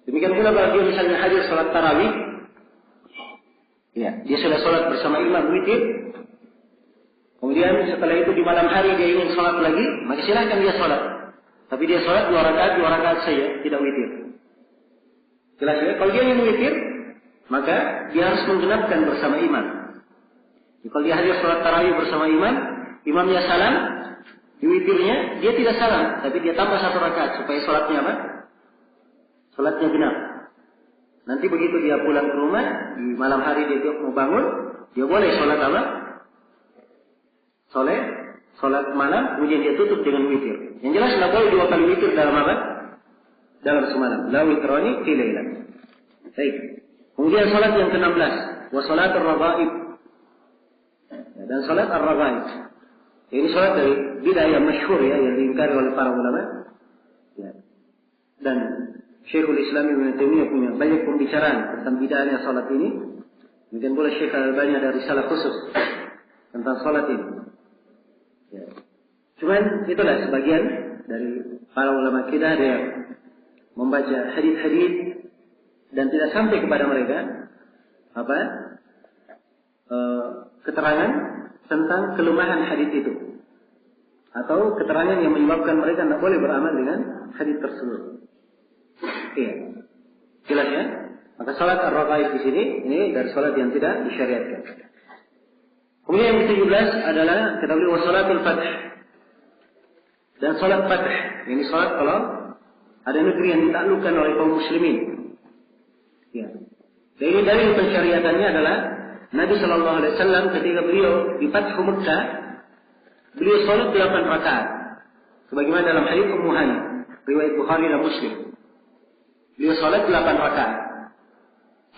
Demikian pula kalau dia misalnya hadir sholat tarawih, ya, dia sudah sholat bersama imam witir. Kemudian setelah itu di malam hari dia ingin sholat lagi, maka silahkan dia sholat. Tapi dia sholat 2 rakaat saja, tidak witir. Jelas ya? Kalau dia ingin witir, maka dia harus menggenapkan bersama imam. Jadi, kalau dia hadir sholat tarawih bersama imam, imamnya salam, di witirnya dia tidak salam, tapi dia tambah 1 rakaat supaya sholatnya apa? Sholatnya genap. Nanti begitu dia pulang ke rumah, di malam hari dia mau bangun, dia boleh sholat apa? Sholat malam, kemudian dia tutup dengan witir. Yang jelas tidak boleh 2 kali witir dalam apa? Dalam semalam. La witrani fi lailah. Baik. Kemudian sholat yang ke-16, wa sholatur raghaib. Dan sholat ar-raghaib. Ini sholat dari bid'ah yang masyhur ya, yang diingkari oleh para ulama. Ya. Dan Syekhul Islam Ibnu Taimiyah punya banyak pembicaraan tentang bid'ahnya sholat ini. Mungkin boleh Syekh Al-Albani ada risalah khusus tentang sholat ini. Ya. Cuman itulah sebagian dari para ulama kita ada yang membaca hadis-hadis dan tidak sampai kepada mereka keterangan tentang kelemahan hadis itu, atau keterangan yang menyebabkan mereka tidak boleh beramal dengan hadis tersebut. Iya, jelas ya. Maka salat ar-raghaib di sini ini dari salat yang tidak disyariatkan. Kemudian yang ke-17 adalah kita beli salatul fath. Dan salat fath, ini salat kalau ada negeri yang ditaklukkan oleh kaum muslimin. Ya. Dan ini dari pensyariatannya adalah Nabi Shallallahu Alaihi Wasallam ketika beliau di Fathu Mekah, beliau salat 8 rakaat. Sebagaimana dalam hadits Ummu Hani, riwayat Bukhari dan Muslim. Beliau salat 8 rakaat.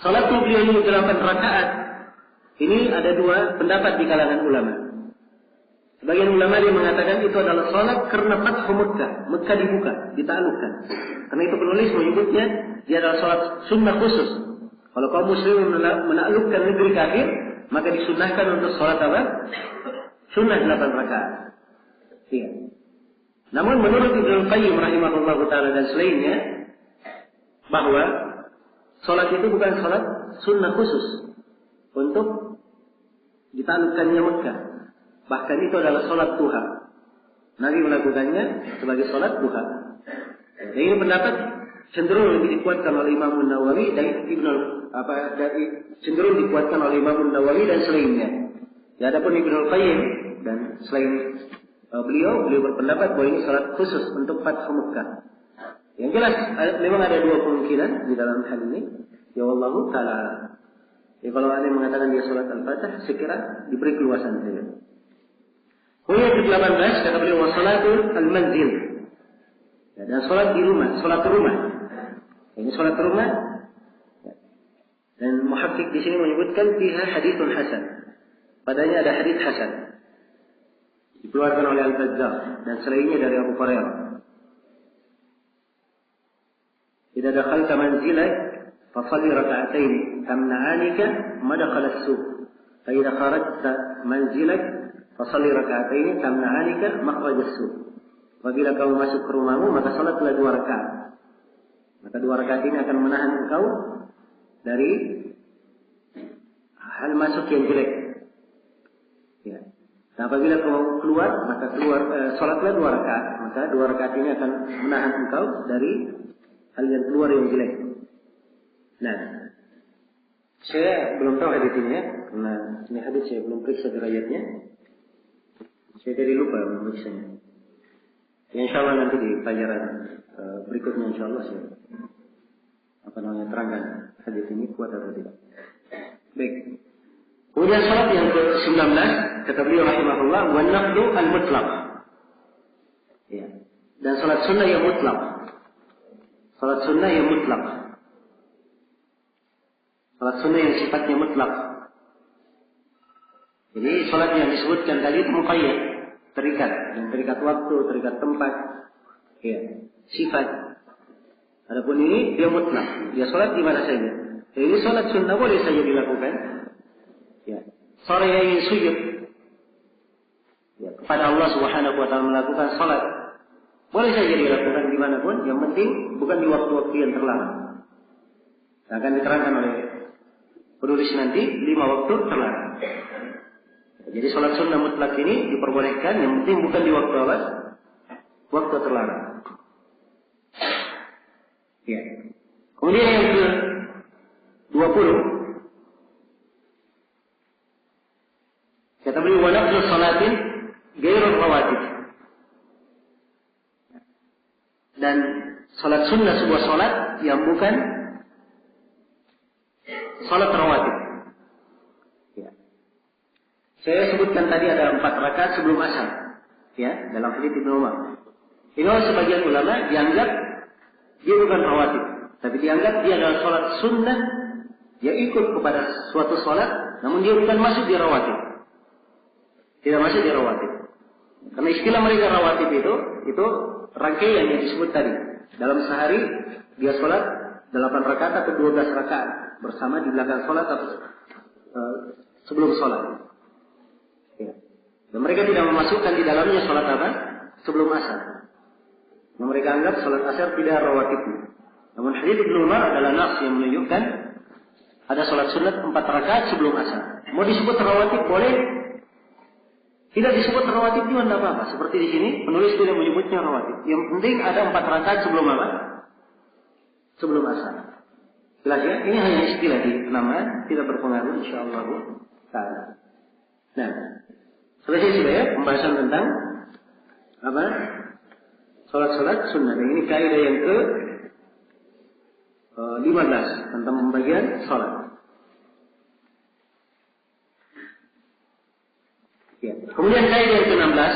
Salat beliau ini 8 rakaat. Ini ada 2 pendapat di kalangan ulama. Sebagian ulama yang mengatakan itu adalah salat karena Fathu Mekah, Mekah dibuka, ditaklukkan. Karena itu penulis menyebutnya dia adalah salat sunnah khusus. Kalau kaum muslimin menaklukkan negeri kafir, maka disunnahkan untuk salat apa? Sunnah 8 rakaat. Iya. Namun menurut Ibnu Qayyim rahimahullah taala dan selainnya, bahwa salat itu bukan salat sunnah khusus untuk ditaklukkannya Mekah. Bahkan itu adalah salat duha. Nabi melakukannya sebagai salat duha. Dan ini pendapat cenderung lebih dikuatkan oleh Imam Nawawi dan cenderung dikuatkan oleh Imam Nawawi dan selainnya. Ya, adapun Ibnu Qayyim dan selain beliau berpendapat bahwa ini salat khusus untuk Fathu Mekah. Yang jelas memang ada 2 kemungkinan di dalam hal ini. Ya wallahu taala. Ya, kalau ada yang mengatakan dia salat al-Fatah, sekira diberi keluasan saja. Kemudian ke-18 kata beliau wasalatul al-manzil. Ya, dan salat di rumah, salat rumah. Ini salat rumah. Ya. Dan muhakkik di sini menyebutkan fiha haditsun hasan. Padanya ada hadits hasan. Dikeluarkan oleh Al-Bazzar dan selainnya dari Abu Hurairah. Idza dakhalta manzilak fasalli rak'atain tamna'anika madkhal as-suq. Fa idza kharajta manzilak fasalli rak'atain tamna'anika makhraj as-suq. Apabila kamu masuk ke rumahmu, maka salatlah 2 rakaat. Maka 2 rakaat ini akan menahan engkau dari hal masuk yang jelek. Ya. Dan apabila kamu keluar, maka salatlah 2 rakaat. Maka 2 rakaat ini akan menahan engkau dari hal yang keluar yang jelek. Nah, saya belum tahu hadis ini ya, karena ini hadis saya belum periksa riwayatnya. Saya jadi lupa memeriksanya. Ya, insyaallah nanti di pelajaran berikutnya insyaallah saya terangkan hadis ini kuat atau tidak. Baik. Kemudian salat yang ke-19 kata beliau rahimahullah wan naflu al-mutlaq. Ya. Dan salat sunnah yang mutlak. Salat sunnah yang mutlak. Salat sunnah yang sifatnya mutlak. Jadi salat yang disebutkan tadi itu muqayyad, terikat, yang terikat waktu, terikat tempat. Ya, sifat. Adapun ini dia mutlak. Dia sholat di mana saja. Jadi sholat sunnah boleh saja dilakukan. Ya. Sore ingin sujud ya, kepada Allah Subhanahu wa taala melakukan sholat. Boleh saja dilakukan dimanapun. Yang penting bukan di waktu-waktu yang terlarang. Akan diterangkan oleh penulis nanti 5 waktu terlarang. Jadi sholat sunnah mutlak ini diperbolehkan. Yang penting bukan di waktu apa? Waktu terlarang. Ya. Kemudian yang ke-20 kata beliau wa naflu salatin ghairul rawatib. Dan salat sunnah sebuah salat yang bukan salat rawatib. Ya. Saya sebutkan tadi ada 4 rakaat sebelum asar. Ya, dalam hadits Ibnu Umar. Ini sebagian ulama dianggap dia bukan rawatib, tapi dianggap dia adalah salat sunnah. Dia ikut kepada suatu salat, namun dia bukan masuk di rawatib. Tidak masuk di rawatib. Karena istilah mereka rawatib itu rangkaian yang disebut tadi. Dalam sehari dia sholat 8 rakaat atau 12 rakaat bersama di belakang sholat atau sebelum sholat. Ya. Dan mereka tidak memasukkan di dalamnya sholat apa? Sebelum asar. Yang mereka anggap sholat asar tidak rawatibnya. Namun hadits Ibnu Umar adalah nas yang menunjukkan ada sholat sunat 4 rakaat sebelum asar. Mau disebut rawatib boleh. Tidak disebut rawatib juga tidak apa-apa. Seperti di sini penulis tidak menyebutnya rawatib. Yang penting ada 4 rakaat sebelum apa? Sebelum asar. Jelas ya? Ini hanya istilah di nama, tidak berpengaruh insyaallah taala. Nah, selesai sudah ya pembahasan tentang apa? Salat-salat sunnah. Dan ini kaidah yang ke 15 tentang pembagian salat. Ya. Kemudian kaidah yang ke-16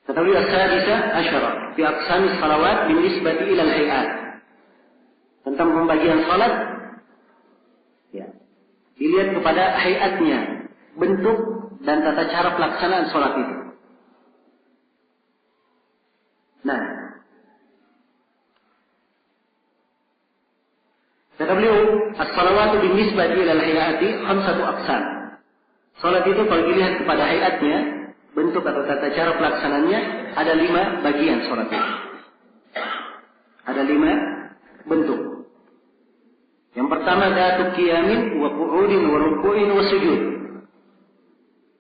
kata beliau as-sadisah asyara fi aqsami salawat binisbati ila al-hayat. Tentang pembagian salat ya. Dilihat kepada hayatnya, bentuk dan tata cara pelaksanaan salat itu. Nah, kata beliau as-salawatu binisbati ila al-hayati khamsatu aqsam. Salat itu kalau dilihat kepada hayatnya, bentuk atau tata cara pelaksananya, ada 5 bagian salat itu. Ada 5 bentuk. Yang pertama datu qiyamin wa qu'udin wa ruku'in wa sujud.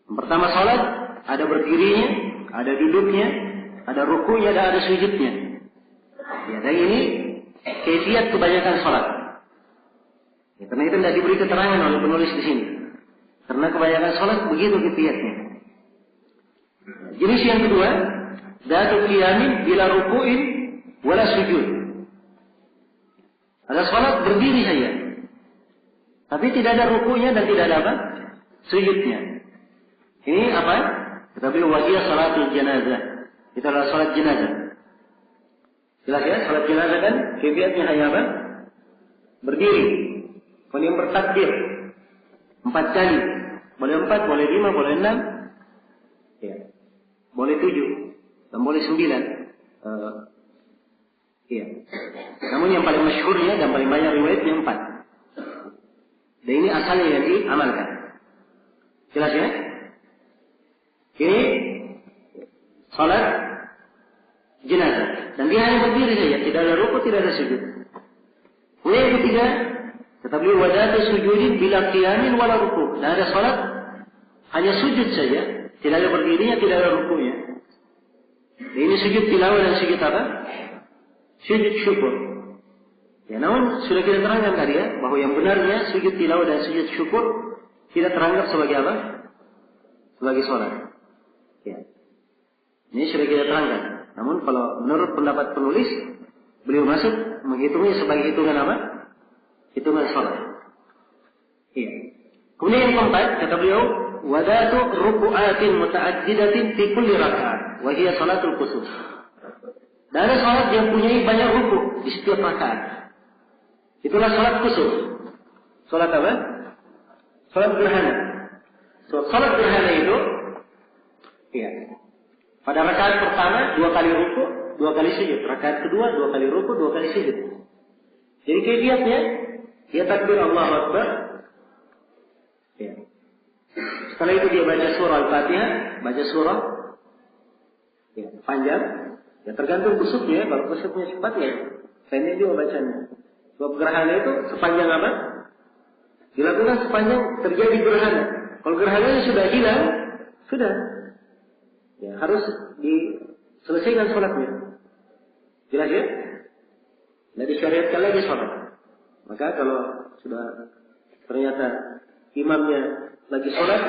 Yang pertama salat ada berdirinya, ada duduknya, ada rukunya, dan ada sujudnya. Ya, dan ini kaifiat kebanyakan salat. Ya, karena itu tidak diberi keterangan oleh penulis di sini. Karena kebanyakan salat begitu kaifiatnya. Jenis yang kedua, datu qiyamin bila ruku'in wala sujud. Ada salat berdiri saja, tapi tidak ada rukunya dan tidak ada apa? Sujudnya. Ini apa? Tetapi wajib salatul jenazah. Itu adalah salat jenazah. Jelas ya, salat jenazah kan kaifiatnya hanya apa? Berdiri. Kemudian bertakbir 4 kali. Boleh 4, boleh 5, boleh 6. Ya. Boleh 7 dan boleh 9. Iya. Namun yang paling masyhurnya dan paling banyak riwayatnya 4. Dan ini asalnya yang diamalkan. Jelas ya? Ini salat jenazah. Dan dia hanya berdiri saja, tidak ada rukuk, tidak ada sujud. Kemudian yang ketiga, kata beliau wadatu sujudin bila qiyamin wala rukuk. Dan ada salat hanya sujud saja, tidak ada berdirinya, tidak ada rukuknya. Dan ini sujud tilawah dan sujud apa? Sujud syukur. Ya, namun sudah kita terangkan tadi ya, bahwa yang benarnya sujud tilawah dan sujud syukur tidak teranggap sebagai apa? Sebagai sholat. Ya. Ini sudah kita terangkan. Namun kalau menurut pendapat penulis, beliau masuk menghitungnya sebagai hitungan apa? Hitungan sholat. Iya. Kemudian yang keempat, kata beliau, wadatu ruku'atin muta'addidatin fi kulli raka'at, wa hiya salatul kusuf. Dan ada salat yang punya banyak rukuk di setiap rakaat. Itulah salat kusuf. Salat apa? Salat gerhana. So, salat gerhana itu, ya, Pada rakaat pertama 2 kali ruku, 2 kali sujud. Rakaat kedua 2 kali ruku, 2 kali sujud. Jadi kaifiatnya dia takbir Allahu Akbar. Ya. Setelah itu dia baca surah Al-Fatihah, baca surah ya, panjang. Ya tergantung kusuknya. Kalau kusuknya cepat ya pendek juga bacanya. Sebab gerhana itu sepanjang apa? Dilakukan sepanjang terjadi gerhana. Kalau gerhananya sudah hilang, sudah. Ya, harus diselesaikan sholatnya. Jelas ya? Tidak disyariatkan lagi sholat. Maka kalau sudah ternyata imamnya lagi sholat,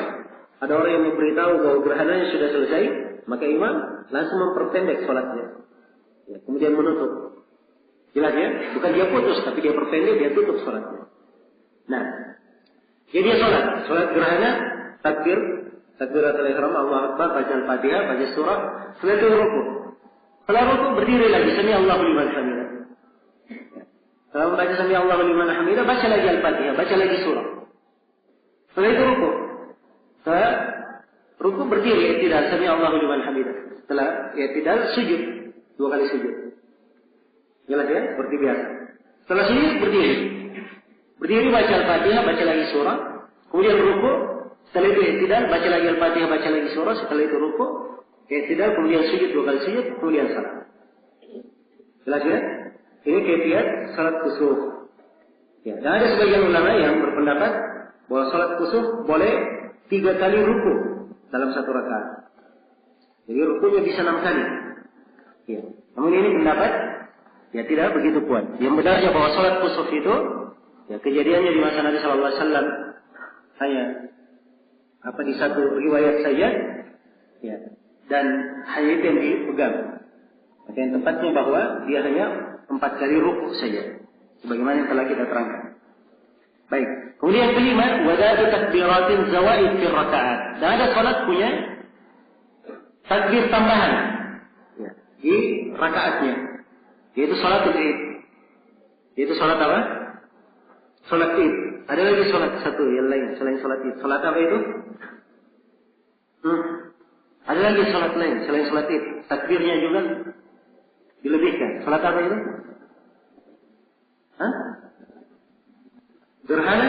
ada orang yang memberitahu bahwa gerhananya sudah selesai, maka imam langsung memperpendek sholatnya. Ya, kemudian menutup. Jelas ya? Bukan dia putus, tapi dia perpendek, dia tutup sholatnya. Nah, jadi dia sholat gerhana, takbiratul ihram, Allahu Akbar, baca Al-Fatihah, baca surah, setelah itu ruku. Setelah ruku berdiri lagi, sami Allahu liman hamidah. Setelah membaca sami Allahu liman hamidah, baca lagi Al-Fatihah, baca lagi surah. Setelah itu ruku. Setelah ruku berdiri, i'tidal, sami Allahu liman hamidah. Setelah i'tidal sujud, 2 kali sujud. Jelas ya, seperti biasa. Setelah sujud berdiri. Berdiri baca Al-Fatihah, baca lagi surah. Kemudian ruku. Setelah itu i'tidal, baca lagi Al-Fatihah, baca lagi surah. Setelah itu ruku, i'tidal, kemudian sujud 2 kali sujud, kemudian salam. Jelas ya? Ini kaifiat salat kusuf. Ya, dan ada sebagian ulama yang berpendapat bahwa salat kusuf boleh 3 kali ruku dalam satu rakaat. Jadi rukunya bisa 6 kali. Ya. Namun ini pendapat ya tidak begitu kuat. Yang benarnya bahwa salat kusuf itu ya kejadiannya di masa Nabi sallallahu alaihi wasallam hanya di satu riwayat saja ya, dan hanya itu yang dipegang. Maka yang tepatnya bahwa dia hanya 4 kali ruku saja, sebagaimana yang telah kita terangkan. Baik. Kemudian kelima, wadadu takbiratin zawaid fi rakaat. Dan ada salat punya takbir tambahan ya, di rakaatnya. Yaitu salat Id. Yaitu salat apa? Salat Id. Ada lagi salat satu yang lain selain salat Id. Salat apa itu? Ada lagi salat lain selain salat Id. Takbirnya juga dilebihkan. Salat apa itu? Hah? Gerhana?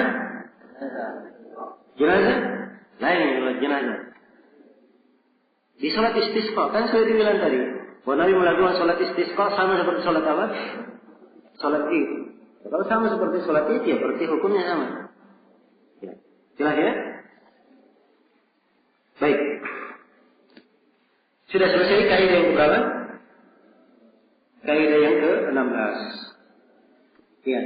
Jenazah? Lain jenazah. Di salat istisqa kan saya bilang tadi, bahwa Nabi melakukan salat istisqa sama seperti salat apa? Salat Id. Kalau sama seperti salat Id ya berarti hukumnya sama. Ya. Jelas ya? Baik. Sudah selesai kaidah yang berapa? Kaidah yang ke-16. Iya.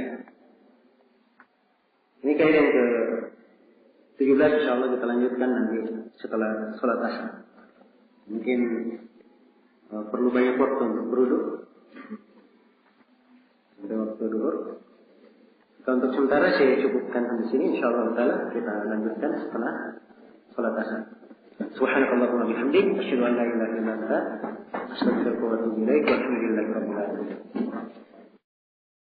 Ini kaidah yang ke-17 insyaallah kita lanjutkan nanti setelah salat asar. Mungkin perlu banyak waktu untuk berwudu. Sampai waktu duhur. Untuk sementara saya cukupkan di sini. InsyaAllah ta'ala kita lanjutkan setelah salat asar. Subhanakallahumma bihamdik. Asyhadu an la ilaha illa anta. Astaghfiruka wa atubu ilaik. Walhamdulillahi rabbil alamin.